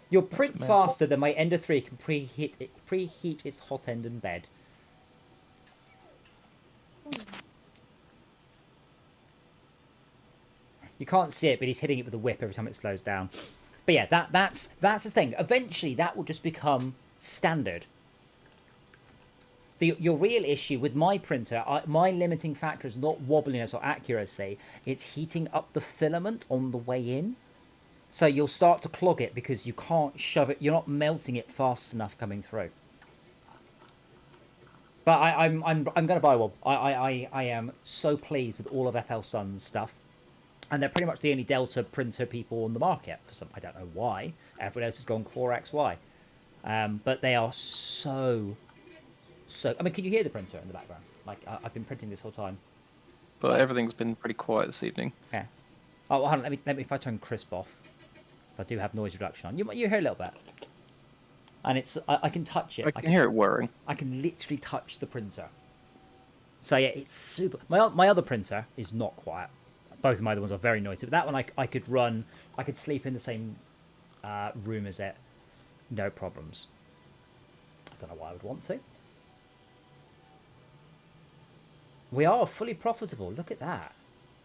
You'll print faster than my Ender 3 can preheat its hot end in bed. You can't see it, but he's hitting it with a whip every time it slows down. But yeah, that's the thing. Eventually, that will just become standard. Your real issue with my printer, my limiting factor is not wobbliness or accuracy. It's heating up the filament on the way in. So you'll start to clog it because you can't shove it. You're not melting it fast enough coming through. But I'm going to buy one. I am so pleased with all of FL Sun's stuff. And they're pretty much the only Delta printer people on the market. For some, I don't know why. Everyone else has gone Core XY. But they are so... I mean, can you hear the printer in the background? Like, I've been printing this whole time. But everything's been pretty quiet this evening. Yeah. Oh, hold on. Let me if I turn crisp off. I do have noise reduction on. You hear a little bit. And it's... I can touch it. I can hear it whirring. I can literally touch the printer. So, yeah, it's super... My other printer is not quiet. Both of my other ones are very noisy. But that one I could run... I could sleep in the same room as it. No problems. I don't know why I would want to. We are fully profitable. Look at that.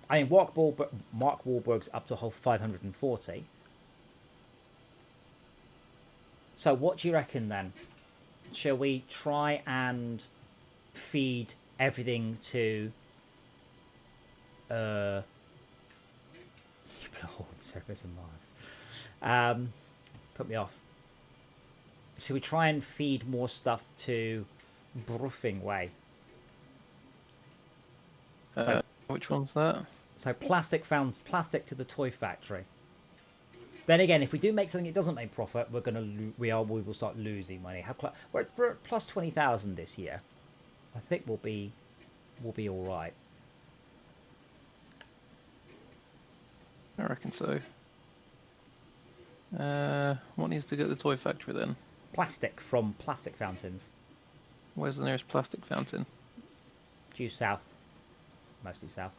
I mean, Mark Wahlberg's up to a whole 540. So what do you reckon then? Shall we try and feed everything to... Horde surface and Mars. Put me off. Shall we try and feed more stuff to Bruffing Way? So, which one's that? So plastic to the toy factory. Then again, if we do make something that doesn't make profit, we will start losing money. We're at plus 20,000 this year. I think we'll be all right. I reckon so. What needs to get the toy factory then? Plastic from plastic fountains. Where's the nearest plastic fountain? Due south. Mostly south.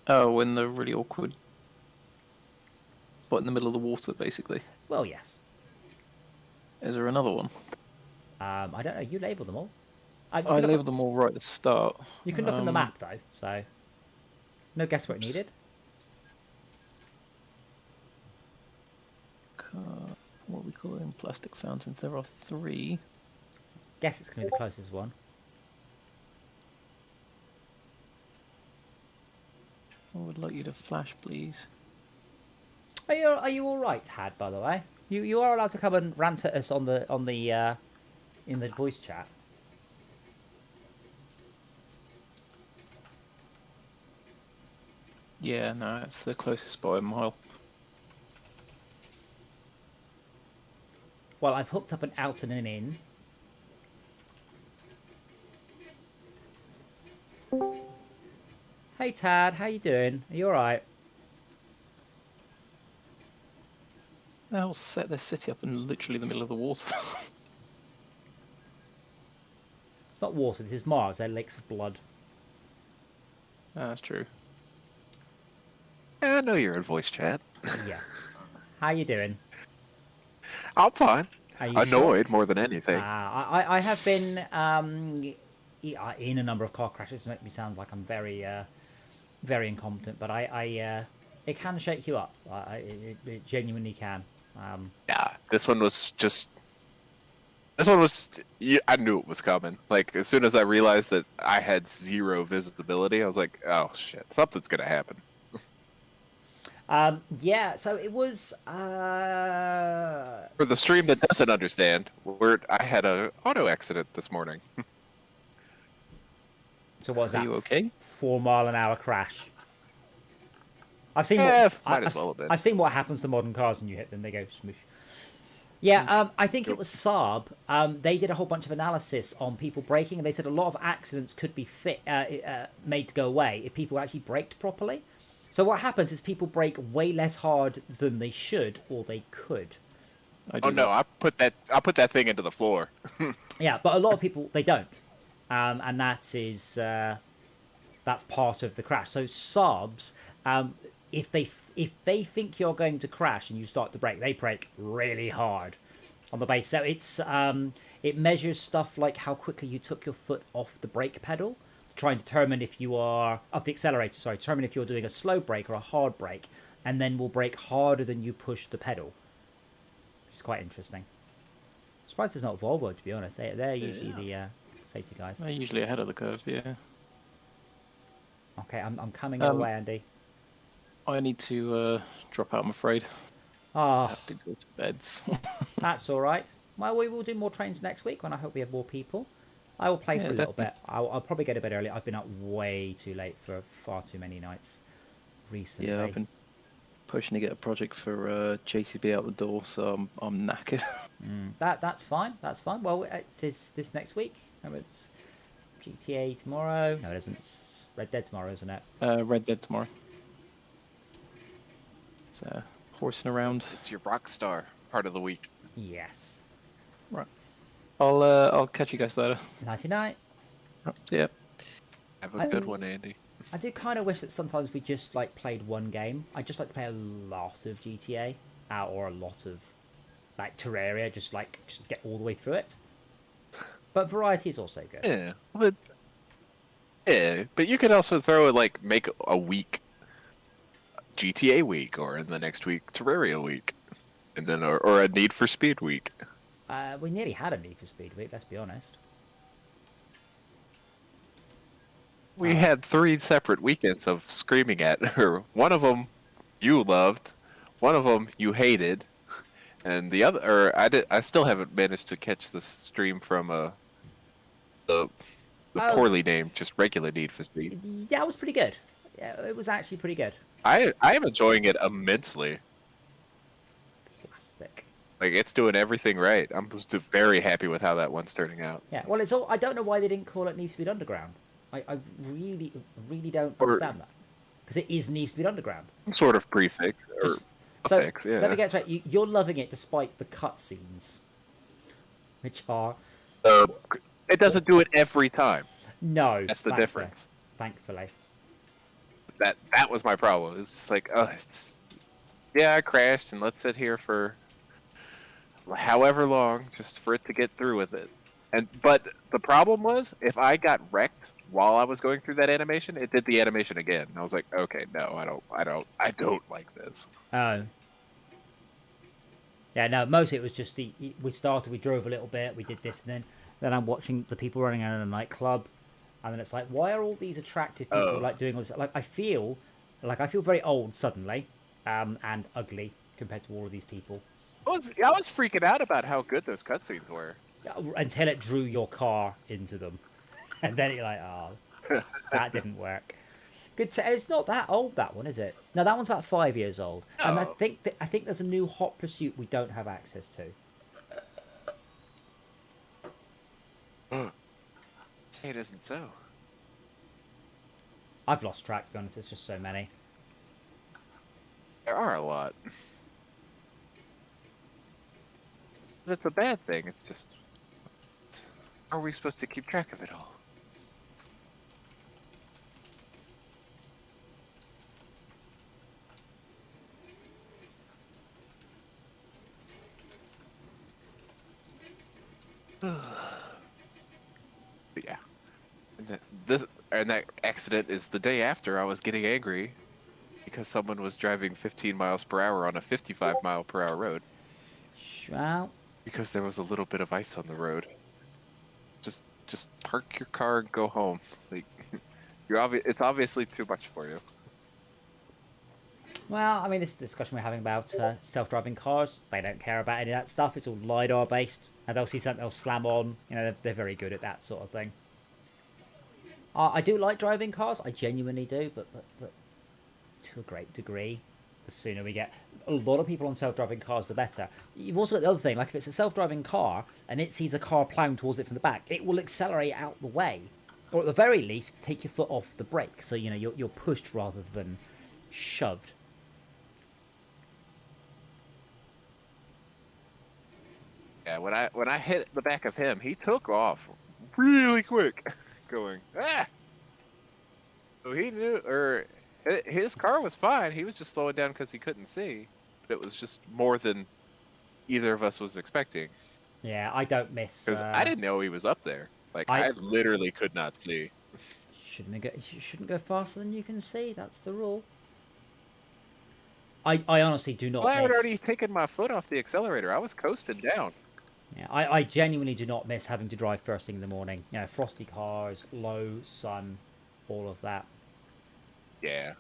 Oh, in the really awkward spot in the middle of the water, basically. Well, yes. Is there another one? I don't know. You label them all. I labelled them all right at the start. You can look on the map, though, so... No guesswork needed. What are we calling plastic fountains? There are 3. Guess it's going to be the closest one. I would like you to flash, please. Are you all right, Tad? By the way, you are allowed to come and rant at us in the voice chat. Yeah, no, it's the closest by a mile. Well, I've hooked up an out and an in. Hey Tad, how you doing? Are you alright? They'll set their city up in literally the middle of the water. It's not water, this is Mars. They're lakes of blood. That's true. Yeah, I know you're in voice chat. Yeah. How you doing? I'm fine. Are you Annoyed more than anything. I have been in a number of car crashes to make me sound like I'm very very incompetent, but it can shake you up. It genuinely can. Yeah, this one was just This one was. I knew it was coming. Like as soon as I realized that I had zero visibility, I was like, "Oh shit, something's gonna happen." Yeah, so it was. For the stream that doesn't understand, I had a auto accident this morning. So what was Are that? you okay? 4 mile an hour crash. I've seen Might as well have been. I've seen what happens to modern cars when you hit them. They go smoosh. Yeah, I think it was Saab. They did a whole bunch of analysis on people braking, and they said a lot of accidents could be made to go away if people actually braked properly. So what happens is people brake way less hard than they should or they could. Oh no, I put that thing into the floor. Yeah, but a lot of people they don't, and that's part of the crash. So Saabs, if they think you're going to crash and you start to brake, they brake really hard on the base. So it measures stuff like how quickly you took your foot off the brake pedal to try and determine if you are off the accelerator. Sorry, determine if you're doing a slow brake or a hard brake, and then will brake harder than you push the pedal, which is quite interesting. I'm surprised it's not Volvo, to be honest. They're usually the safety guys. They're usually ahead of the curve, yeah. Okay, I'm coming your way, Andy. I need to drop out, I'm afraid. Ah, I have to go to beds. that's all right. Well, we will do more trains next week when I hope we have more people. I will play for a little bit. I'll probably get a bit early. I've been up way too late for far too many nights recently. Yeah, I've been pushing to get a project for JCB out the door, so I'm knackered. That's fine. That's fine. Well, it's this next week. Remember, it's GTA tomorrow. No, it isn't. It's Red Dead tomorrow, isn't it? Red Dead tomorrow. So, horsing around. It's your Rockstar part of the week. Yes. Right. I'll catch you guys later. Nighty night. See ya. Have a good one, Andy. I do kind of wish that sometimes we just like played one game. I just like to play a lot of GTA or a lot of like Terraria, just get all the way through it. But variety is also good. Yeah. Yeah, but you could also throw it make a week GTA week, or in the next week Terraria week, and then or a Need for Speed week. We nearly had a Need for Speed week. Let's be honest. We had 3 separate weekends of screaming at her. One of them you loved, one of them you hated, and the other, I still haven't managed to catch the stream from the poorly named, just regular Need for Speed. Yeah, it was pretty good. Yeah, it was actually pretty good. I am enjoying it immensely. Plastic. Like, it's doing everything right. I'm just very happy with how that one's turning out. Yeah, well, it's all. I don't know why they didn't call it Need for Speed Underground. I really don't understand that, because it is Need for Speed Underground. Some sort of prefix or So affix, yeah. let me get straight. You're loving it despite the cutscenes, which are It doesn't do it every time. no. That's the thankfully. difference. Thankfully. That was my problem. It's just like, I crashed, and let's sit here for however long just for it to get through with it. But the problem was, if I got wrecked while I was going through that animation, it did the animation again. And I was like, okay, no, I don't like this. Oh. Yeah, no, mostly it was just we drove a little bit, we did this, and then I'm watching the people running around in a nightclub, and then it's like, why are all these attractive people doing all this? Like I feel very old suddenly, and ugly compared to all of these people. I was freaking out about how good those cutscenes were. Until it drew your car into them, and then you're like, oh, that didn't work. It's not that old, that one, is it? No, that one's about 5 years old, and I think there's a new Hot Pursuit we don't have access to. Say it isn't so. I've lost track, to be honest. There's just so many. There are a lot. That's a bad thing. It's just, how are we supposed to keep track of it all? But yeah, and that accident is the day after I was getting angry because someone was driving 15 miles per hour on a 55 mile per hour road. Well, because there was a little bit of ice on the road. Just park your car and go home. Like it's obviously too much for you. Well, I mean, this is the discussion we're having about self-driving cars. They don't care about any of that stuff. It's all LiDAR based. And they'll see something, they'll slam on. You know, they're very good at that sort of thing. I do like driving cars. I genuinely do. But to a great degree, the sooner we get a lot of people on self-driving cars, the better. You've also got the other thing. Like if it's a self-driving car and it sees a car plowing towards it from the back, it will accelerate out the way. Or at the very least, take your foot off the brake. So, you know, you're pushed rather than shoved. Yeah, when I hit the back of him, he took off really quick, going ah. So he knew, or his car was fine. He was just slowing down because he couldn't see, but it was just more than either of us was expecting. Yeah, I don't miss. Because I didn't know he was up there. Like I literally could not see. Shouldn't go faster than you can see. That's the rule. I honestly do not. Well, I had miss... already taken my foot off the accelerator. I was coasting down. Yeah, I genuinely do not miss having to drive first thing in the morning. You know, frosty cars, low sun, all of that. Yeah.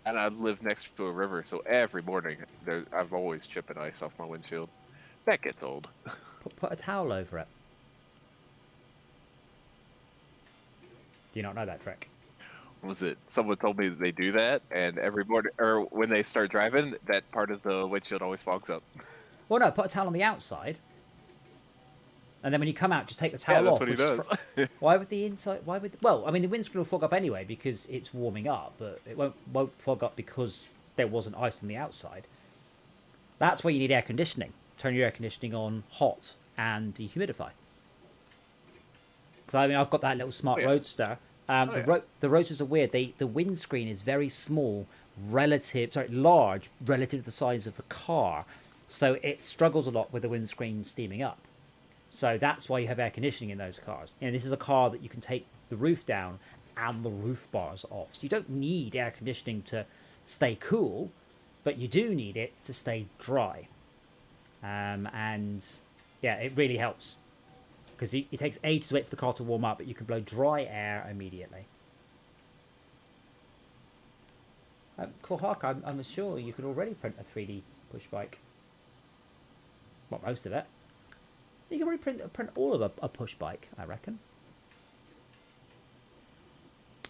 And I live next to a river, so every morning I'm always chipping ice off my windshield. That gets old. Put a towel over it. Do you not know that trick? Was it someone told me that they do that, and every morning, or when they start driving, that part of the windshield always fogs up. Well, no, put a towel on the outside. And then when you come out, just take the towel off. Yeah, that's what he does. Why would the inside? Why would? Well, I mean, the windscreen will fog up anyway because it's warming up, but it won't fog up because there wasn't ice on the outside. That's why you need air conditioning. Turn your air conditioning on hot and dehumidify. Because I mean, I've got that little smart Roadster. The Roadsters are weird. The windscreen is very small, large relative to the size of the car, so it struggles a lot with the windscreen steaming up. So that's why you have air conditioning in those cars. You know, this is a car that you can take the roof down and the roof bars off. So you don't need air conditioning to stay cool, but you do need it to stay dry. And yeah, it really helps. Because it takes ages to wait for the car to warm up, but you can blow dry air immediately. Cool, Hawk, I'm sure you could already print a 3D push bike. Well, most of it. You can already print all of a push bike, I reckon.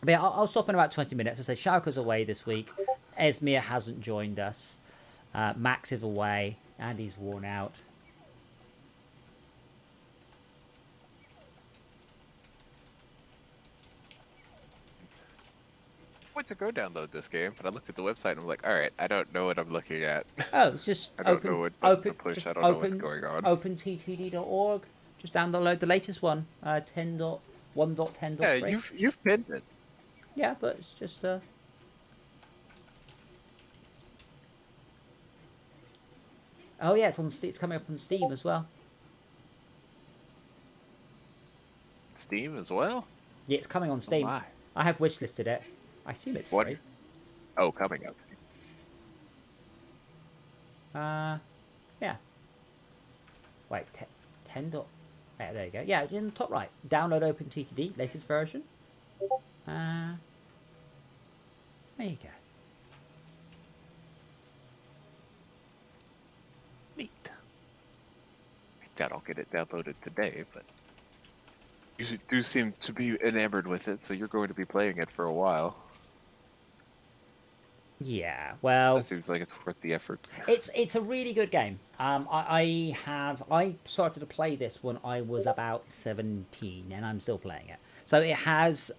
But yeah, I'll stop in about 20 minutes. I say Shauka's away this week. Esmir hasn't joined us. Max is away. Andy's worn out. I went to go download this game, but I looked at the website and I'm like, all right, I don't know what I'm looking at. Oh, it's just I don't know what button to push. I don't know what's going on. OpenTTD.org. Just download the latest one, 10.1.10.3. Yeah, you've pinned it. Yeah, but it's just Oh yeah, it's coming up on Steam as well. Steam as well? Yeah, it's coming on Steam. Oh my. I have wishlisted it. I assume it's free. Oh, coming out. Yeah. Wait, 10. Yeah, there you go. Yeah, in the top right. Download OpenTTD, latest version. There you go. Neat. I doubt I'll get it downloaded today, but you do seem to be enamored with it, so you're going to be playing it for a while. Yeah, well, that seems like it's worth the effort. It's a really good game. I started to play this when I was about 17, and I'm still playing it. So it has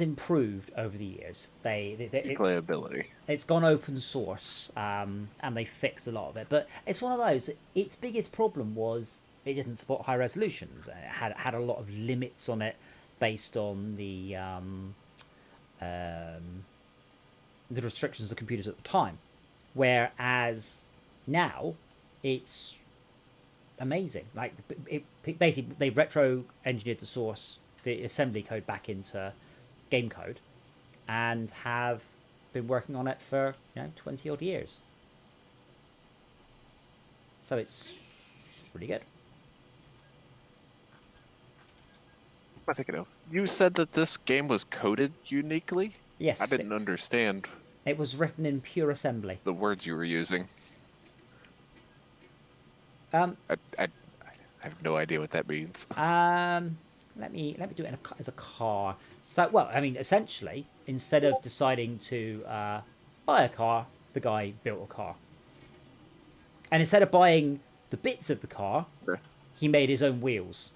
improved over the years. Playability. It's gone open source, and they fixed a lot of it. But it's one of those. Its biggest problem was it didn't support high resolutions. It had a lot of limits on it based on the restrictions of the computers at the time, whereas now it's amazing. Like basically they retro engineered the source, the assembly code back into game code, and have been working on it for 20 odd years. So it's really good. What am I thinking of? You said that this game was coded uniquely? Yes, I didn't understand it was written in pure assembly. the words you were using. Um, I have no idea what that means. let me do it as a car. So, well, I mean, essentially, instead of deciding to buy a car, the guy built a car. And instead of buying the bits of the car, Okay. he made his own wheels.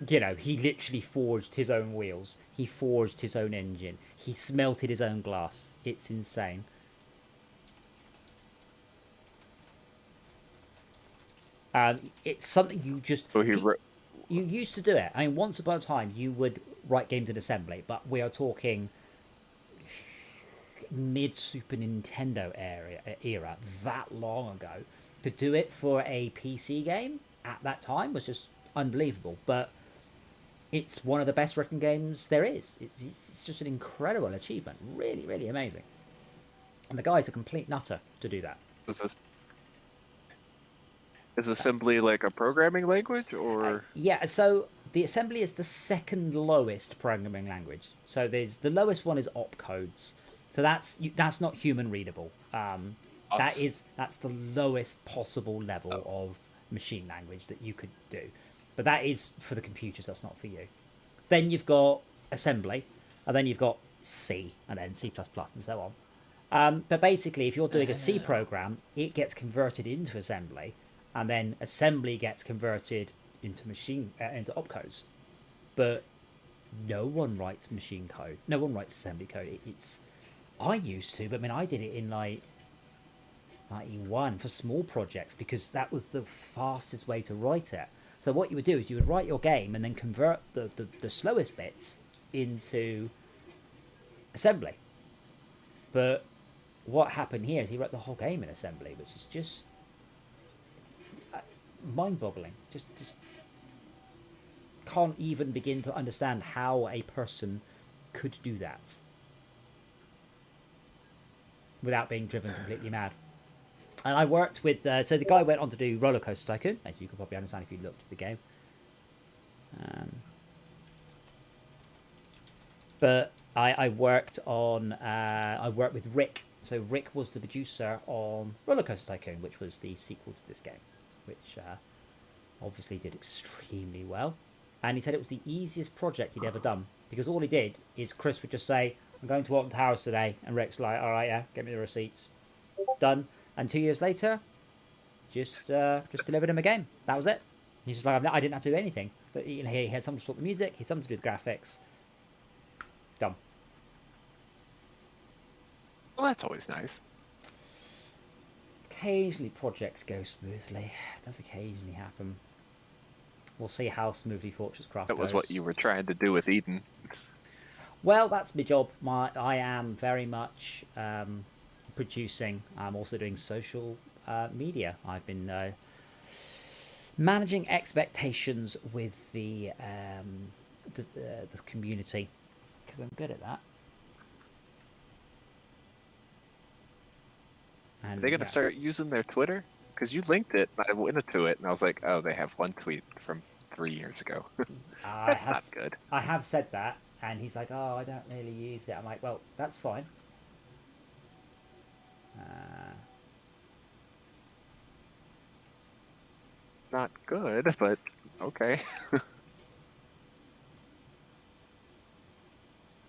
You know, he literally forged his own wheels. He forged his own engine. He smelted his own glass. It's insane. It's something you just... So you used to do it. I mean, once upon a time, you would write games in assembly, but we are talking mid-Super Nintendo era, that long ago. To do it for a PC game at that time was just unbelievable, but it's one of the best written games there is. It's just an incredible achievement. Really, really amazing. And the guy's a complete nutter to do that. Is assembly like a programming language, or Yeah, so the assembly is the second lowest programming language. So there's the lowest one is opcodes. So that's not human readable. That's the lowest possible level of machine language that you could do. But that is for the computers, that's not for you. Then you've got assembly, and then you've got C, and then C++, and so on. But basically, if you're doing a C program, it gets converted into assembly, and then assembly gets converted into into opcodes. But no one writes machine code. No one writes assembly code. I used to, but I mean, I did it in like 91 for small projects because that was the fastest way to write it. So what you would do is you would write your game and then convert the slowest bits into assembly. But what happened here is he wrote the whole game in assembly, which is just mind-boggling. Just can't even begin to understand how a person could do that without being driven completely mad. And I worked with... so the guy went on to do Roller Coaster Tycoon, as you could probably understand if you looked at the game. But I worked on... I worked with Rick. So Rick was the producer on Roller Coaster Tycoon, which was the sequel to this game, which obviously did extremely well. And he said it was the easiest project he'd ever done, because all he did is Chris would just say, I'm going to Alton Towers today, and Rick's like, all right, yeah, get me the receipts. Done. And 2 years later, just delivered him a game. That was it. He's just like, I didn't have to do anything. But he had someone to sort the music, he had someone to do the graphics. Done. well, that's always nice. Occasionally projects go smoothly. It does occasionally happen. We'll see how smoothly Fortress Craft That was goes. what you were trying to do with Eden. Well, that's my job. I am very much producing. I'm also doing social media. I've been managing expectations with the community because I'm good at that. And Are they gonna start using their Twitter? Because you linked it, and I went into it, and I was like, oh, they have one tweet from 3 years ago. That's not good. I have said that, and he's like, oh, I don't really use it. I'm like, well, that's fine. Not good, but okay.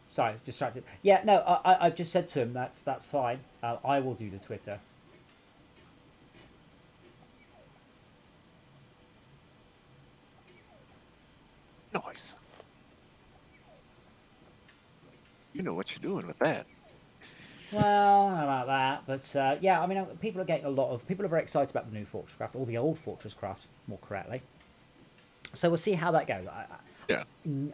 Sorry, distracted. Yeah, no, I've just said to him that's fine. I will do the Twitter. Nice. You know what you're doing with that. Well, I don't know about that, but yeah, I mean, people are getting people are very excited about the new Fortress Craft, or the old Fortress Craft, more correctly. So we'll see how that goes. Yeah.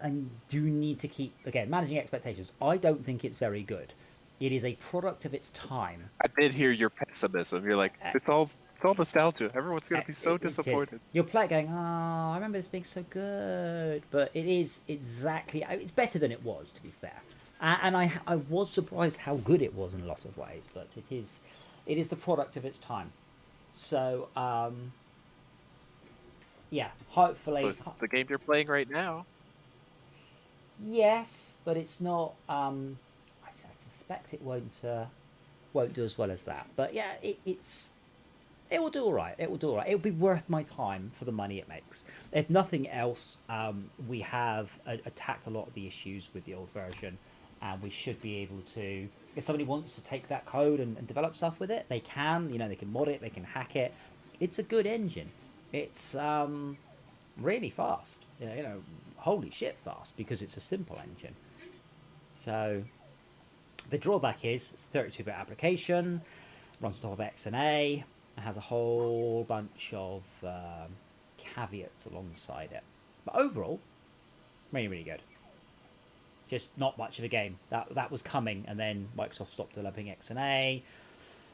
I do need to keep, again, managing expectations. I don't think it's very good. It is a product of its time. I did hear your pessimism. You're like, it's all nostalgia. Everyone's gonna be so It is. disappointed. You'll play it going, oh, I remember this being so good. But it is exactly, it's better than it was, to be fair. And I was surprised how good it was in a lot of ways, but it is the product of its time. So yeah, hopefully. It's the game you're playing right now. Yes, but it's not. I suspect it won't do as well as that. But yeah, it will do all right. It will do all right. It'll be worth my time for the money it makes. If nothing else, we have attacked a lot of the issues with the old version, and we should be able to. If somebody wants to take that code and develop stuff with it, they can. You know, they can mod it, they can hack it. It's a good engine. It's really fast. You know, holy shit fast, because it's a simple engine. So the drawback is it's a 32-bit application, runs on top of XNA, and has a whole bunch of caveats alongside it. But overall, really, really good. Just not much of a game. That was coming, and then Microsoft stopped developing XNA.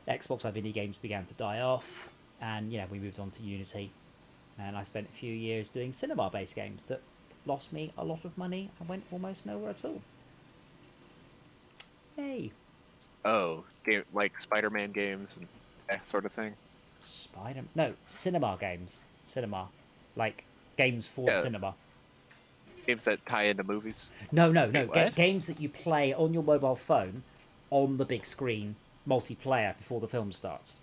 Xbox Live indie games began to die off, and we moved on to Unity. And I spent a few years doing cinema-based games that lost me a lot of money and went almost nowhere at all. Hey. Oh, like Spider-Man games and that sort of thing. No, cinema games. Cinema, like games for cinema. Games that tie into movies. No. Wait, Games that you play on your mobile phone, on the big screen, multiplayer before the film starts.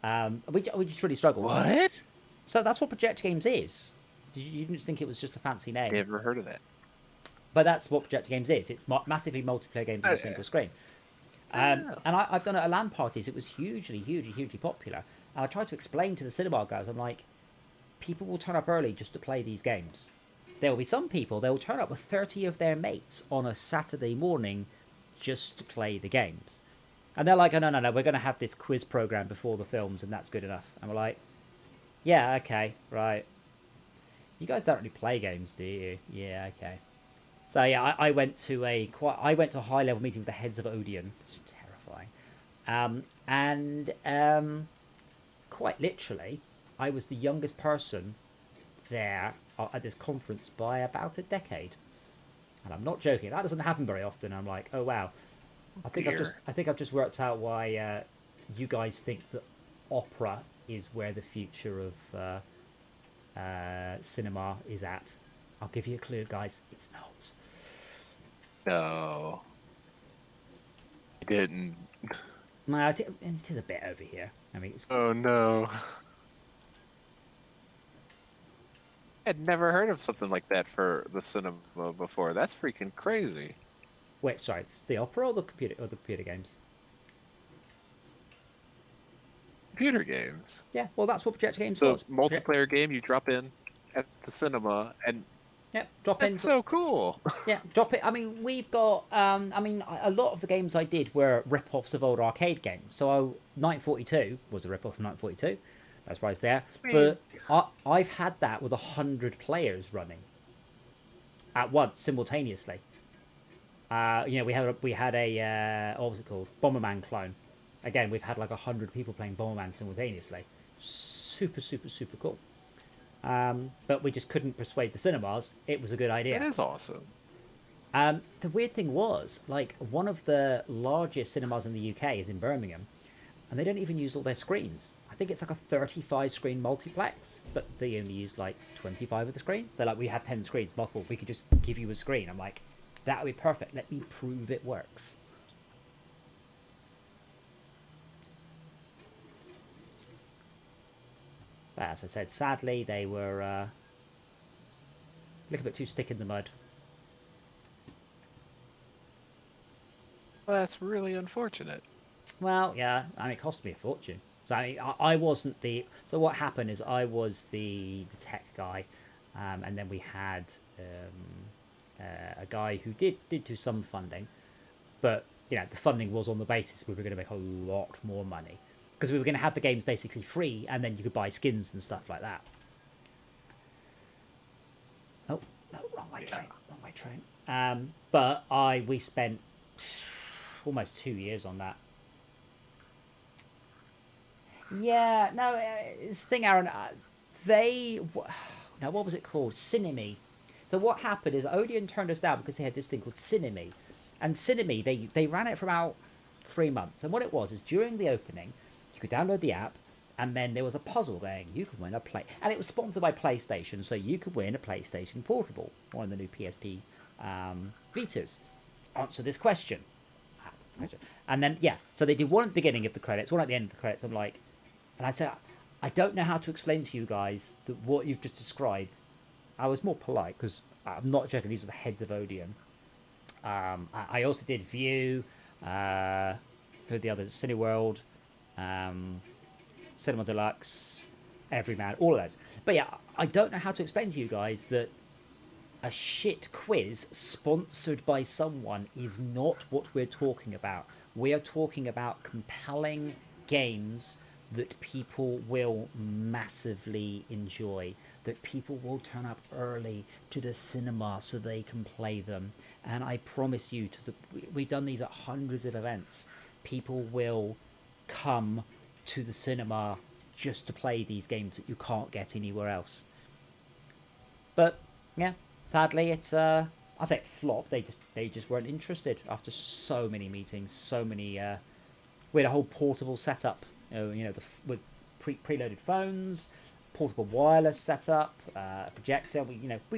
We just really struggle. What? So that's what Project Games is. You didn't think it was just a fancy name. Never heard of that. But that's what Project Games is. It's massively multiplayer games on a single screen. And I've done it at LAN parties. It was hugely popular. And I tried to explain to the cinema guys, I'm like, people will turn up early just to play these games. There will be some people, they will turn up with 30 of their mates on a Saturday morning just to play the games. And they're like, oh, no, we're going to have this quiz program before the films, and that's good enough. And we're like, yeah, okay, right. You guys don't really play games, do you? Yeah, okay. So yeah, I went to a high level meeting with the heads of Odeon, which is terrifying. And quite literally, I was the youngest person there at this conference by about a decade. And I'm not joking. That doesn't happen very often. I'm like, oh wow. I think I've just worked out why you guys think that opera is where the future of cinema is at. I'll give you a clue, guys. It's not. No. I didn't. No, it is a bit over here. I mean, it's... Oh no. I'd never heard of something like that for the cinema before. That's freaking crazy. Wait, sorry, it's the opera or the computer games? Computer games. Yeah, well, that's what Project Games so was. Multiplayer game you drop in at the cinema and yeah, drop in. That's so cool. Yeah, drop it. I mean, we've got. A lot of the games I did were rip-offs of old arcade games. So 1942 was a rip-off of 1942. That's why it's there. But I've had that with 100 players running at once simultaneously. We had a what was it called? Bomberman clone. Again, we've had like 100 people playing Bomberman simultaneously. Super cool. But we just couldn't persuade the cinemas it was a good idea. That is awesome. The weird thing was, like, one of the largest cinemas in the UK is in Birmingham, and they don't even use all their screens. I think it's like a 35-screen multiplex, but they only use like 25 of the screens. They're like, we have 10 screens, multiple. We could just give you a screen. I'm like, that would be perfect. Let me prove it works. But as I said, sadly, they were a little bit too stick in the mud. Well, that's really unfortunate. Well, yeah, I mean, it cost me a fortune. So I mean, I wasn't the. So what happened is I was the tech guy, and then we had a guy who did do some funding, but the funding was on the basis we were going to make a lot more money because we were going to have the games basically free, and then you could buy skins and stuff like that. Oh no, wrong way train. But we spent almost 2 years on that. Yeah, no, it's the thing, Aaron. What was it called? Cinemy. So what happened is Odeon turned us down because they had this thing called Cinemy, and Cinemy they ran it for about 3 months. And what it was is during the opening, you could download the app, And then there was a puzzle going, you could win a and it was sponsored by PlayStation, so you could win a PlayStation Portable, one of the new PSP Vitas. Answer this question. And then, yeah, so they did one at the beginning of the credits, one at the end of the credits. I'm like, and I said, I don't know how to explain to you guys that what you've just described. I was more polite, because I'm not joking, these were the heads of Odeon. I also did View, who are the others, Cineworld, Cinema Deluxe, Everyman, all of those. But yeah, I don't know how to explain to you guys that a shit quiz sponsored by someone is not what we're talking about. We are talking about compelling games that people will massively enjoy, that people will turn up early to the cinema so they can play them. And I promise you, we've done these at hundreds of events. People will come to the cinema just to play these games that you can't get anywhere else. But yeah, sadly, it's I say it flopped. They just weren't interested after so many meetings, so many. We had a whole portable setup, with preloaded phones, portable wireless setup, projector.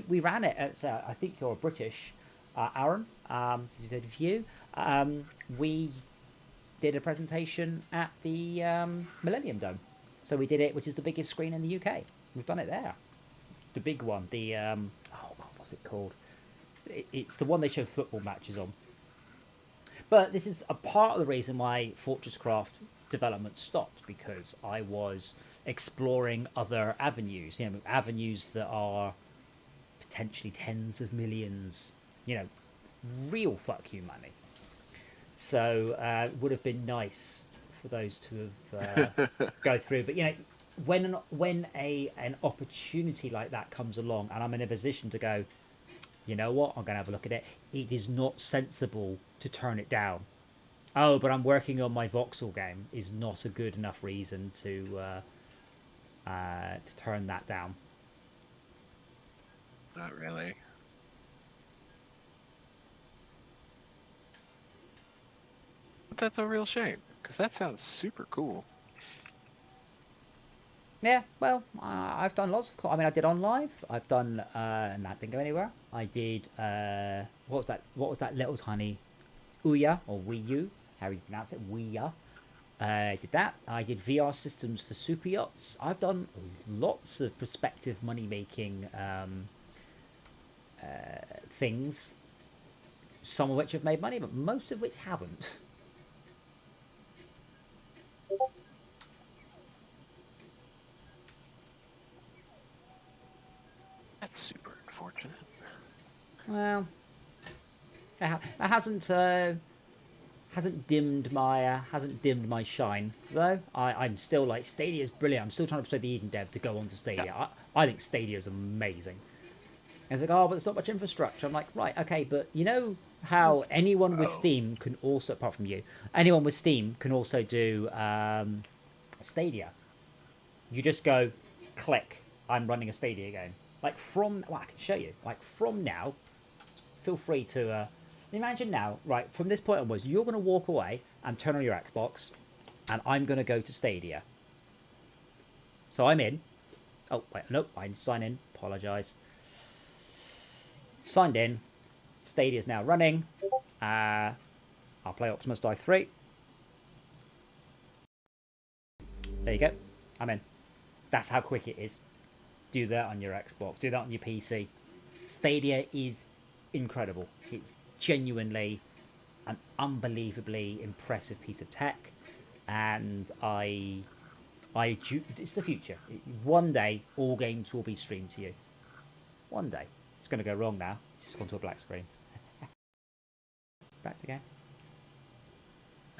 We ran it. I think you're British, Aaron. You did a View. We did a presentation at the Millennium Dome. So we did it, which is the biggest screen in the UK. We've done it there. The big one. The oh god, what's it called? It's the one they show football matches on. But this is a part of the reason why Fortress Craft development stopped, because I was exploring other avenues. Avenues that are potentially tens of millions. Real fuck you money. So it would have been nice for those to have go through. But when an opportunity like that comes along, and I'm in a position to go, you know what, I'm going to have a look at it. It is not sensible to turn it down. Oh, but I'm working on my voxel game is not a good enough reason to turn that down. Not really. But that's a real shame, because that sounds super cool. Yeah, well, I've done lots of. I did On Live. I've done, and that didn't go anywhere. I did. What was that? What was that little tiny, Ouya or Wii U? How you pronounce it? Ouya. I did that. I did VR systems for super yachts. I've done lots of prospective money making things. Some of which have made money, but most of which haven't. That's super unfortunate. Well, it hasn't dimmed my shine though. I'm still like, Stadia's brilliant. I'm still trying to persuade the Eden dev to go on to Stadia. Yeah. I think Stadia is amazing. And it's like, oh, but there's not much infrastructure. I'm like, right, okay, but you know how anyone with Steam can also, apart from you, anyone with Steam can also do Stadia. You just go, click, I'm running a Stadia game. Like I can show you. Like from now, feel free to imagine now. Right from this point onwards, you're going to walk away and turn on your Xbox, and I'm going to go to Stadia. So I'm in. Oh wait, nope. I need to sign in. Apologise. Signed in. Stadia's now running. I'll play Optimus Die 3. There you go. I'm in. That's how quick it is. Do that on your Xbox. Do that on your PC. Stadia is incredible. It's genuinely an unbelievably impressive piece of tech, and it's the future. One day, all games will be streamed to you. One day. It's going to go wrong now. It's just gone to a black screen. Back to game.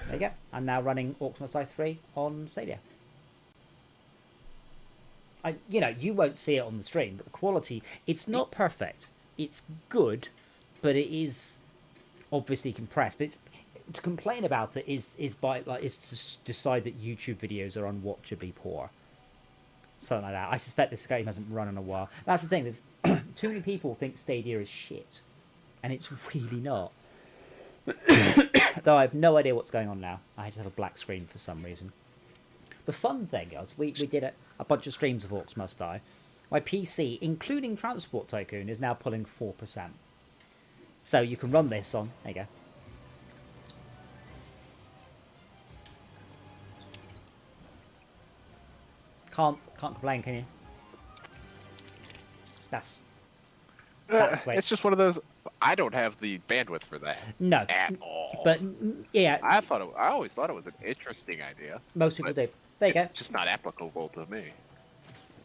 There you go. I'm now running Optimus Die 3 on Stadia. You won't see it on the stream, but the quality, it's not perfect. It's good, but it is obviously compressed. But to complain about it is to decide that YouTube videos are unwatchably poor. Something like that. I suspect this game hasn't run in a while. That's the thing. There's too many people think Stadia is shit, and it's really not. Though I have no idea what's going on now. I just have a black screen for some reason. the fun thing is, we did a bunch of streams of Orcs Must Die. My PC, including Transport Tycoon, is now pulling 4%. So you can run this on. There you go. Can't complain, can you? That's sweet. It's just one of those. I don't have the bandwidth for that. No, At all. but yeah, I always thought it was an interesting idea. most people do. There you go. Just not applicable to me.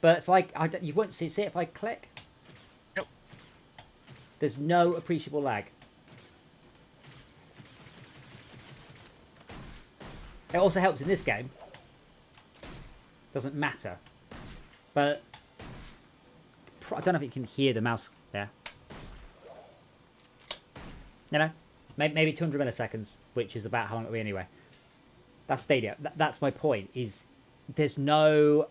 But if you won't see it if I click. Nope. There's no appreciable lag. It also helps in this game. Doesn't matter. But I don't know if you can hear the mouse there. You know, maybe 200 milliseconds, which is about how long it'll be anyway. That's Stadia. That's my point. Is there's no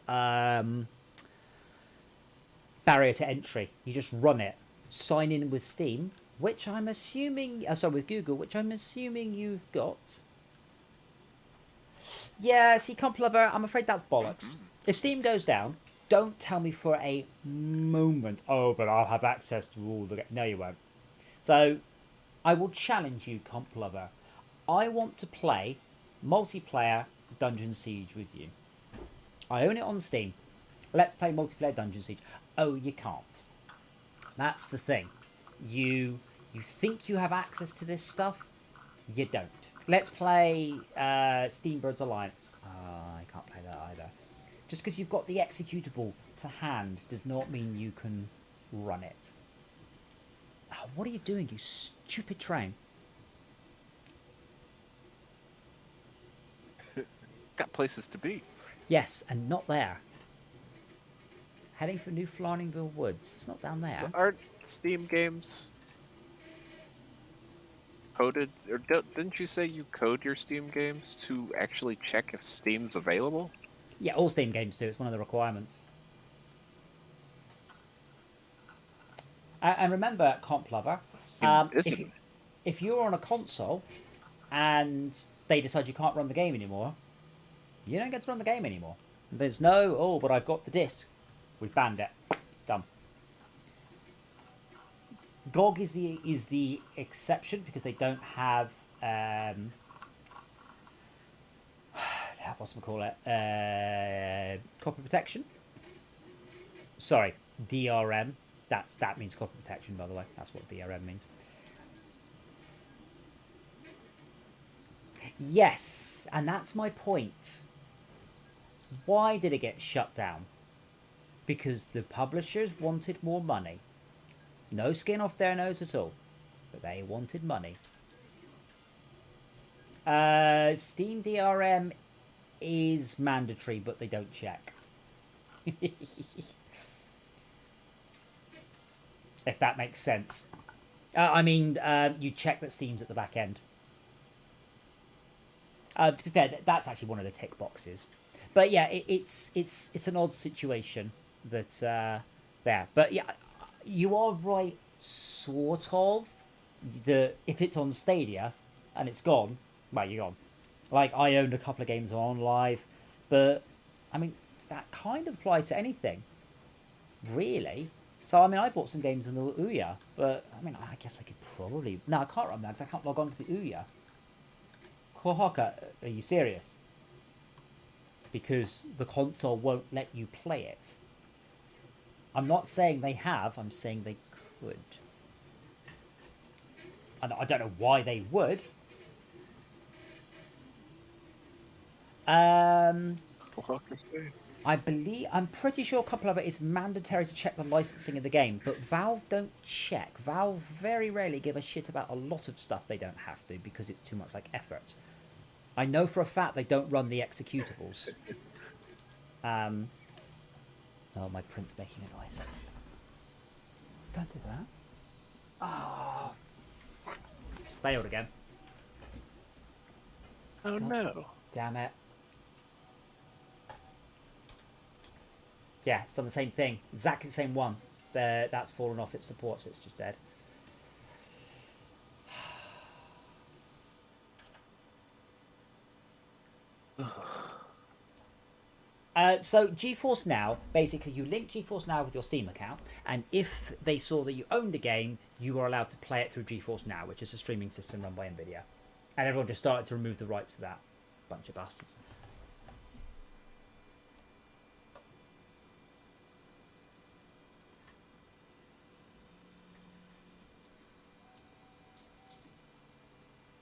barrier to entry. You just run it. Sign in with Steam, which I'm assuming. Sorry, with Google, which I'm assuming you've got. Yeah, see, Comp Lover, I'm afraid that's bollocks. If Steam goes down, don't tell me for a moment, oh, but I'll have access to all the... No, you won't. So, I will challenge you, Comp Lover. I want to play multiplayer Dungeon Siege with you. I own it on Steam. Let's play multiplayer Dungeon Siege. Oh, you can't. That's the thing. You think you have access to this stuff? You don't. Let's play Steambirds Alliance. I can't play that either. Just because you've got the executable to hand does not mean you can run it. Oh, what are you doing, you stupid train? Got places to be. Yes, and not there. Heading for New Flarningville Woods. It's not down there. So aren't Steam games coded, or didn't you say you code your Steam games to actually check if Steam's available? Yeah, all Steam games do. It's one of the requirements. And remember, Comp Lover, if you're on a console and they decide you can't run the game anymore, you don't get to run the game anymore. There's no, oh, but I've got the disc. We've banned it. Done. GOG is the exception because they don't have whatchamacallit, copy protection. Sorry, DRM. That means copy protection, by the way. That's what DRM means. Yes, and that's my point. Why did it get shut down? Because the publishers wanted more money. No skin off their nose at all. But they wanted money. Steam DRM is mandatory, but they don't check. If that makes sense. I mean, you check that Steam's at the back end. To be fair, that's actually one of the tick boxes. But yeah, it's an odd situation that there. But yeah, you are right, sort of. If it's on Stadia and it's gone, well, you're gone. Like, I owned a couple of games on live, but I mean, that kind of applies to anything, really. So I mean, I bought some games on the Ouya, but I mean, I guess I could probably. No, I can't run that because I can't log on to the Ouya. Kohoka, are you serious? Because the console won't let you play it. I'm not saying they have, I'm saying they could. And I don't know why they would. I'm pretty sure a couple of it is mandatory to check the licensing of the game, but Valve don't check. Valve very rarely give a shit about a lot of stuff they don't have to because it's too much like effort. I know for a fact they don't run the executables. Oh, my print's making a noise. Don't do that. Oh, fuck. It's failed again. Oh, God. No. Damn it. Yeah, it's done the same thing. Exactly the same one. That's fallen off its support, so it's just dead. So GeForce Now, basically you link GeForce Now with your Steam account, and if they saw that you owned a game, you were allowed to play it through GeForce Now, which is a streaming system run by Nvidia. And everyone just started to remove the rights for that. Bunch of bastards.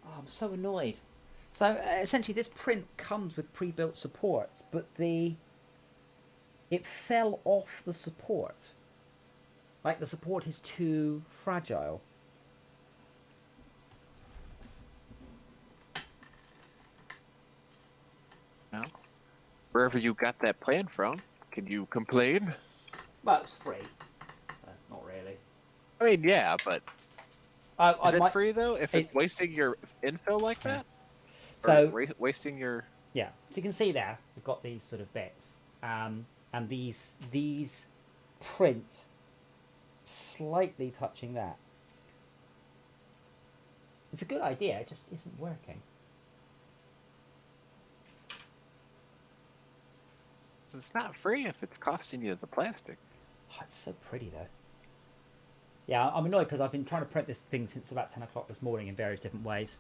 Oh, I'm so annoyed. So essentially this print comes with pre-built supports, but it fell off the support. Like the support is too fragile. Well, wherever you got that plan from, can you complain? Well, it's free. So not really. I mean, yeah, but is it free though? If it's wasting your infill like that? So wasting your... Yeah, so you can see there, we've got these sort of bits. And these print slightly touching that. It's a good idea, it just isn't working. It's not free if it's costing you the plastic. Oh, it's so pretty though. Yeah, I'm annoyed because I've been trying to print this thing since about 10 o'clock this morning in various different ways.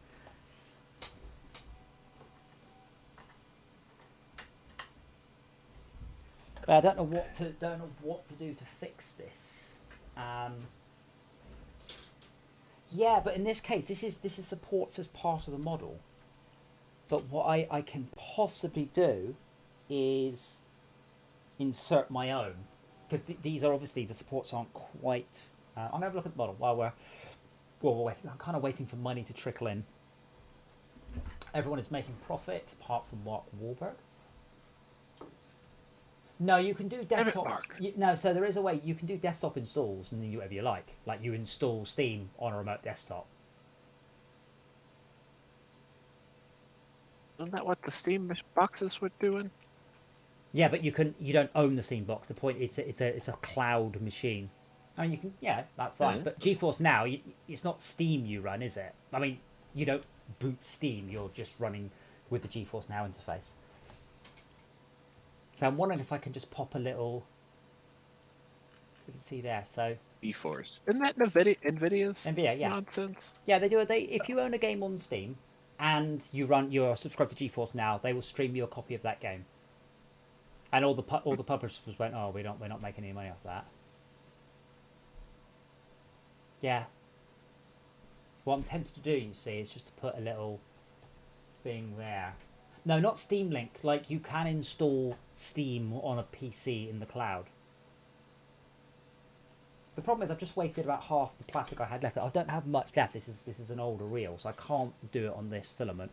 But I don't know what to do to fix this. Yeah, but in this case, this is supports as part of the model. But what I can possibly do is insert my own, because these are obviously, the supports aren't quite. I'm gonna have a look at the model while we're waiting. I'm kind of waiting for money to trickle in. Everyone is making profit apart from Mark Wahlberg. No, you can do desktop. No, so there is a way you can do desktop installs and then do whatever you like. Like you install Steam on a remote desktop. Isn't that what the Steam boxes were doing? Yeah, but you don't own the Steam box. The point it's a cloud machine. I mean, you can, yeah, that's fine. But GeForce Now, it's not Steam you run, is it? I mean, you don't boot Steam. You're just running with the GeForce Now interface. So I'm wondering if I can just pop a little. So you can see there. So GeForce, isn't that Nvidia's yeah. nonsense? Yeah, they do it. If you own a game on Steam and you're subscribed to GeForce Now, they will stream you a copy of that game. And all the publishers went, oh, we're not making any money off that. Yeah. So what I'm tempted to do, you see, is just to put a little thing there. No, not Steam Link. Like, you can install Steam on a PC in the cloud. The problem is I've just wasted about half the plastic I had left. I don't have much left. This is an older reel, so I can't do it on this filament.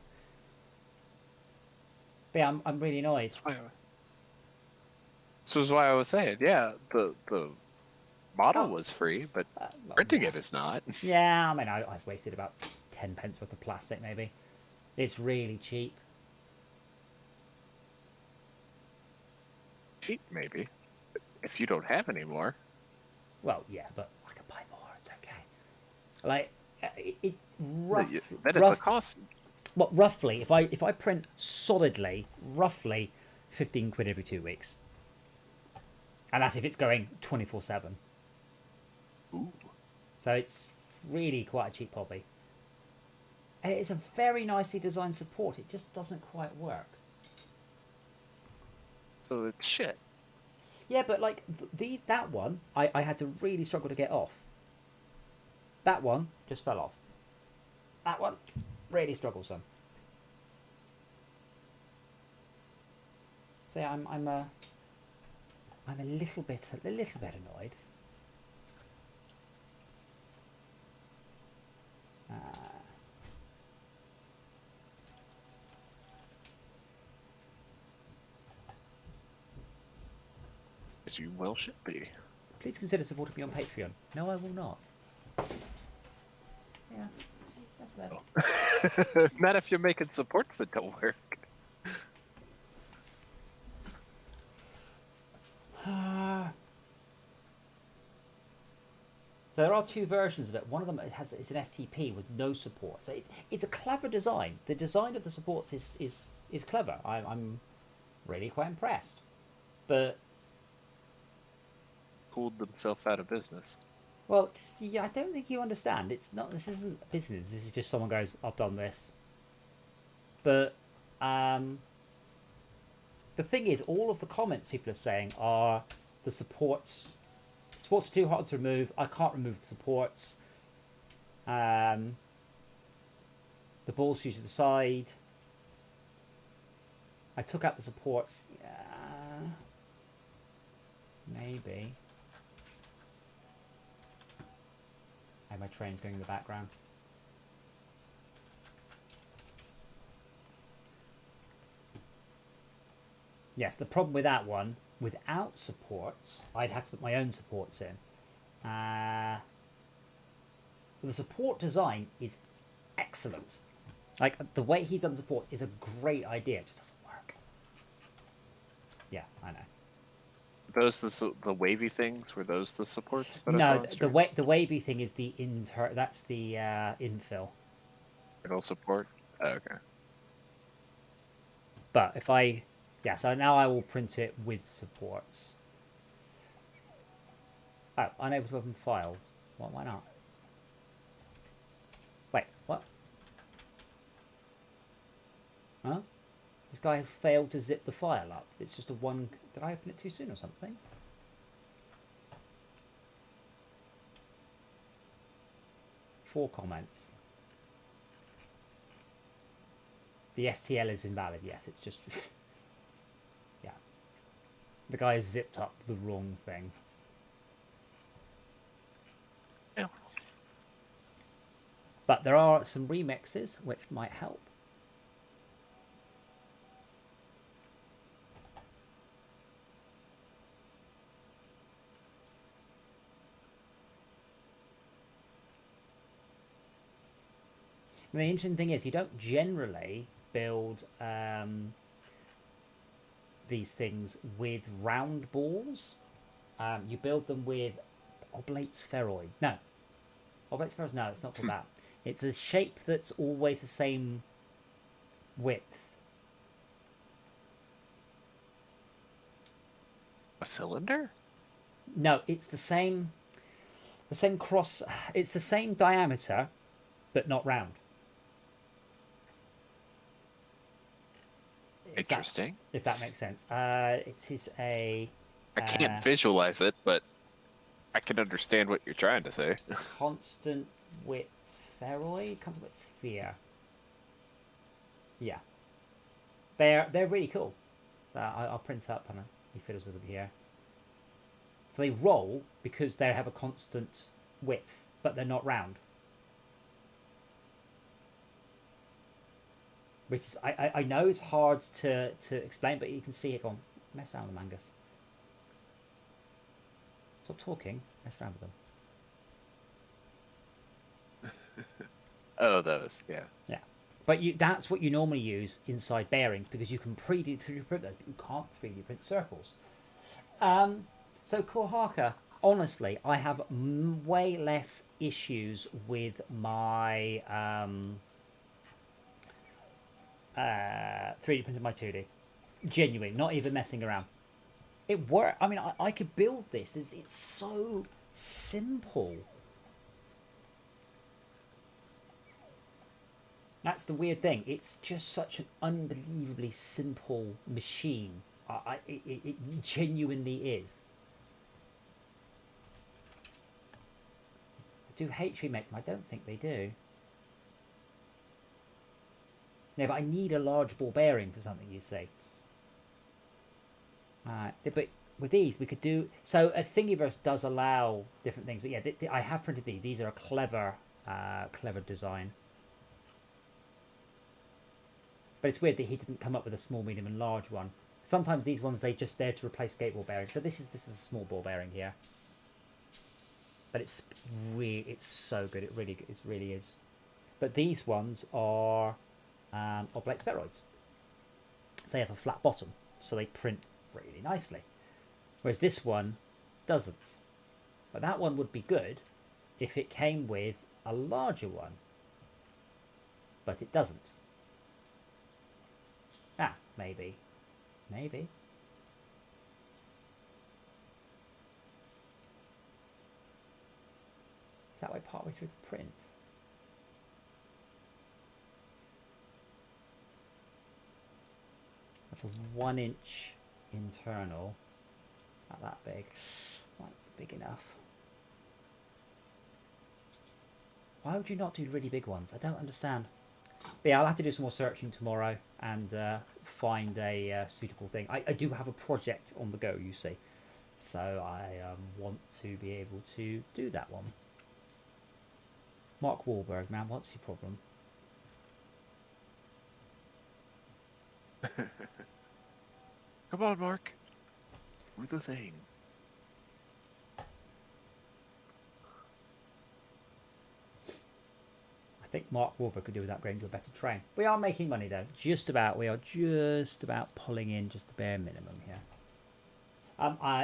But yeah, I'm really annoyed. This was why I was saying, yeah, the model was free, but printing it is not. Yeah, I mean, I've wasted about 10 pence worth of plastic, maybe. It's really cheap. Cheap, maybe. If you don't have any more. Well, yeah, but I can buy more. It's okay. Like, That is a cost. Well, roughly, if I print solidly, roughly 15 quid every 2 weeks. And that's if it's going 24/7. Ooh. So it's really quite a cheap hobby. It's a very nicely designed support. It just doesn't quite work. So it's shit. Yeah, but like that one, I had to really struggle to get off. That one just fell off. That one, really strugglesome. So yeah, I'm a little bit annoyed. As you well should be. Please consider supporting me on Patreon. No, I will not. Yeah, that's better. Not if you're making supports that don't work. So there are two versions of it. One of them it's an STP with no support. So it's a clever design. The design of the supports is clever. I'm really quite impressed. But Pulled themselves out of business. well, yeah, I don't think you understand. It's not. This isn't a business. This is just someone goes, "I've done this." But the thing is, all of the comments people are saying are the supports. Supports are too hard to remove. I can't remove the supports. The ball shoots to the side. I took out the supports. Yeah, maybe. And my train's going in the background. Yes, the problem with that one, without supports, I'd have to put my own supports in. The support design is excellent. Like, the way he's done the support is a great idea. It just doesn't work. Yeah, I know. Those the wavy things? Were those the supports that I saw No, on the stream? wavy thing is the that's the infill. Internal support? Oh, okay. But if I... Yeah, so now I will print it with supports. Oh, unable to open files. Well, why not? Wait, what? Huh? This guy has failed to zip the file up. It's just a one... Did I open it too soon or something? Four comments. The STL is invalid. Yes, it's just... yeah. The guy has zipped up the wrong thing. Yeah. But there are some remixes which might help. And the interesting thing is, you don't generally build these things with round balls. You build them with oblate spheroid. No. Oblate spheroids, no, it's not called that. It's a shape that's always the same width. A cylinder? No, it's the same cross. It's the same diameter, but not round. Interesting. If that makes sense. It is a... I can't visualize it, but I can understand what you're trying to say. constant width spheroid? Constant width sphere. Yeah. They're really cool. So I'll print up and he fiddles with them here. So they roll because they have a constant width, but they're not round. Which is, I know it's hard to explain, but you can see it going, mess around with them, Angus. Stop talking, mess around with them. Oh, those, yeah. Yeah. But that's what you normally use inside bearings, because you can 3D print those, but you can't 3D print circles. So Kohaka, honestly, I have way less issues with my 3D printing my 2D. Genuine, not even messing around. It worked. I mean, I could build this. It's so simple. That's the weird thing. It's just such an unbelievably simple machine. It genuinely is. Do HP make them? I don't think they do. No, but I need a large ball bearing for something, you see. But with these, we could do... So a Thingiverse does allow different things. But yeah, I have printed these. These are a clever design. But it's weird that he didn't come up with a small, medium, and large one. Sometimes these ones, they're just there to replace skateboard bearings. So this is a small ball bearing here. But it's so good. It really is. But these ones are oblate spheroids. So they have a flat bottom, so they print really nicely. Whereas this one doesn't. But that one would be good if it came with a larger one. But it doesn't. Maybe. Maybe. Is that way partway through the print? That's a 1-inch internal. It's not that big. Not big enough. Why would you not do really big ones? I don't understand. But yeah, I'll have to do some more searching tomorrow and find a suitable thing. I do have a project on the go, you see. So I want to be able to do that one. Mark Wahlberg, man, what's your problem? Come on, Mark. Do the thing. I think Mark Wahlberg could do with upgrading to a better train. We are making money though, just about. We are just about pulling in just the bare minimum here.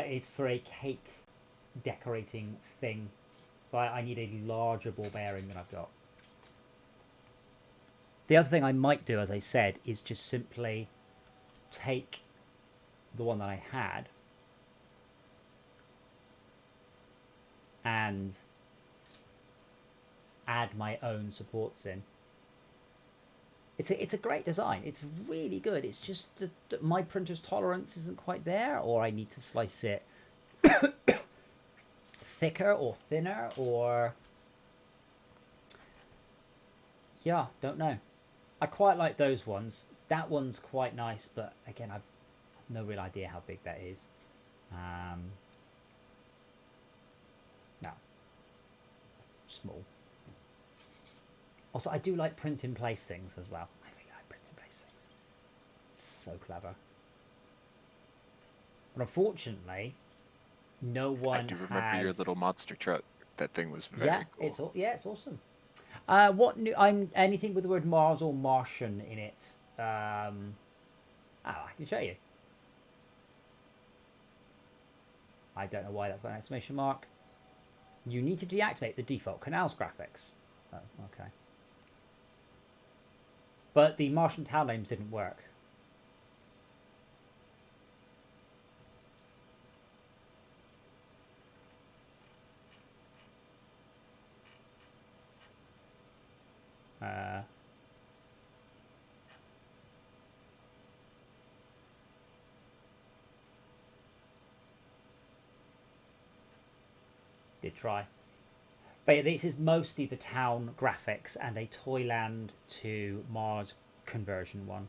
It's for a cake decorating thing, so I need a larger ball bearing than I've got. The other thing I might do, as I said, is just simply take the one that I had and add my own supports in. It's a great design. It's really good. It's just that my printer's tolerance isn't quite there, or I need to slice it thicker or thinner, or yeah, don't know. I quite like those ones. That one's quite nice, but again, I've no real idea how big that is. No, small. Also, I do like print in place things as well. I really like print in place things. It's so clever. But unfortunately, no one I do remember your little monster truck. That thing was very cool. It's awesome. What new? Anything with the word Mars or Martian in it. I can show you. I don't know why that's got an exclamation mark. You need to deactivate the default canals graphics. Oh, okay. But the Martian town names didn't work. Did try. But this is mostly the town graphics and a Toyland to Mars conversion one.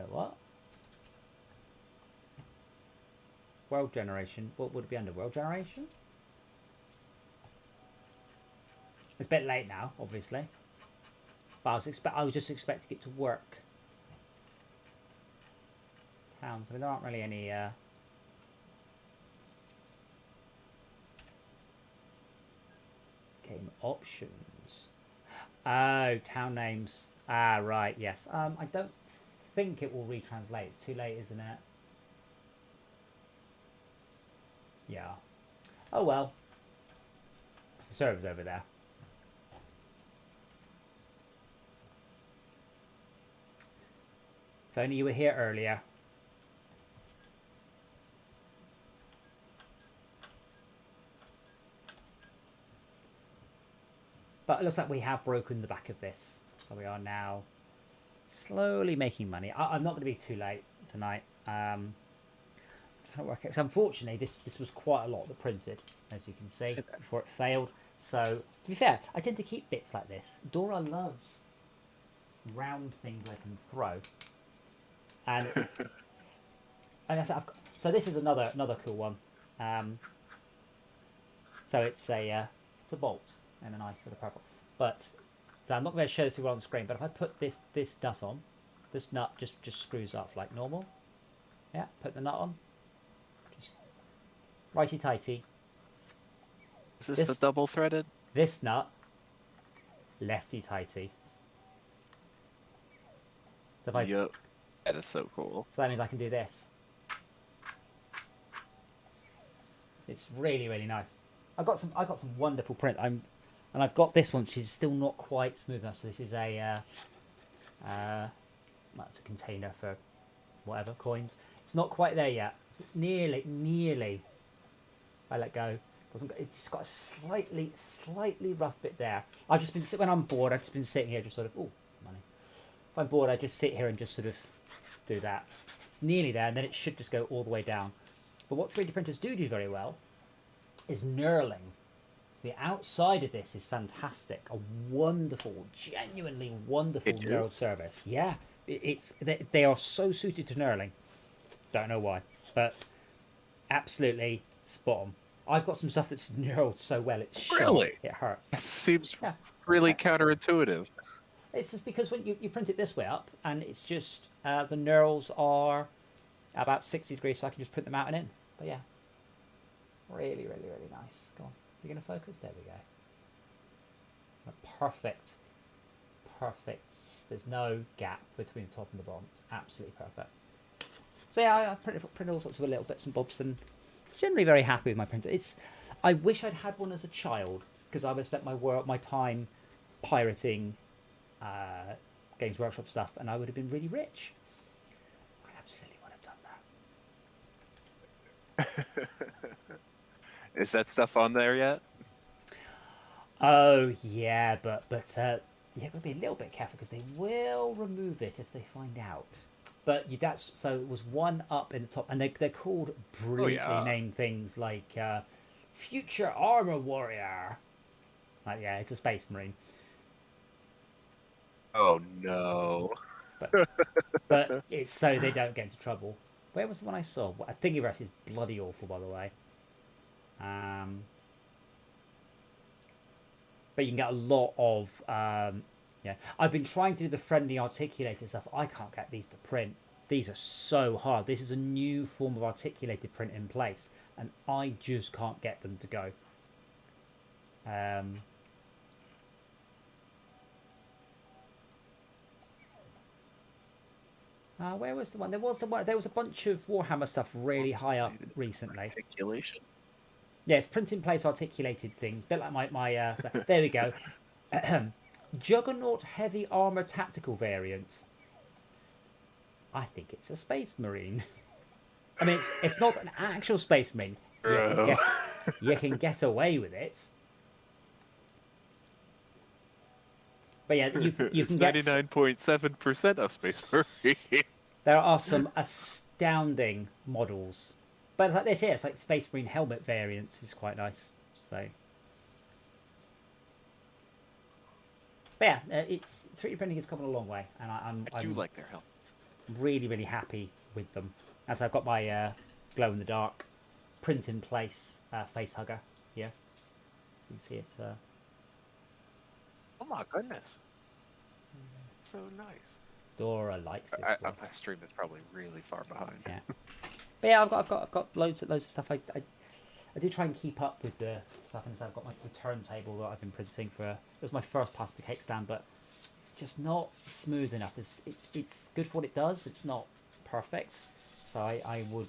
What? World generation. What would it be under? World generation? It's a bit late now, obviously. But I was just expecting it to work. Towns. I mean, there aren't really any. Game options. Oh, town names. Ah, right. Yes. I don't think it will retranslate. It's too late, isn't it? Yeah. Oh well. The server's over there. If only you were here earlier. But it looks like we have broken the back of this. So we are now slowly making money. I'm not going to be too late tonight. So unfortunately, this was quite a lot that printed, as you can see, before it failed. So, to be fair, I tend to keep bits like this. Dora loves round things I can throw. And it's, so this is another cool one. So it's a bolt and a nice sort of purple. But so I'm not going to show this to you on the screen. But if I put this nut on, this nut just screws off like normal. Yeah, put the nut on. Just righty tighty. Is this the double threaded? This nut, lefty tighty. So if I Yep. That is so cool. So that means I can do this. It's really, really nice. I've got some wonderful print. And I've got this one, which is still not quite smooth enough. So this is a That's a container for whatever coins. It's not quite there yet. So it's nearly. I let go. It's just got a slightly rough bit there. I've just been when I'm bored. I've just been sitting here, just sort of money. If I'm bored, I just sit here and just sort of do that. It's nearly there, and then it should just go all the way down. But what 3D printers do very well is knurling. So the outside of this is fantastic. A wonderful, genuinely wonderful knurled service. Yeah, they are so suited to knurling. Don't know why, but absolutely spot on. I've got some stuff that's knurled so well it's sharp. Really? It hurts. That seems really counterintuitive. It's just because when you print it this way up, and it's just the knurls are about 60 degrees, so I can just print them out and in. But yeah, really nice. Go on, you're gonna focus. There we go. Perfect. There's no gap between the top and the bottom. It's absolutely perfect. So yeah, I've printed all sorts of little bits and bobs, and generally very happy with my printer. I wish I'd had one as a child, because I would have spent my time pirating Games Workshop stuff, and I would have been really rich. I absolutely would have done that. Is that stuff on there yet? Oh yeah, but yeah, we'll be a little bit careful because they will remove it if they find out. But so it was one up in the top, and they're called brilliantly named things like Future Armor Warrior. Like it's a Space Marine. Oh no! But it's so they don't get into trouble. Where was the one I saw? I think Thingiverse is bloody awful, by the way. But you can get a lot of yeah. I've been trying to do the friendly articulated stuff. I can't get these to print. These are so hard. This is a new form of articulated print in place, and I just can't get them to go. Where was the one? There was a bunch of Warhammer stuff really high up recently. Articulation. Yeah, it's print in place articulated things. A bit like my there we go. Juggernaut Heavy Armor Tactical Variant. I think it's a Space Marine. I mean, it's not an actual Space Marine. You can get away with it. But yeah, you can get 99.7% of Space Marine. There are some astounding models. But like this here, it's like Space Marine helmet variants. It's quite nice. So, but yeah, it's 3D printing has come a long way, and I'm like their helmets. Really happy with them. As I've got my glow in the dark print in place face hugger here. So you can see it's Oh my goodness, it's so nice. Dora likes this one. My stream is probably really far behind. Yeah. But yeah, I've got loads of stuff. I do try and keep up with the stuff, and so I've got the turntable that I've been printing for. It was my first pasta cake stand, but it's just not smooth enough. It's good for what it does, but it's not perfect. So I was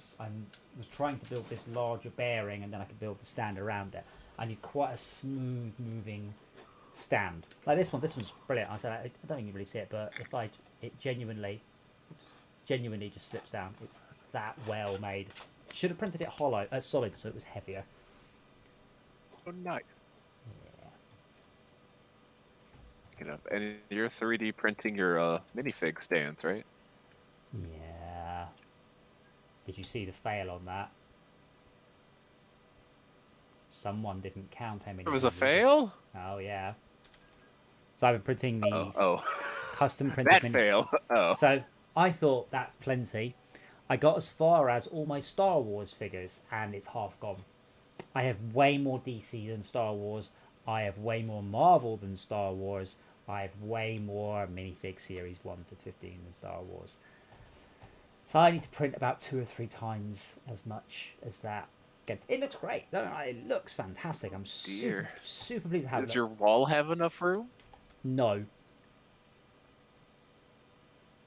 trying to build this larger bearing, and then I could build the stand around it. I need quite a smooth moving stand. Like this one's brilliant. I said I don't think you really see it, but it genuinely just slips down. It's that well made. Should have printed it solid, so it was heavier. Oh, nice. Yeah. And you're 3D printing your minifig stands, right? Yeah. Did you see the fail on that? Someone didn't count how many. There was a fail? Oh yeah. So I've been printing these custom printed that fail. Oh. So I thought that's plenty. I got as far as all my Star Wars figures, and it's half gone. I have way more DC than Star Wars. I have way more Marvel than Star Wars. I have way more minifig series 1 to 15 than Star Wars. So I need to print about 2 or 3 times as much as that. Again, it looks great. It looks fantastic. I'm super pleased to have it. Does your wall have enough room? No.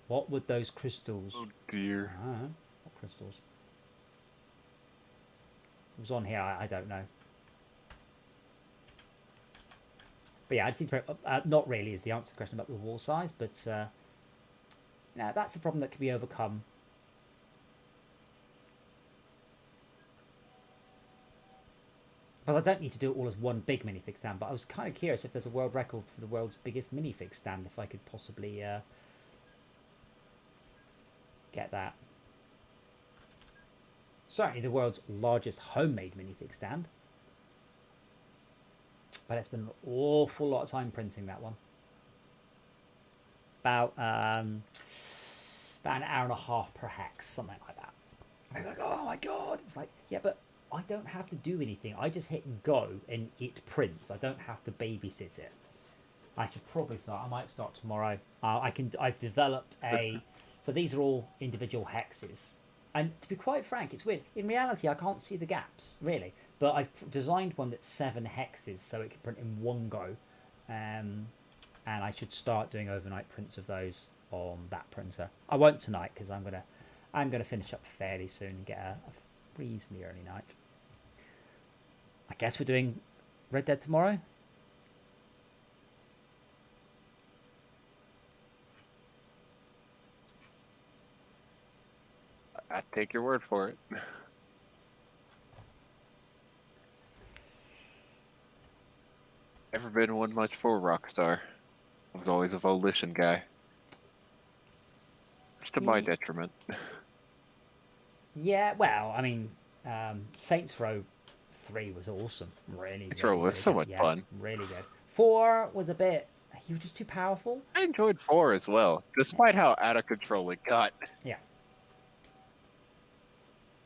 What would those crystals? Oh dear. What crystals? It was on here. I don't know. But yeah, I just need to. Not really is the answer to the question about the wall size, but Now, that's a problem that can be overcome. But I don't need to do it all as one big minifig stand, but I was kind of curious if there's a world record for the world's biggest minifig stand, if I could possibly get that. Certainly the world's largest homemade minifig stand. But it's been an awful lot of time printing that one. It's about an hour and a half per hex, something like that. And I'm like, oh my god! It's like, yeah, but I don't have to do anything. I just hit go and it prints. I don't have to babysit it. I should probably start. I might start tomorrow. I've developed a. So these are all individual hexes, and to be quite frank, it's weird. In reality, I can't see the gaps really. But I've designed one that's 7 hexes, so it can print in one go, and I should start doing overnight prints of those on that printer. I won't tonight because I'm gonna finish up fairly soon and get a reasonably early night. I guess we're doing Red Dead tomorrow. I take your word for it. Never been one much for Rockstar. I was always a Volition guy. Much to my detriment. Yeah, well, I mean, Saints Row 3 was awesome. Saints Row was so much fun. Really good. 4 was a bit... He was just too powerful. I enjoyed 4 as well, despite how out of control it got. Yeah.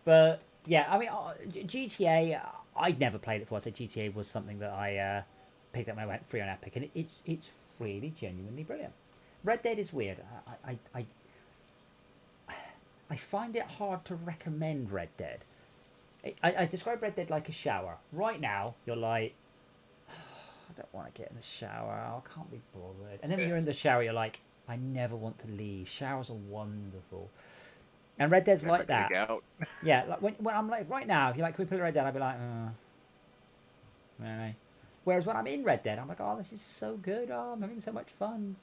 But, yeah, I mean, GTA, I'd never played it before. So GTA was something that I picked up when I went free on Epic, and it's really genuinely brilliant. Red Dead is weird. I find it hard to recommend Red Dead. I describe Red Dead like a shower. Right now, you're like, oh, I don't want to get in the shower. I can't be bothered. And then when you're in the shower, you're like, I never want to leave. Showers are wonderful. And Red Dead's like that. Out. Yeah, like when I'm like, right now, if you're like, can we play Red Dead? I'd be like, really? Whereas when I'm in Red Dead, I'm like, oh, this is so good. Oh, I'm having so much fun.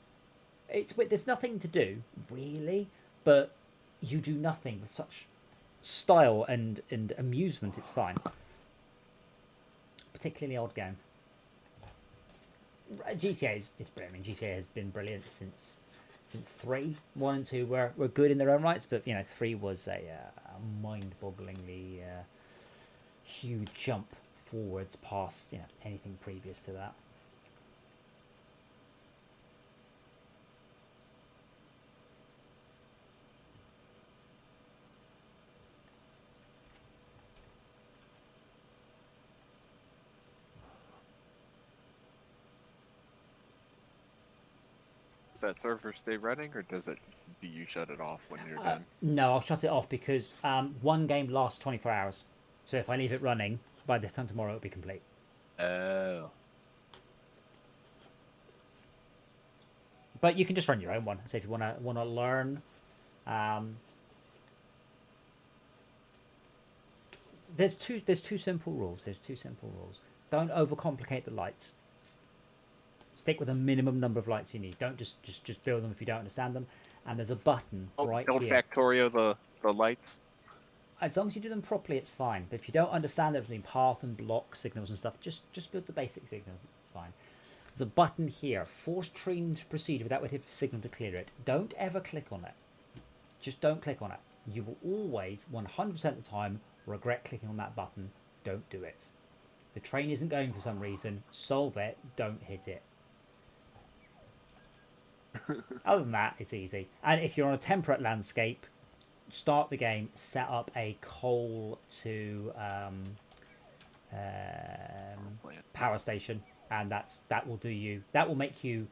There's nothing to do, really, but you do nothing with such style and amusement. It's fine. Particularly odd game. GTA is brilliant. I mean, GTA has been brilliant since 3. 1 and 2 were good in their own rights, but 3 was a mind-bogglingly huge jump forwards past anything previous to that. Does that server stay running, or do you shut it off when you're done? No, I'll shut it off because one game lasts 24 hours. So if I leave it running, by this time tomorrow it'll be complete. Oh. But you can just run your own one. So if you wanna learn, there's two simple rules. Don't overcomplicate the lights. Stick with a minimum number of lights you need. Don't just build them if you don't understand them. And there's a button right don't here. Don't Factorio the lights. As long as you do them properly, it's fine. But if you don't understand it between path and block signals and stuff, just build the basic signals. It's fine. There's a button here. Force train to proceed without waiting for signal to clear it. Don't ever click on it. Just don't click on it. You will always, 100% of the time, regret clicking on that button. Don't do it. If the train isn't going for some reason, solve it. Don't hit it. Other than that, it's easy. And if you're on a temperate landscape, start the game, set up a coal to power station, and that will make you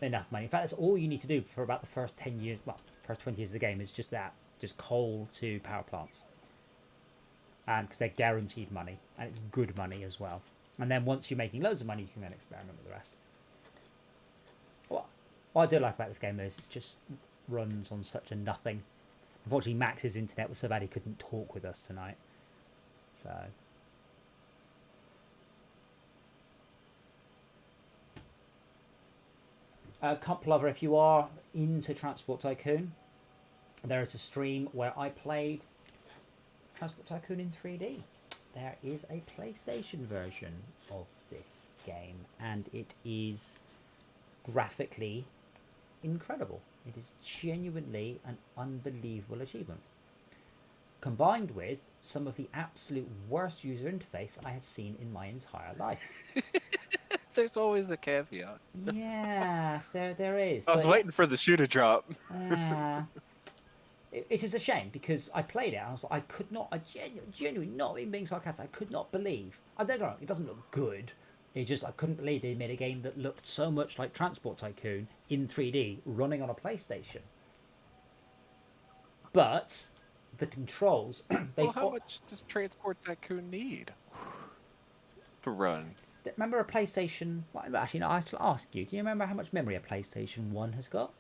enough money. In fact, that's all you need to do for about the first 10 years, well, first 20 years of the game is just coal to power plants. And because they're guaranteed money, and it's good money as well. And then once you're making loads of money, you can then experiment with the rest. What I do like about this game is it just runs on such a nothing. Unfortunately, Max's internet was so bad he couldn't talk with us tonight. So. Comp Lover, if you are into Transport Tycoon, there is a stream where I played Transport Tycoon in 3D. There is a PlayStation version of this game, and it is graphically incredible. It is genuinely an unbelievable achievement, combined with some of the absolute worst user interface I have seen in my entire life. There's always a caveat. Yes, there is. I was but waiting for the shoe to drop. It is a shame because I played it and I was like, I could not, genuinely not even being sarcastic, I could not believe. I don't know, it doesn't look good. It just, I couldn't believe they made a game that looked so much like Transport Tycoon in 3D running on a PlayStation. But the controls, Well, how much does Transport Tycoon need to run? Remember a PlayStation, well, actually no, I have to ask you, do you remember how much memory a PlayStation 1 has got?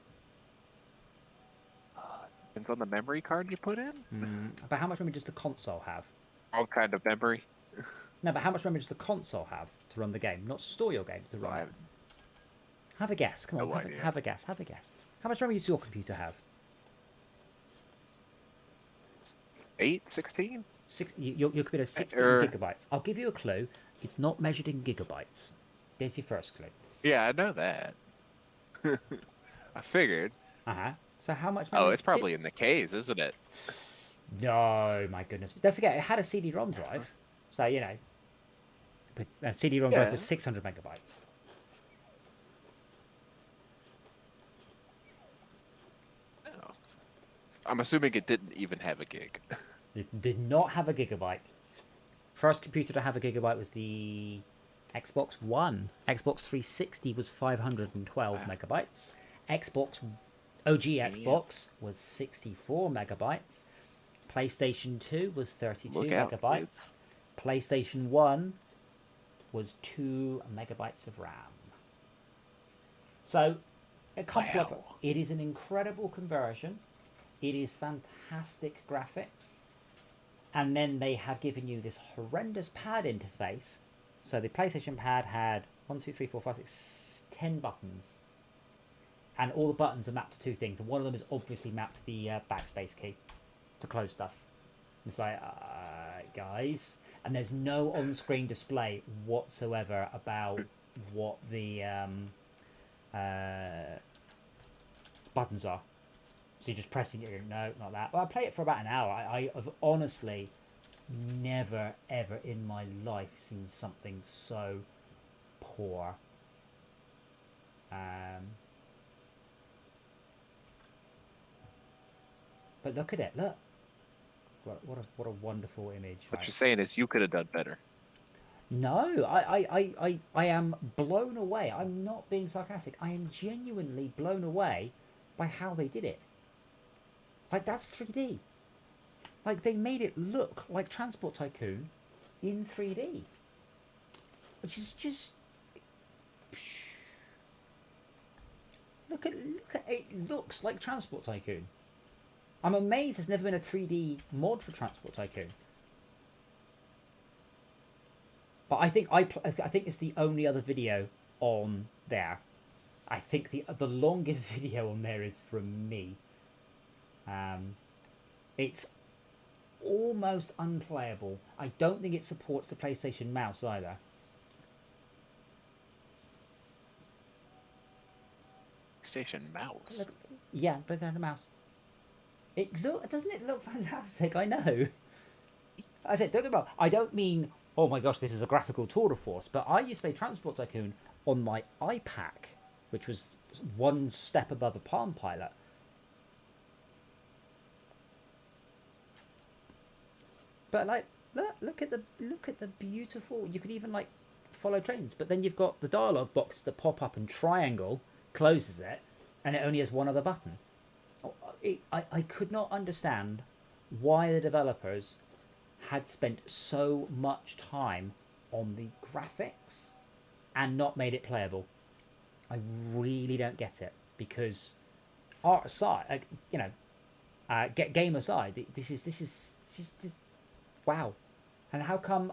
Depends on the memory card you put in. But how much memory does the console have? All kind of memory. No, but how much memory does the console have to run the game? Not to store your game, to run it. Have a guess. Come on, No have idea. a guess. Have a guess. How much memory does your computer have? 8, 16? Your computer has 16 gigabytes. I'll give you a clue. It's not measured in gigabytes. There's your first clue. Yeah, I know that. I figured. So how much memory? Oh, it's probably in the Ks, isn't it? No, my goodness. But don't forget, it had a CD-ROM drive. So, you know. But a CD-ROM drive was 600 megabytes. Oh. I'm assuming it didn't even have a gig. It did not have a gigabyte. First computer to have a gigabyte was the Xbox One. Xbox 360 was 512 megabytes. OG Xbox was 64 megabytes. PlayStation 2 was 32 megabytes. PlayStation 1 was 2 megabytes of RAM. So, a couple of it is an incredible conversion. It is fantastic graphics. And then they have given you this horrendous pad interface. So the PlayStation pad had 1, 2, 3, 4, 5, 6, 10 buttons. And all the buttons are mapped to two things. And one of them is obviously mapped to the backspace key to close stuff. It's like, guys. And there's no on-screen display whatsoever about what the buttons are. So you're just pressing it, no, not that. Well, I played it for about an hour. I have honestly never, ever in my life seen something so poor. But look at it, look. What a wonderful image. What you're saying is you could have done better. No, I am blown away. I'm not being sarcastic. I am genuinely blown away by how they did it. Like, that's 3D. Like, they made it look like Transport Tycoon in 3D. Which is just... Look at it looks like Transport Tycoon. I'm amazed there's never been a 3D mod for Transport Tycoon. But I think I think it's the only other video on there. I think the longest video on there is from me. It's almost unplayable. I don't think it supports the PlayStation mouse either. PlayStation mouse. Look, yeah, PlayStation mouse. Doesn't it look fantastic? I know. I said, don't get me wrong. I don't mean, oh my gosh, this is a graphical tour de force. But I used to play Transport Tycoon on my iPac, which was one step above a Palm Pilot. But like, look at the beautiful. You could even like follow trains, but then you've got the dialogue box that pop up and triangle closes it, and it only has one other button. I could not understand why the developers had spent so much time on the graphics and not made it playable. I really don't get it, because art aside, you know, game aside, this is wow. And how come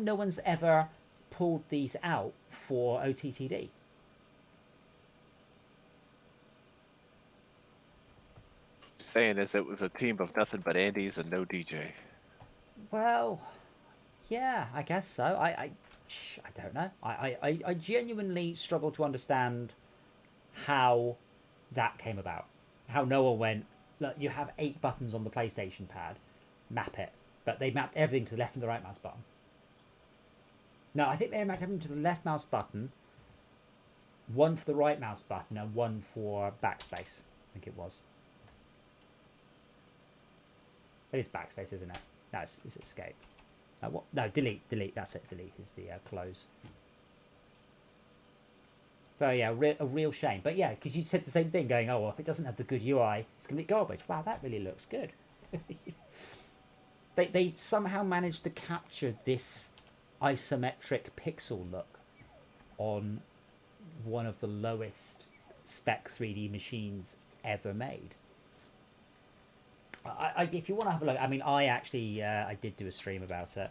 no one's ever pulled these out for OTTD? saying is it was a team of nothing but Andes and no DJ. Well, yeah, I guess so. I don't know. I genuinely struggle to understand how that came about. How Noah went, look, you have 8 buttons on the PlayStation pad, map it. But they mapped everything to the left and the right mouse button. No, I think they mapped everything to the left mouse button, one for the right mouse button, and one for backspace. I think it was. It is backspace, isn't it? No, it's escape. What? No, delete. That's it. Delete is the close. So yeah, a real shame. But yeah, because you said the same thing, going, oh, well, if it doesn't have the good UI, it's going to be garbage. Wow, that really looks good. They somehow managed to capture this isometric pixel look on one of the lowest spec 3D machines ever made. If you want to have a look, I mean, I actually I did do a stream about it.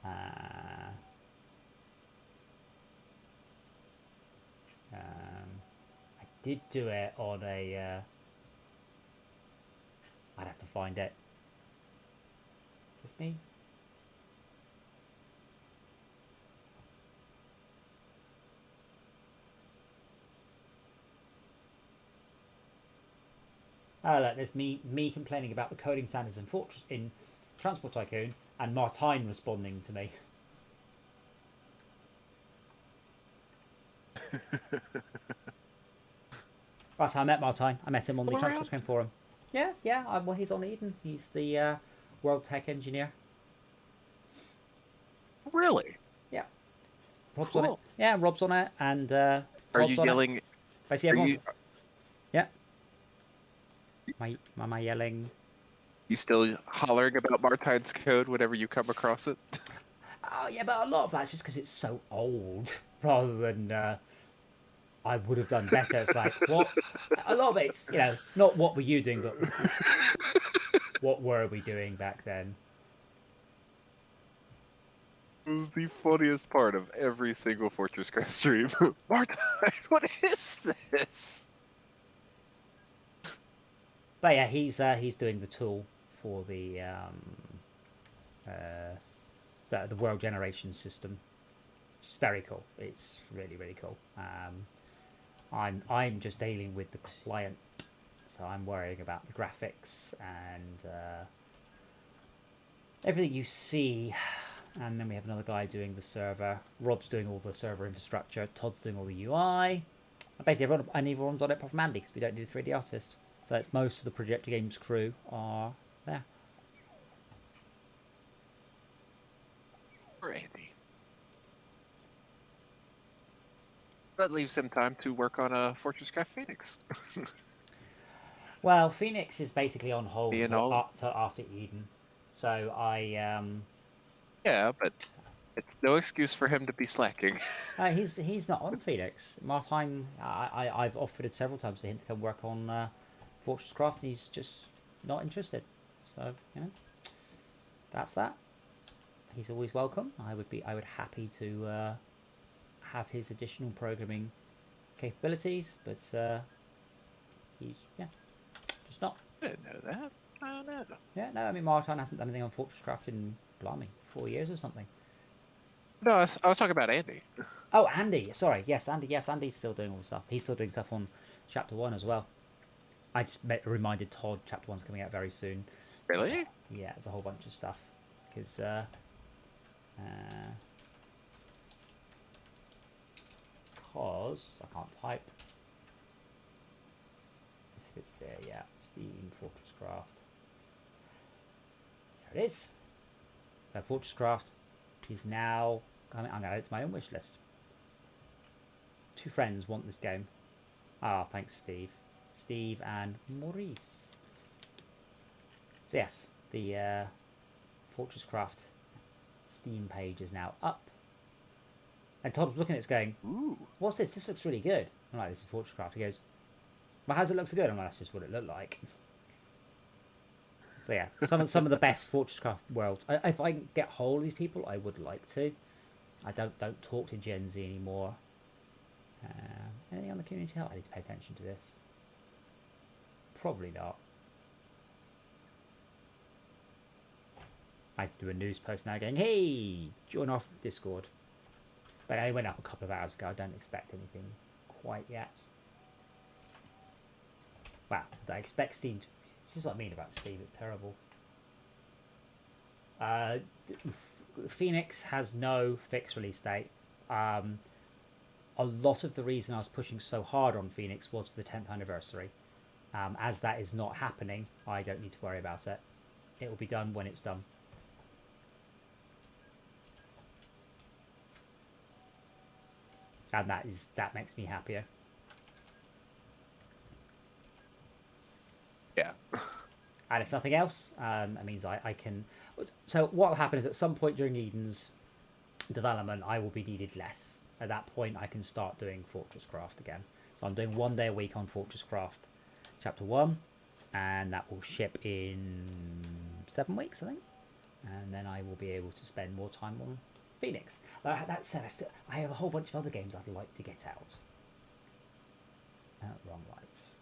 I did do it on a. I'd have to find it. Is this me? Oh look, there's me complaining about the coding standards in Transport Tycoon, and Martine responding to me. That's how I met Martine. I met him on the Transport Tycoon forum. Yeah. Well, he's on Eden. He's the World Tech Engineer. Really? Yeah. Rob's on it. Yeah, Rob's on it, and Are Rob's you yelling? Basically, everyone. Yeah. Am I yelling? You still hollering about Martine's code whenever you come across it? Oh yeah, but a lot of that's just because it's so old, rather than I would have done better. It's like, what? A lot of it's, not what were you doing, but what were we doing back then? It was the funniest part of every single Fortress Craft stream. Martine, what is this? But yeah, he's doing the tool for the world generation system. It's very cool. It's really, really cool. I'm just dealing with the client, so I'm worrying about the graphics and everything you see. And then we have another guy doing the server. Rob's doing all the server infrastructure. Todd's doing all the UI. And basically, everyone's on it apart from Andy, because we don't do the 3D artist. So it's most of the Projector Games crew are there. Randy. That leaves him time to work on a Fortress Craft Phoenix. Well, Phoenix is basically on hold till after Eden. So Yeah, but it's no excuse for him to be slacking. he's not on Phoenix. Martine, I've offered it several times for him to come work on Fortress Craft, and he's just not interested. So that's that. He's always welcome. I would happy to have his additional programming capabilities, but he's just not. I didn't know that. I don't know. Yeah, no, I mean, Martine hasn't done anything on Fortress Craft in, blimey, 4 years or something. No, I was talking about Andy. Oh, Andy. Sorry. Yes, Andy. Yes, Andy's still doing all the stuff. He's still doing stuff on Chapter 1 as well. I just reminded Todd Chapter 1's coming out very soon. Really? Yeah, there's a whole bunch of stuff. Because, I can't type. If it's there, yeah. Steam, Fortress Craft. There it is. So Fortress Craft is now... I'm going to add it to my own wish list. 2 friends want this game. Ah, thanks, Steve. Steve and Maurice. So yes, the Fortress Craft Steam page is now up. And Todd was looking at this going, Ooh. what's this? This looks really good. I'm like, this is Fortress Craft. He goes, well, how's it look so good? I'm like, that's just what it looked like. So yeah, some of the best Fortress Craft worlds. If I can get hold of these people, I would like to. I don't talk to Gen Z anymore. Anything on the community hub? I need to pay attention to this. Probably not. I have to do a news post now going, hey, join off Discord. But I went up a couple of hours ago. I don't expect anything quite yet. Wow, I expect Steam to... This is what I mean about Steam, it's terrible. Phoenix has no fixed release date. A lot of the reason I was pushing so hard on Phoenix was for the 10th anniversary. As that is not happening, I don't need to worry about it. It will be done when it's done. And that makes me happier. Yeah. And if nothing else, it means I can... So what will happen is at some point during Eden's development, I will be needed less. At that point, I can start doing Fortress Craft again. So I'm doing 1 day a week on Fortress Craft Chapter 1. And that will ship in 7 weeks, I think. And then I will be able to spend more time on Phoenix. That said, I have a whole bunch of other games I'd like to get out. Wrong lights.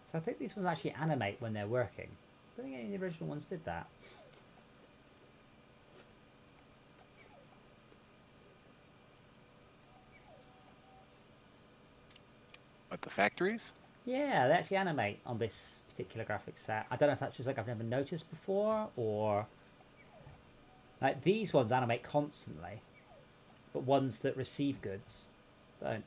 So I think these ones actually animate when they're working. I don't think any of the original ones did that. What, the factories? Yeah, they actually animate on this particular graphics set. I don't know if that's just like I've never noticed before, or... Like, these ones animate constantly, but ones that receive goods don't.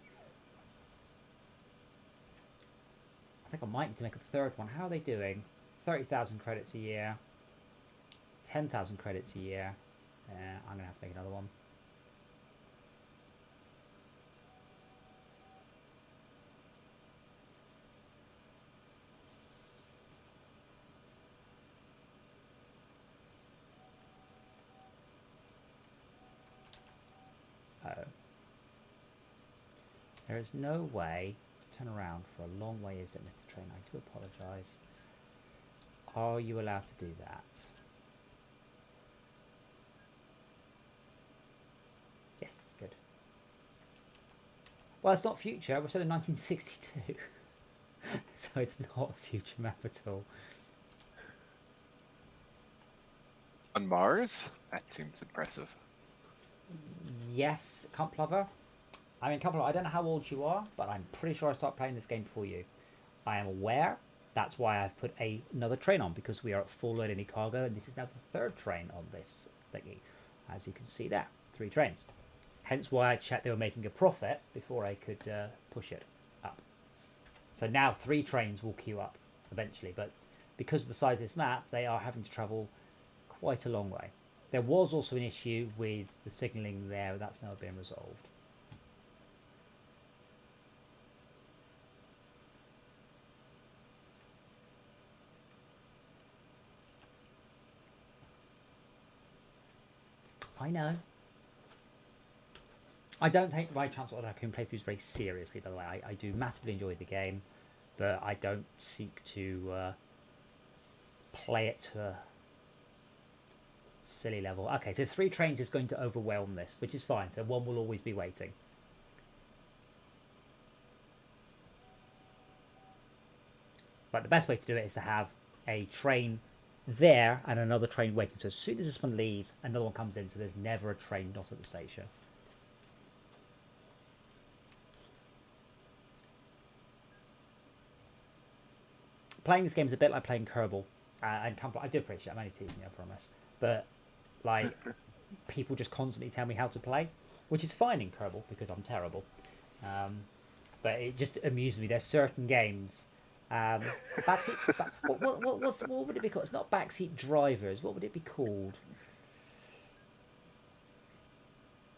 I think I might need to make a third one. How are they doing? 30,000 credits a year. 10,000 credits a year. Yeah, I'm going to have to make another one. Oh. There is no way to turn around for a long way, is it, Mr. Train? I do apologise. Are you allowed to do that? Yes, good. Well, it's not future. We're still in 1962. So it's not a future map at all. On Mars? That seems impressive. Yes, Cunt Plover. I mean, Cunt Plover, I don't know how old you are, but I'm pretty sure I started playing this game before you. I am aware. That's why I've put another train on, because we are at full load any cargo, and this is now the third train on this thingy. As you can see there, 3 trains. Hence why I checked they were making a profit before I could push it up. So now 3 trains will queue up eventually, but because of the size of this map, they are having to travel quite a long way. There was also an issue with the signalling there, but that's now been resolved. I know. I don't take my Transport Tycoon playthroughs very seriously, by the way. I do massively enjoy the game, but I don't seek to play it to a silly level. Okay, so 3 trains is going to overwhelm this, which is fine. So 1 will always be waiting. But the best way to do it is to have a train there and another train waiting. So as soon as this one leaves, another one comes in, so there's never a train not at the station. Playing this game is a bit like playing Kerbal. And I do appreciate it. I'm only teasing you, I promise. But, like, people just constantly tell me how to play, which is fine in Kerbal because I'm terrible. But it just amuses me. There's certain games. What would it be called? It's not Backseat Drivers. What would it be called?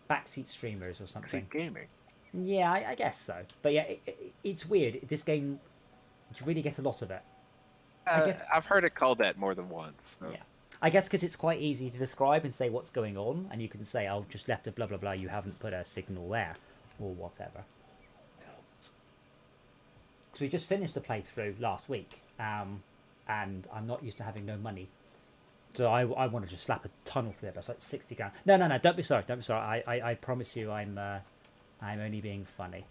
Backseat Streamers or something. Backseat Gaming. Yeah, I guess so. But yeah, it's weird. This game, you really get a lot of it. I've heard it called that more than once. So. Yeah, I guess because it's quite easy to describe and say what's going on, and you can say, "Oh, just left a blah blah blah. You haven't put a signal there, or whatever." So we just finished the playthrough last week, and I'm not used to having no money, so I want to just slap a tunnel through it. That's like 60 grand. No, don't be sorry, don't be sorry. I promise you, I'm only being funny.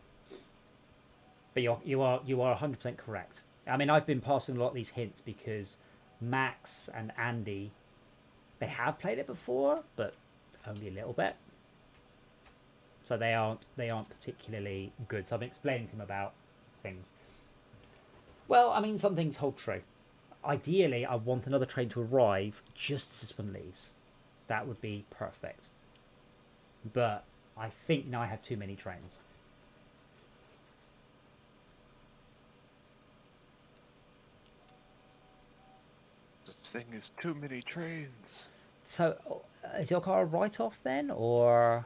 But you are 100% correct. I mean, I've been passing a lot of these hints because Max and Andy, they have played it before, but only a little bit. So they aren't particularly good. So I've been explaining to them about things. Well, I mean, some things hold true. Ideally, I want another train to arrive just as this one leaves. That would be perfect. But I think now I have too many trains. Thing is too many trains. So, is your car a write-off then, or?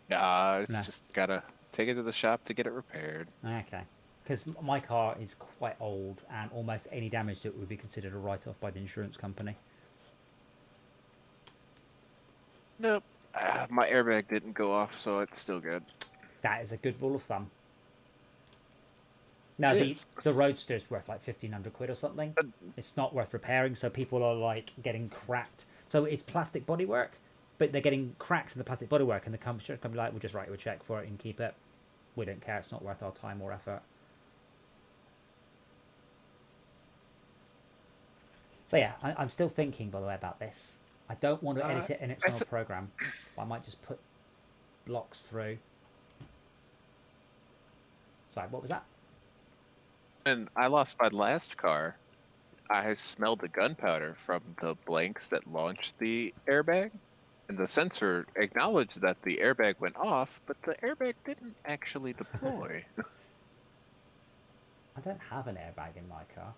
Nah, it's No. just gotta take it to the shop to get it repaired. Okay. Because my car is quite old, and almost any damage to it would be considered a write-off by the insurance company. Nope. My airbag didn't go off, so it's still good. That is a good rule of thumb. Now, It the Roadster's worth like 1,500 quid or something. It's not worth repairing, so people are like getting cracked. So it's plastic bodywork, but they're getting cracks in the plastic bodywork, and the company can be like, we'll just write you a check for it and keep it. We don't care, it's not worth our time or effort. So yeah, I'm still thinking, by the way, about this. I don't want to edit it in an external program, but I might just put blocks through. Sorry, what was that? And I lost my last car. I smelled the gunpowder from the blanks that launched the airbag, and the sensor acknowledged that the airbag went off, but the airbag didn't actually deploy. I don't have an airbag in my car.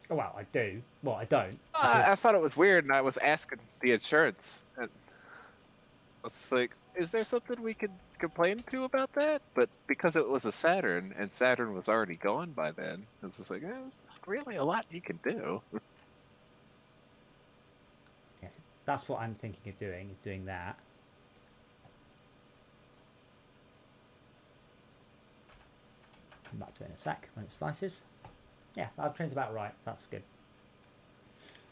Oh, well, I do. Well, I don't. I thought it was weird, and I was asking the insurance, and I was like, is there something we could complain to about that? But because it was a Saturn, and Saturn was already gone by then, it's just like, there's not really a lot you can do. Yes, that's what I'm thinking of doing, is doing that. Come back to it in a sec when it slices. Yeah, I've trained about right. That's good.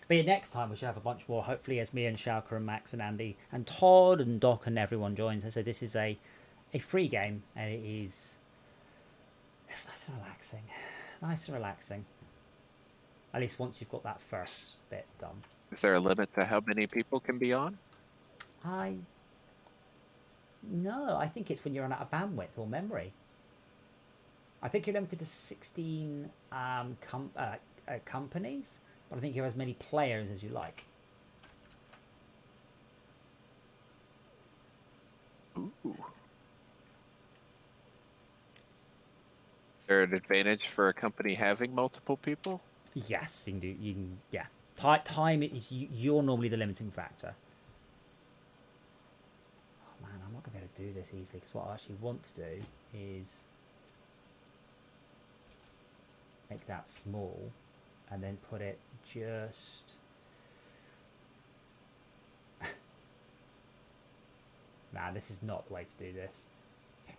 But yeah, next time we should have a bunch more. Hopefully, as me and Shauka and Max and Andy and Todd and Doc and everyone joins. I said this is a free game, and it's nice and relaxing. Nice and relaxing. At least once you've got that first bit done. Is there a limit to how many people can be on? No, I think it's when you're out of bandwidth or memory. I think you're limited to 16 companies, but I think you have as many players as you like. Ooh. Is there an advantage for a company having multiple people? Yes, you can do. You can, yeah. Time is you're normally the limiting factor. Oh man, I'm not gonna be able to do this easily because what I actually want to do is make that small, and then put it just. Nah, this is not the way to do this.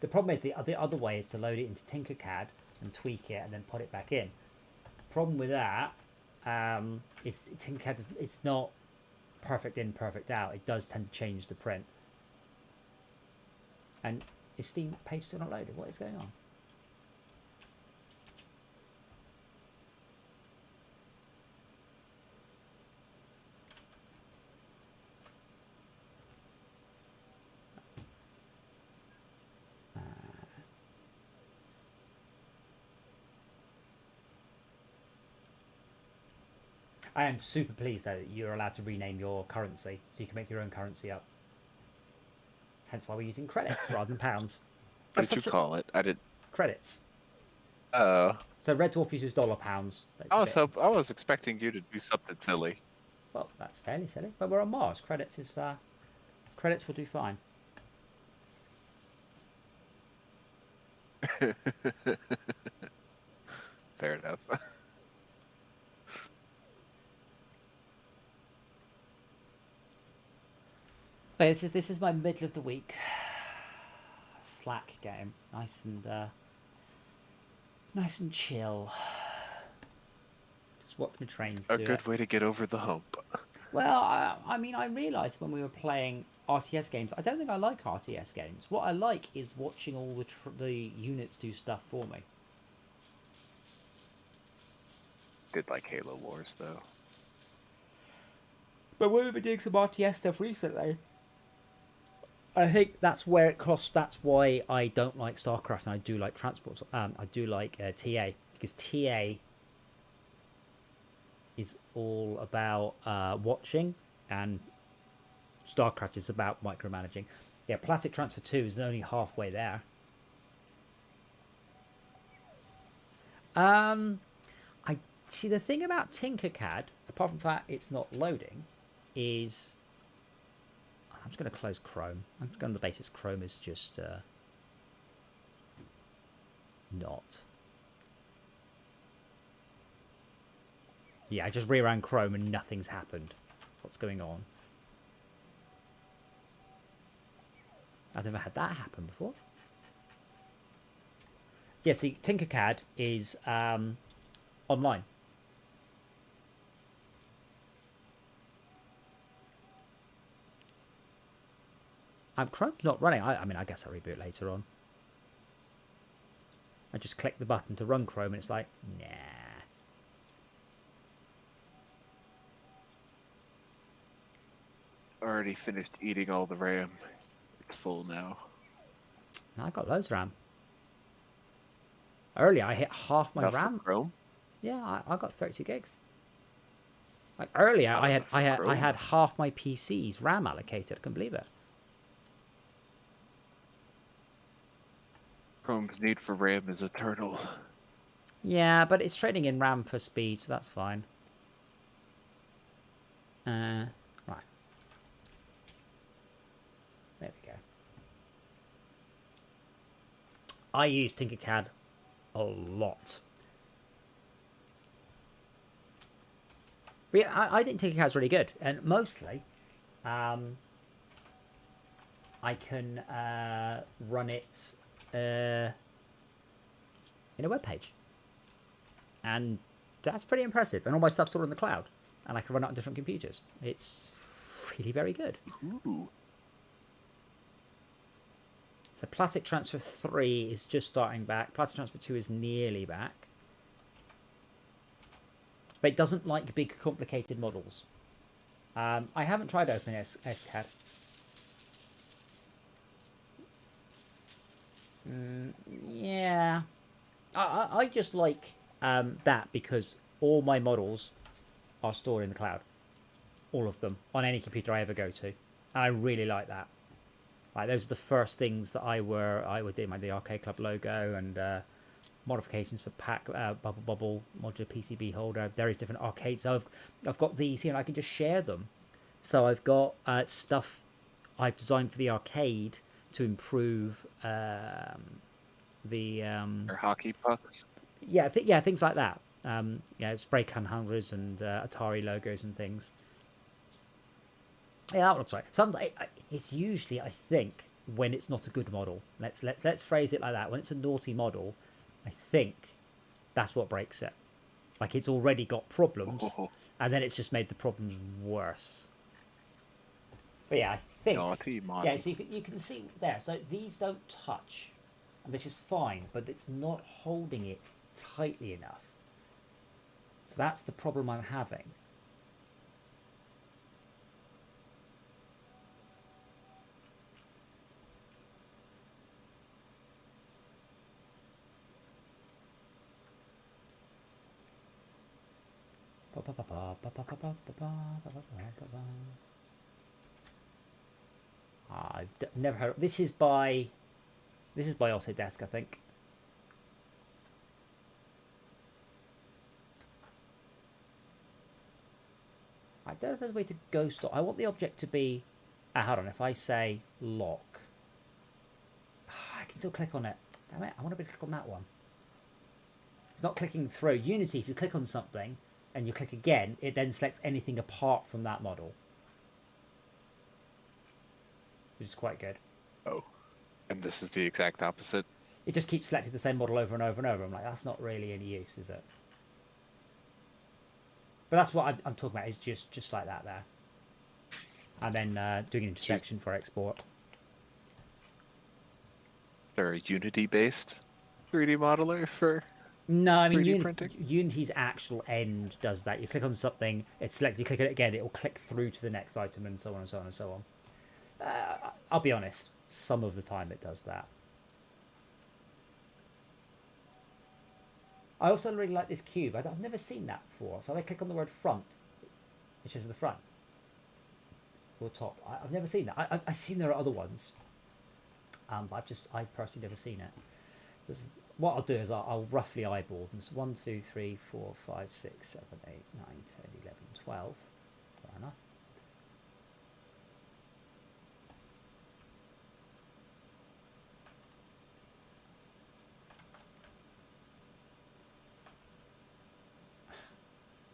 The problem is the other way is to load it into Tinkercad and tweak it and then put it back in. The problem with that is Tinkercad it's not perfect in, perfect out. It does tend to change the print. And is Steam page still not loaded? What is going on? I am super pleased that you're allowed to rename your currency, so you can make your own currency up. Hence why we're using credits rather than pounds. What did you call it? I did. Credits. Oh. So Red Dwarf uses dollar pounds. I was expecting you to do something silly. Well, that's fairly silly. But we're on Mars. Credits will do fine. Fair enough. But this is my middle of the week Slack game, nice and chill. Just watch my trains A do good it. way to get over the hump. Well, I mean, I realised when we were playing RTS games, I don't think I like RTS games. What I like is watching all the units do stuff for me. Did like Halo Wars though. But we've been doing some RTS stuff recently. I think that's where it crossed. That's why I don't like StarCraft and I do like Transport. I do like TA, because TA is all about watching, and StarCraft is about micromanaging. Yeah, Plastic Transfer 2 is only halfway there. I see the thing about Tinkercad, apart from the fact it's not loading, is I'm just going to close Chrome. I'm just going on the basis Chrome is just not. Yeah, I just reran Chrome and nothing's happened. What's going on? I've never had that happen before. Yeah, see, Tinkercad is online. Chrome's not running. I mean, I guess I'll reboot later on. I just click the button to run Chrome and it's like, nah. Already finished eating all the RAM. It's full now. No, I got loads of RAM. Earlier, I hit half my Enough for RAM. Chrome? Yeah, I got 32 gigs. Like earlier, I had half my PC's RAM allocated. I couldn't believe it. Chrome's need for RAM is eternal. Yeah, but it's trading in RAM for speed, so that's fine. Right. There we go. I use Tinkercad a lot. But yeah, I think Tinkercad's really good, and mostly, I can run it in a web page, and that's pretty impressive. And all my stuff's all in the cloud, and I can run it on different computers. It's really very good. Ooh. So Plastic Transfer 3 is just starting back. Plastic Transfer 2 is nearly back. But it doesn't like big, complicated models. I haven't tried OpenSCAD. Yeah. I just like that because all my models are stored in the cloud. All of them. On any computer I ever go to. And I really like that. Like, those are the first things that I would do, the Arcade Club logo and modifications for pack bubble modular PCB holder, various different arcades. So I've got these here and I can just share them. So I've got stuff I've designed for the arcade to improve the Or hockey pucks. yeah things like that. Spray can hunters and Atari logos and things. Yeah, that looks right. It's usually, I think, when it's not a good model. Let's phrase it like that. When it's a naughty model, I think that's what breaks it. Like, it's already got problems, and then it's just made the problems worse. But yeah, I think. Naughty model. Yeah, so you can see there. So these don't touch, which is fine, but it's not holding it tightly enough. So that's the problem I'm having. I've never heard. This is by Autodesk, I think. I don't know if there's a way to ghost. I want the object to be. Hold on. If I say lock, I can still click on it. Damn it! I want to be able to click on that one. It's not clicking through. Unity, if you click on something and you click again, it then selects anything apart from that model. which is quite good. Oh, and this is the exact opposite. It just keeps selecting the same model over and over and over. I'm like, that's not really any use, is it? But that's what I'm talking about, is just like that there. And then doing an intersection for export. Is there a Unity-based 3D modeler for No, I mean 3D printing? Unity's actual end does that. You click on something, it's selected. You click on it again, it will click through to the next item, and so on and so on and so on. I'll be honest, some of the time it does that. I also really like this cube. I've never seen that before. So I click on the word front, which is the front or top. I've never seen that. I've seen there are other ones, but I've personally never seen it. What I'll do is I'll roughly eyeball them. So 1, 2, 3, 4, 5, 6, 7, 8, 9, 10, 11, 12. Fair enough.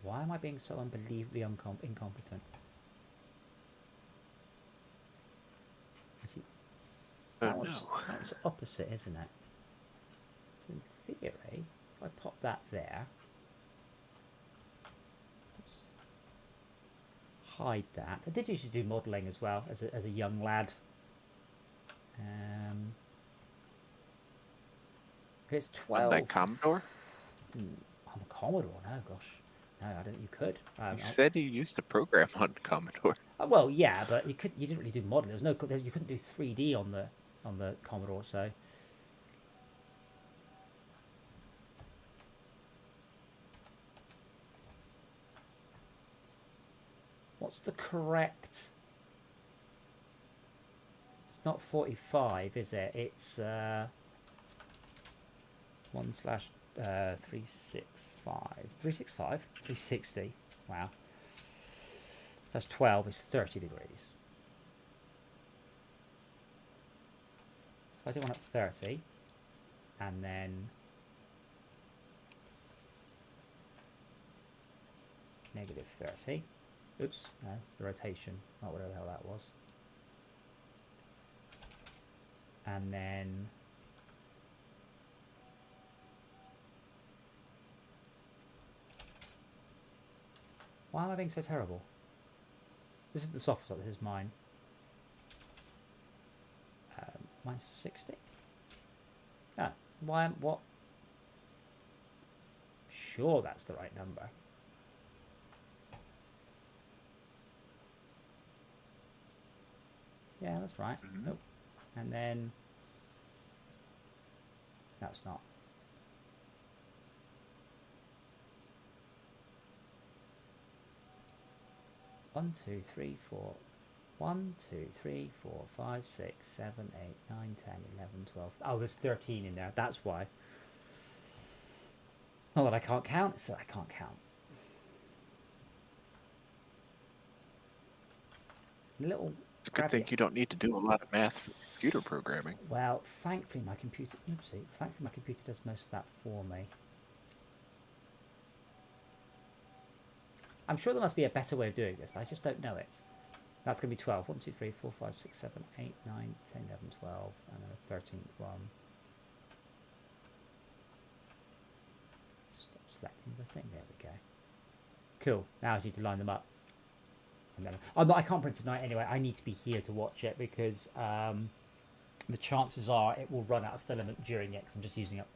Why am I being so unbelievably incompetent? Actually, that's opposite, isn't it? So in theory, if I pop that there, oops, hide that. I did usually do modelling as well as a young lad. It's 12. On that Commodore? On the Commodore? No, gosh. No, I don't think you could. You said you used a program on Commodore. Well, yeah, but you didn't really do modelling. You couldn't do 3D on the Commodore, so. What's the correct? It's not 45, is it? It's 1/365. 360. Wow. That's 12 is 30 degrees. So I do one at 30, and then -30. Oops, no, the rotation, not whatever the hell that was. And then why am I being so terrible? This is the software, this is mine. Mine's 60? Ah, what? Sure, that's the right number. Yeah, that's right. Mm-hmm. Oh. And then no, it's not. One, two, three, four. 1, 2, 3, 4, 5, 6, 7, 8, 9, 10, 11, 12. Oh, there's 13 in there. That's why. Not that I can't count, it's that I can't count. Little. It's a good thing you don't need to do a lot of math for computer programming. Well, thankfully my computer. Oopsie. Thankfully my computer does most of that for me. I'm sure there must be a better way of doing this, but I just don't know it. That's going to be 12. 1, 2, 3, 4, 5, 6, 7, 8, 9, 10, 11, 12, and then a 13th one. Stop selecting the thing. There we go. Cool. Now I need to line them up. And then, I can't print tonight anyway. I need to be here to watch it because the chances are it will run out of filament during it because I'm just using up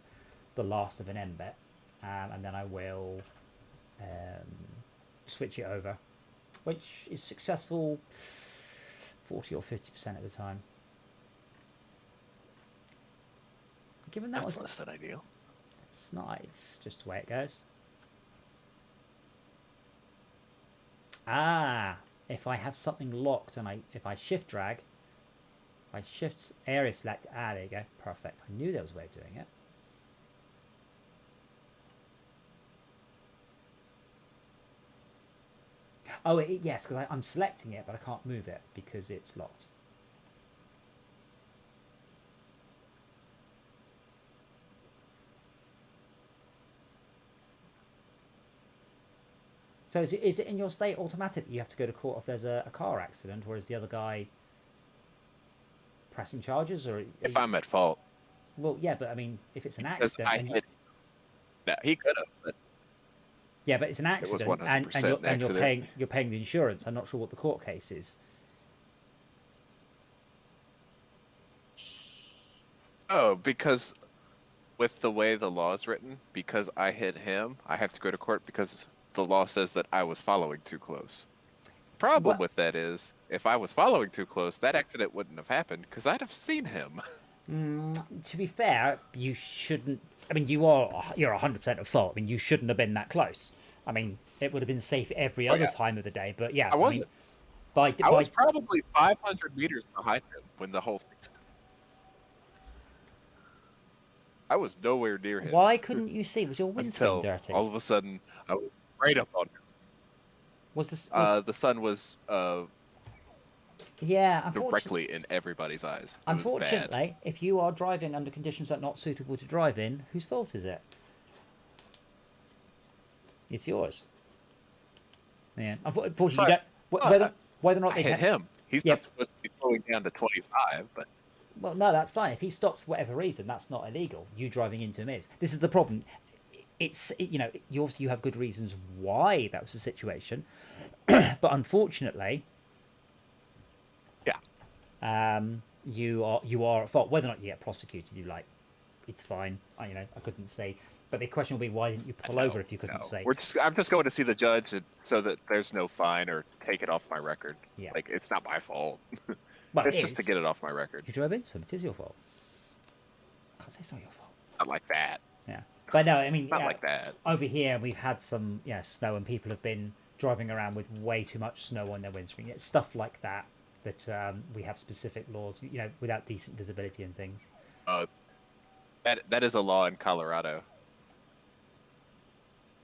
the last of an M bit. And then I will switch it over, which is successful 40 or 50% of the time. Given that That's was less than ideal. it's not. It's just the way it goes. Ah, if I have something locked and if I shift drag, if I shift area select, there you go, perfect. I knew there was a way of doing it. Oh, yes, because I'm selecting it, but I can't move it because it's locked. So is it in your state automatic that you have to go to court if there's a car accident, or is the other guy pressing charges, or If I'm at fault, well, yeah, but I mean, if it's an because accident, I and hit. No, he could have, but yeah, but it's an it was accident, 100% and an accident. you're paying the insurance. I'm not sure what the court case is. Oh, because with the way the law is written, because I hit him, I have to go to court because the law says that I was following too close. Problem Well, with that is, if I was following too close, that accident wouldn't have happened because I'd have seen him. to be fair, you shouldn't. I mean, you're 100% at fault. I mean, you shouldn't have been that close. I mean, it would have been safe every Oh, other yeah. time of the day. But yeah, I I mean, wasn't. I was probably 500 meters behind him when the whole thing started. I was nowhere near him why couldn't you see? Was your windscreen until dirty? all of a sudden I was right up on him. Was this? The sun was Yeah, unfortunately. directly in everybody's eyes. It was bad. Unfortunately, if you are driving under conditions that are not suitable to drive in, whose fault is it? It's yours. Yeah. Unfortunately, you don't. Whether or not I they hit can. him. He's Yep. not supposed to be slowing down to 25, but Well, no, that's fine. If he stops for whatever reason, that's not illegal. You driving into him is. This is the problem. You obviously you have good reasons why that was the situation, but unfortunately, yeah. you are at fault. Whether or not you get prosecuted, it's fine. I couldn't say. But the question will be, why didn't you pull over if you couldn't say? I'm just going to see the judge so that there's no fine or take it off my record. Yeah. Like, it's not my fault. Well, It's just to get it off my record. You drove into him. It is your fault. I can't say it's not your fault. Not like that. Yeah. But no, I mean, Not like that. over here, we've had some snow, and people have been driving around with way too much snow on their windscreen. It's stuff like that we have specific laws, without decent visibility and things. That is a law in Colorado.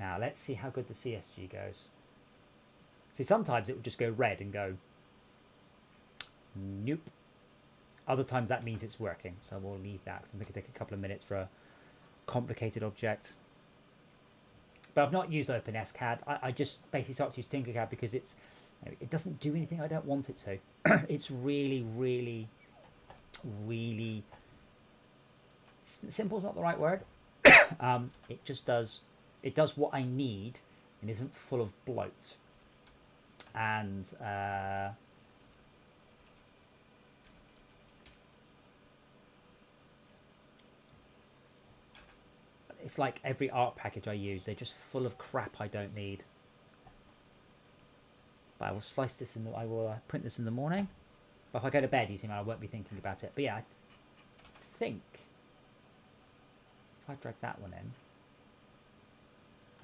Now, let's see how good the CSG goes. See, sometimes it will just go red and go, nope. Other times that means it's working, so we'll leave that. I think it'll take a couple of minutes for a complicated object. But I've not used OpenSCAD. I just basically start to use Tinkercad because it doesn't do anything I don't want it to. It's really, really, really... Simple's not the right word. It just does... It does what I need and isn't full of bloat. And it's like every art package I use, they're just full of crap I don't need. But I will slice this I will print this in the morning. But if I go to bed, I won't be thinking about it. But yeah, I think if I drag that one in.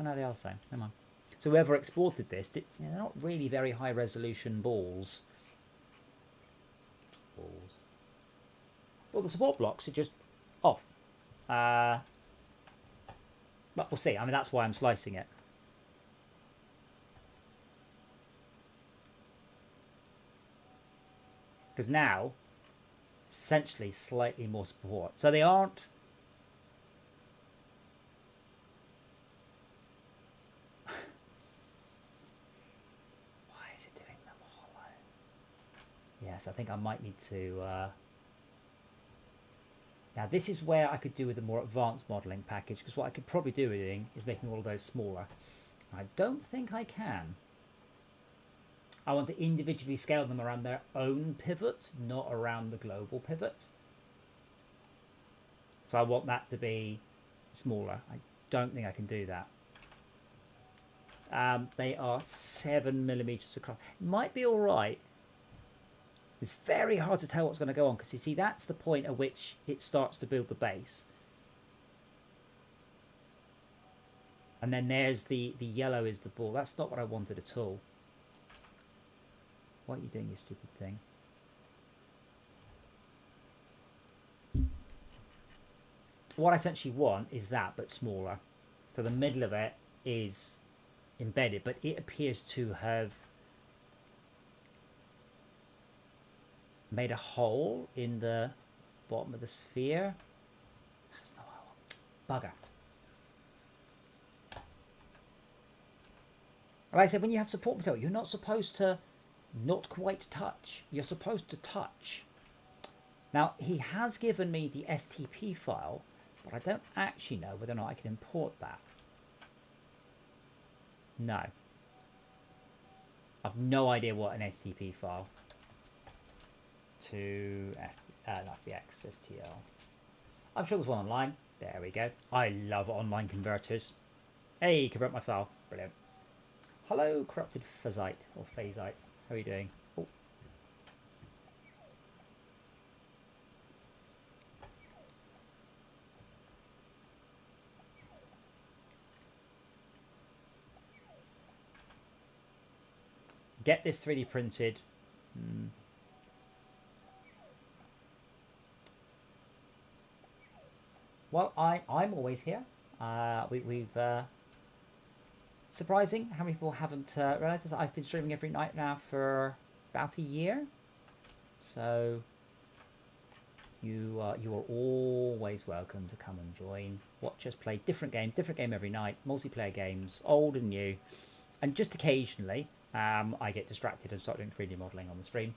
Oh no, they are the same. Never mind. So whoever exported this, they're not really very high resolution balls. Well, the support blocks are just off. But we'll see. I mean, that's why I'm slicing it. Because now, it's essentially slightly more support. So they aren't... Yes, I think I might need to... Now, this is where I could do with a more advanced modelling package, because what I could probably do is making all of those smaller. I don't think I can. I want to individually scale them around their own pivot, not around the global pivot. So I want that to be smaller. I don't think I can do that. They are 7mm across. It might be all right. It's very hard to tell what's going to go on because you see that's the point at which it starts to build the base. And then there's the yellow is the ball. That's not what I wanted at all. What are you doing, you stupid thing? What I essentially want is that, but smaller. So the middle of it is embedded, but it appears to have made a hole in the bottom of the sphere. That's not what I want. Bugger. Like I said, when you have support material, you're not supposed to not quite touch. You're supposed to touch. Now, he has given me the STP file, but I don't actually know whether or not I can import that. No. I've no idea what an STP file to FBX STL. I'm sure there's one online. There we go. I love online converters. Hey, convert my file. Brilliant. Hello, corrupted phasite or phasite. How are you doing? Oh. Get this 3D printed. Well, I'm always here. We've surprising how many people haven't realised this. I've been streaming every night now for about a year. So you are always welcome to come and join. Watch us play different game every night. Multiplayer games, old and new, and just occasionally I get distracted and start doing 3D modelling on the stream.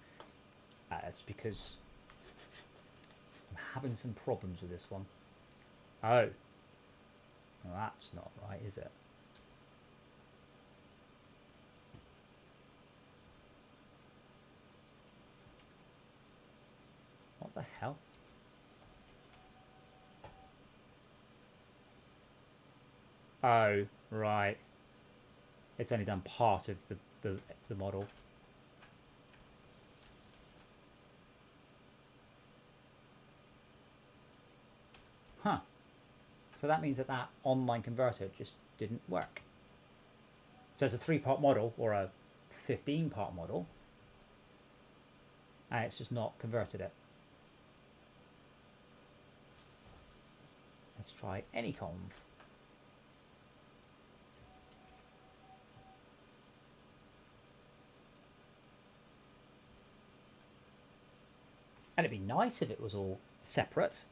It's because I'm having some problems with this one. Oh, well, that's not right, is it? What the hell? Oh, right. It's only done part of the model. Huh. So that means that online converter just didn't work. So it's a 3-part model or a 15-part model, and it's just not converted it. Let's try anyconv. And it'd be nice if it was all separate.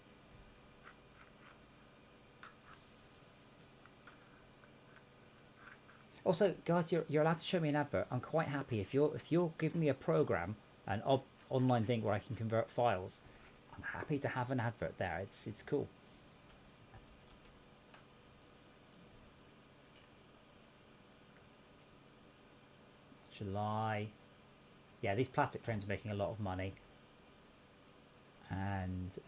Also, guys, you're allowed to show me an advert. I'm quite happy if you're giving me a program, an online thing where I can convert files. I'm happy to have an advert there. It's cool. It's July. Yeah, these plastic trains are making a lot of money. And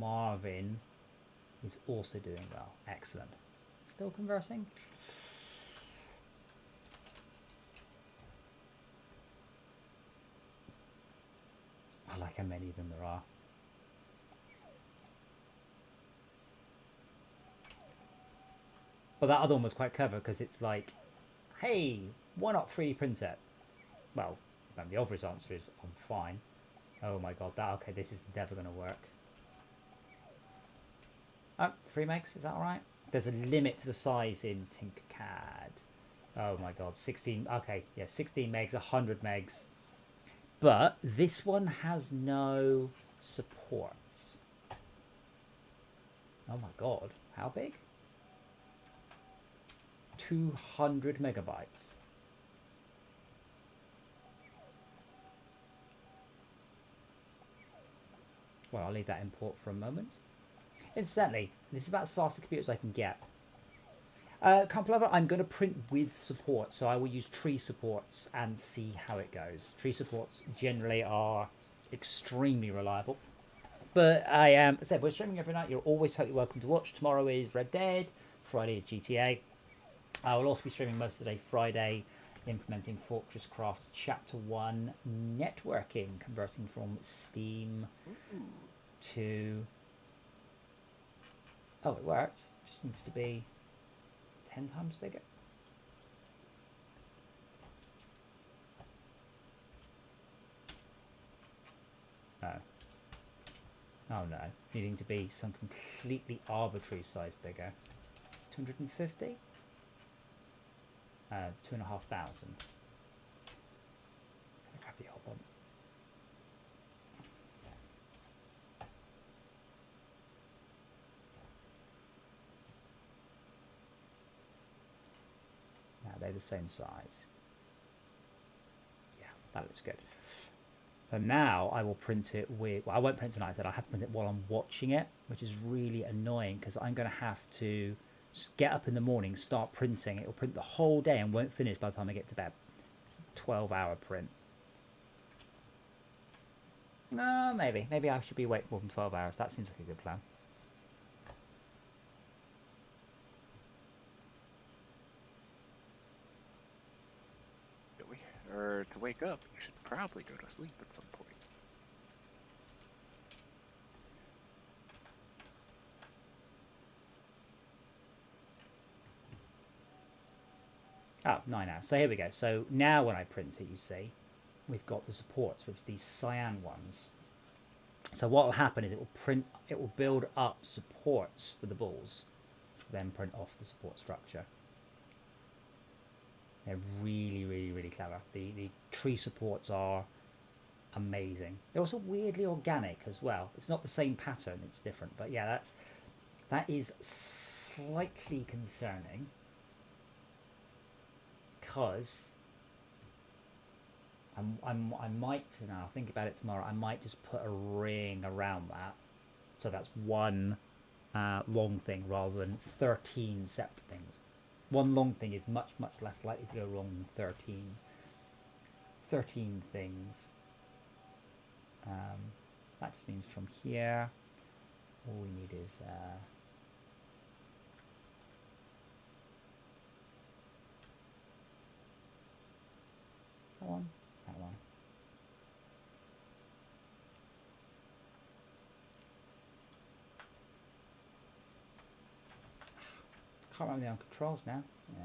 Marvin is also doing well. Excellent. Still conversing? I like how many of them there are. But that other one was quite clever because it's like, hey, why not 3D print it? Well, the obvious answer is I'm fine. Oh my god, okay, this is never going to work. Oh, 3 megs, is that alright? There's a limit to the size in Tinkercad. Oh my god, 16, okay, yeah, 16 megs, 100 megs. But this one has no supports. Oh my god, how big? 200 megabytes. Well, I'll leave that import for a moment. Incidentally, this is about as fast a computer as I can get. Compiler, I'm going to print with support, so I will use tree supports and see how it goes. Tree supports generally are extremely reliable. But I said we're streaming every night. You're always totally welcome to watch. Tomorrow is Red Dead. Friday is GTA. I will also be streaming most of the day Friday, implementing Fortress Craft Chapter 1 networking, converting from Steam to... Oh, it worked. Just needs to be 10 times bigger. Oh. Oh no. Needing to be some completely arbitrary size bigger. 250? 2,500. Grab the old one. Now they're the same size. Yeah, that looks good. And now I will print it with, well, I won't print tonight, I said I have to print it while I'm watching it, which is really annoying because I'm going to have to get up in the morning, start printing. It will print the whole day and won't finish by the time I get to bed. It's a 12-hour print. No, maybe. Maybe I should be awake more than 12 hours. That seems like a good plan. Or to wake up, you should probably go to sleep at some point. Oh, 9 hours. So here we go. So now when I print it, you see, we've got the supports, which are these cyan ones. So what will happen is it will build up supports for the balls, which will then print off the support structure. They're really, really, really clever. The tree supports are amazing. They're also weirdly organic as well. It's not the same pattern, it's different. But yeah, that is slightly concerning. Because I might, and I'll think about it tomorrow, I might just put a ring around that. So that's one long thing rather than 13 separate things. One long thing is much, much less likely to go wrong than 13 things. That just means from here, all we need is that one. Can't remember the on controls now. Yeah.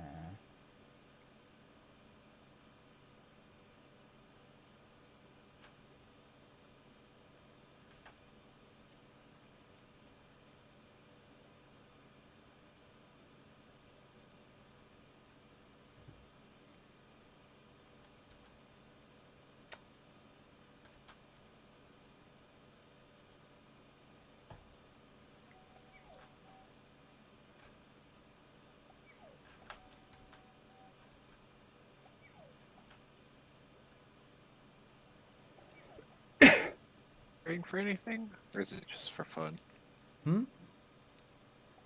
For anything, or is it just for fun?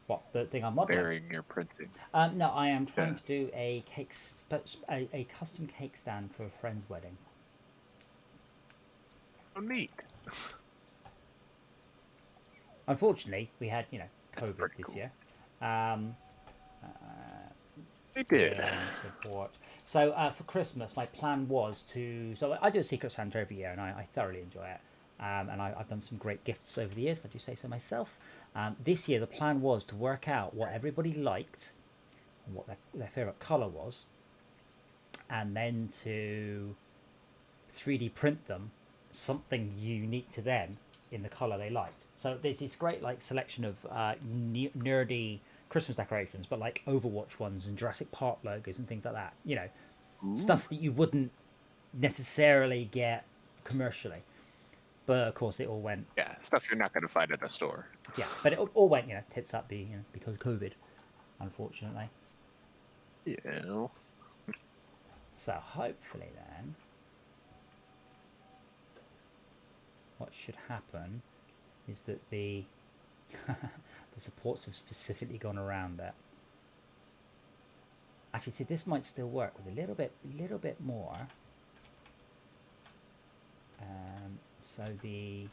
What, the thing I'm modeling? Varying your printing. No, I am trying to do a a custom cake stand for a friend's wedding. Oh, neat. Unfortunately, we had COVID this year. They did. Support. So for Christmas, my plan was to. So I do a Secret Santa every year, and I thoroughly enjoy it. And I've done some great gifts over the years, if I do say so myself. This year, the plan was to work out what everybody liked, and what their favourite colour was, and then to 3D print them something unique to them in the colour they liked. So there's this great selection of nerdy Christmas decorations, but like Overwatch ones and Jurassic Park logos and things like that. Stuff that you wouldn't necessarily get commercially. But of course, it all went. Yeah, stuff you're not going to find at a store. Yeah, but it all went, tits up, because of COVID, unfortunately. Yeah. So hopefully then, what should happen is that the the supports have specifically gone around it. Actually, see, this might still work with a little bit more. So the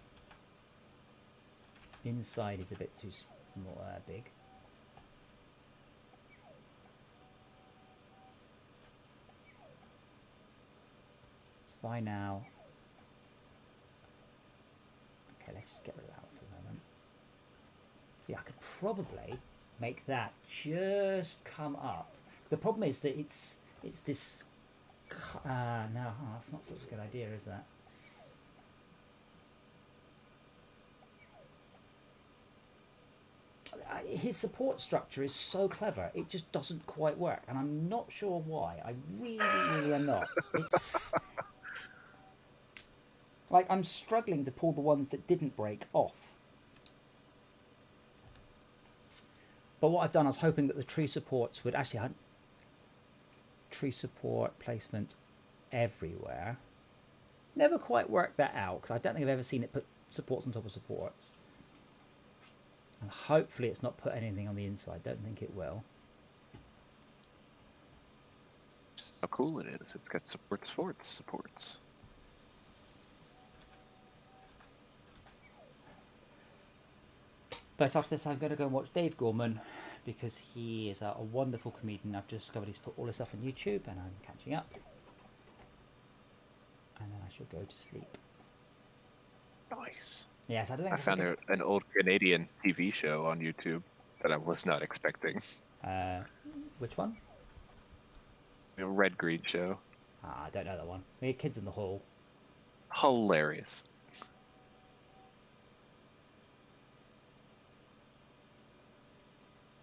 inside is a bit too small, big. So if I now, okay, let's just get rid of that for the moment. See, I could probably make that just come up. The problem is that it's this. No, that's not such a good idea, is that? His support structure is so clever, it just doesn't quite work, and I'm not sure why. I really am not. It's like I'm struggling to pull the ones that didn't break off. But what I've done, I was hoping that the tree supports would actually have tree support placement everywhere. never quite worked that out because I don't think I've ever seen it put supports on top of supports. And hopefully it's not put anything on the inside. Don't think it will. Just how cool it is. It's got supports. But after this, I'm going to go and watch Dave Gorman because he is a wonderful comedian. I've just discovered he's put all his stuff on YouTube and I'm catching up. And then I shall go to sleep. Nice. Yes, I don't think I found an old Canadian TV show on YouTube that I was not expecting. Which one? The Red Green Show. I don't know that one. We had Kids in the Hall. Hilarious.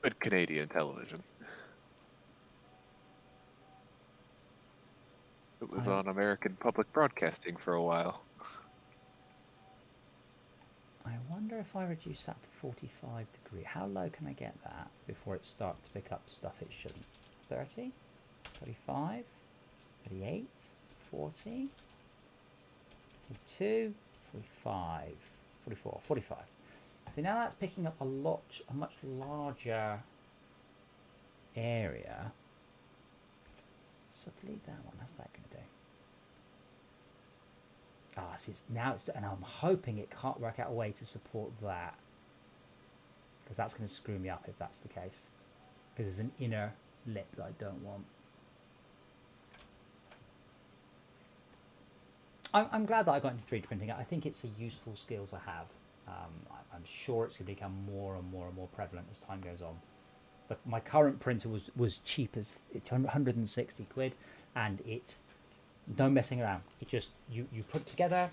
Good Canadian television. It was on American public broadcasting for a while. I wonder if I reduce that to 45 degrees. How low can I get that before it starts to pick up stuff it shouldn't? 30? 35? 38? 40? 42? 45? 44? 45. So now that's picking up a much larger area. So delete that one. How's that going to do? See, and I'm hoping it can't work out a way to support that, because that's going to screw me up if that's the case. Because there's an inner lip that I don't want. I'm glad that I got into 3D printing. I think it's a useful skill to have. I'm sure it's going to become more and more prevalent as time goes on. But my current printer was cheap as 160 quid, and no messing around. It just you put it together,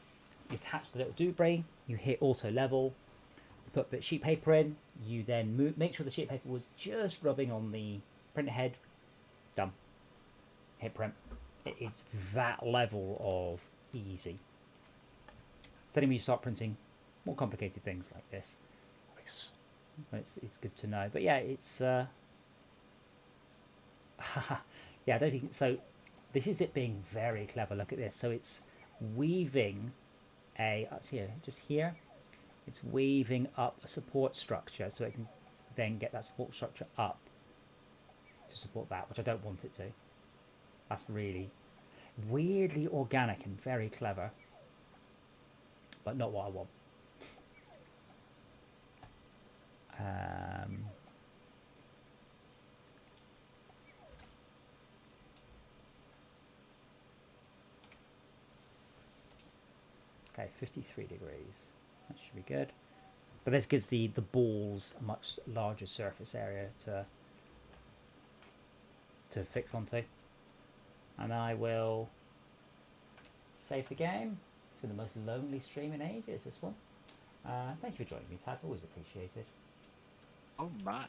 you attach the little doobry, you hit auto level, you put a bit of sheet paper in, you then make sure the sheet paper was just rubbing on the printer head. Done. Hit print. It's that level of easy. So then when you start printing more complicated things like this, Nice. it's good to know. But yeah, it's yeah, I don't think so. This is it being very clever. Look at this. So it's weaving it's weaving up a support structure so it can then get that support structure up to support that, which I don't want it to. That's really weirdly organic and very clever, but not what I want. Okay, 53 degrees. That should be good. But this gives the balls a much larger surface area to fix onto. And I will save the game. It's been the most lonely stream in ages, this one. Thank you for joining me, Tad. Always appreciated. Oh my.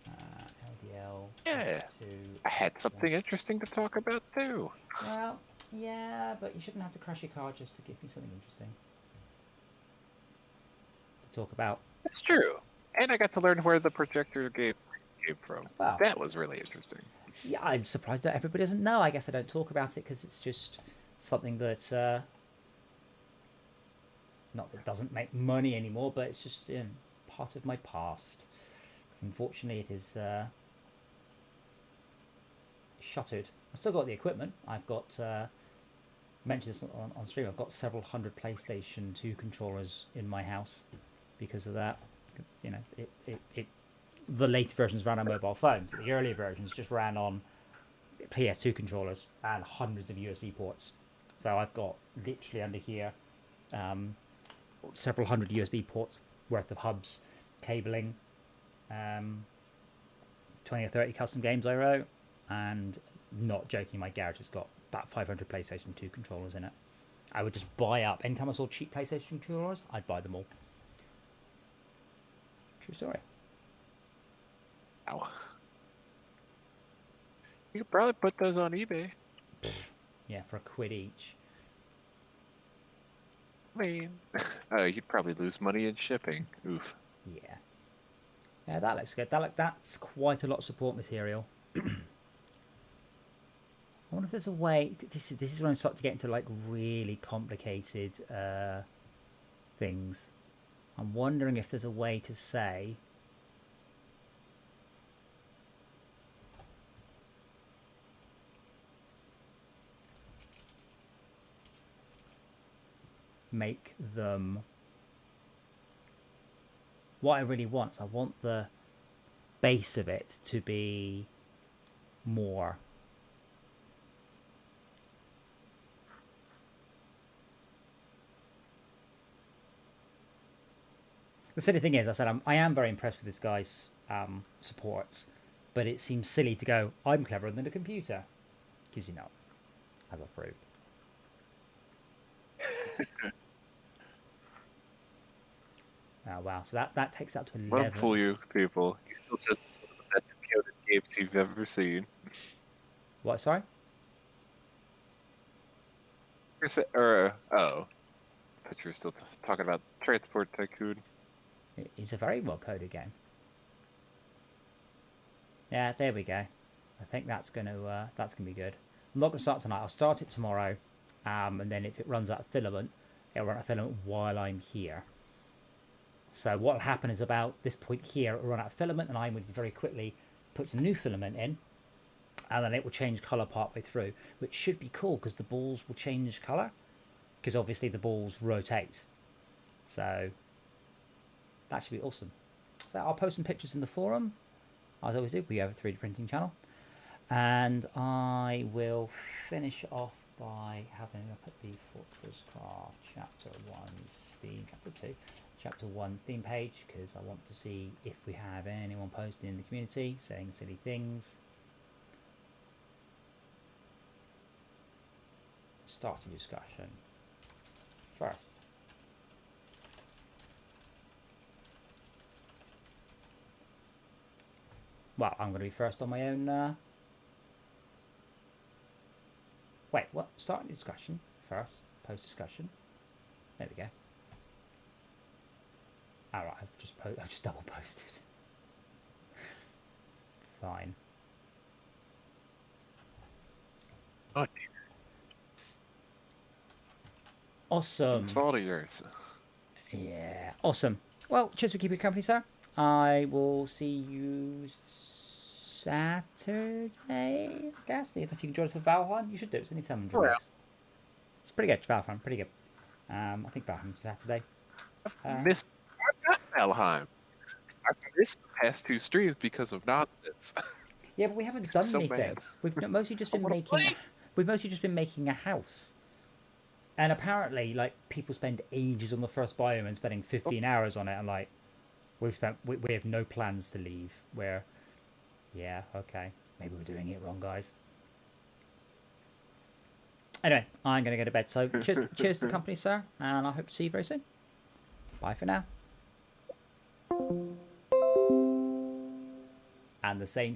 LDL. Yeah. I had something interesting to talk about too. Well, yeah, but you shouldn't have to crash your car just to give me something interesting to talk about. That's true. And I got to learn where the projector game came from. Wow. That was really interesting. Yeah, I'm surprised that everybody doesn't know. I guess I don't talk about it because it's just something that, not that it doesn't make money anymore, but it's just part of my past. Because unfortunately it is shuttered. I've still got the equipment. I've got, mentioned this on stream, I've got several hundred PlayStation 2 controllers in my house because of that. It's, the later versions ran on mobile phones, but the earlier versions just ran on PS2 controllers and hundreds of USB ports. So I've got literally under here several hundred USB ports worth of hubs, cabling, 20 or 30 custom games I wrote, and not joking, my garage has got about 500 PlayStation 2 controllers in it. I would just buy up, anytime I saw cheap PlayStation controllers, I'd buy them all. True story. Ow. You could probably put those on eBay. Yeah, for £1 each. I mean, you'd probably lose money in shipping. Oof. Yeah. Yeah, that looks good. That's quite a lot of support material. I wonder if there's a way. This is when I start to get into like really complicated things. I'm wondering if there's a way to say make them. What I really want is I want the base of it to be more. The silly thing is, I said I am very impressed with this guy's supports, but it seems silly to go, I'm cleverer than a computer. Because you're not, as I've proved. Oh, wow. So that takes up to 11. Let him fool you, people. He still says it's one of the best coded games you've ever seen. What, sorry? Oh. I thought you were still talking about Transport Tycoon. It's a very well coded game. Yeah, there we go. I think that's gonna be good. I'm not gonna start tonight. I'll start it tomorrow, and then if it runs out of filament, it'll run out of filament while I'm here. So what will happen is about this point here, it will run out of filament, and I would very quickly put some new filament in, and then it will change color partway through, which should be cool because the balls will change color, because obviously the balls rotate. So that should be awesome. So I'll post some pictures in the forum. As I always do, we have a 3D printing channel. And I will finish off by having a look at the Fortress Craft Chapter 1 Steam, Chapter 2, Chapter 1 Steam page, because I want to see if we have anyone posting in the community saying silly things. Start a discussion. First. Well, I'm going to be first on my own. Wait, what? Start a discussion first. Post discussion. There we go. All right, I've just double posted. Fine. Oh, Awesome. it's fault of yours. Yeah, awesome. Well, cheers for keeping you company, sir. I will see you Saturday, I guess. If you can join us for Valheim, you should do it. It's only 700 minutes. It's pretty good, Valheim, pretty good. I think Valheim's Saturday. I've got Valheim. I've missed the past two streams because of nonsense. Yeah, but we haven't done so anything. mad. We've mostly just been making a house. And apparently, like, people spend ages on the first biome and spending 15 hours on it, and like, we have no plans to leave. Where, yeah, okay, maybe we're doing it wrong, guys. Anyway, I'm gonna go to bed. So cheers to the company, sir, and I hope to see you very soon. Bye for now. And the same to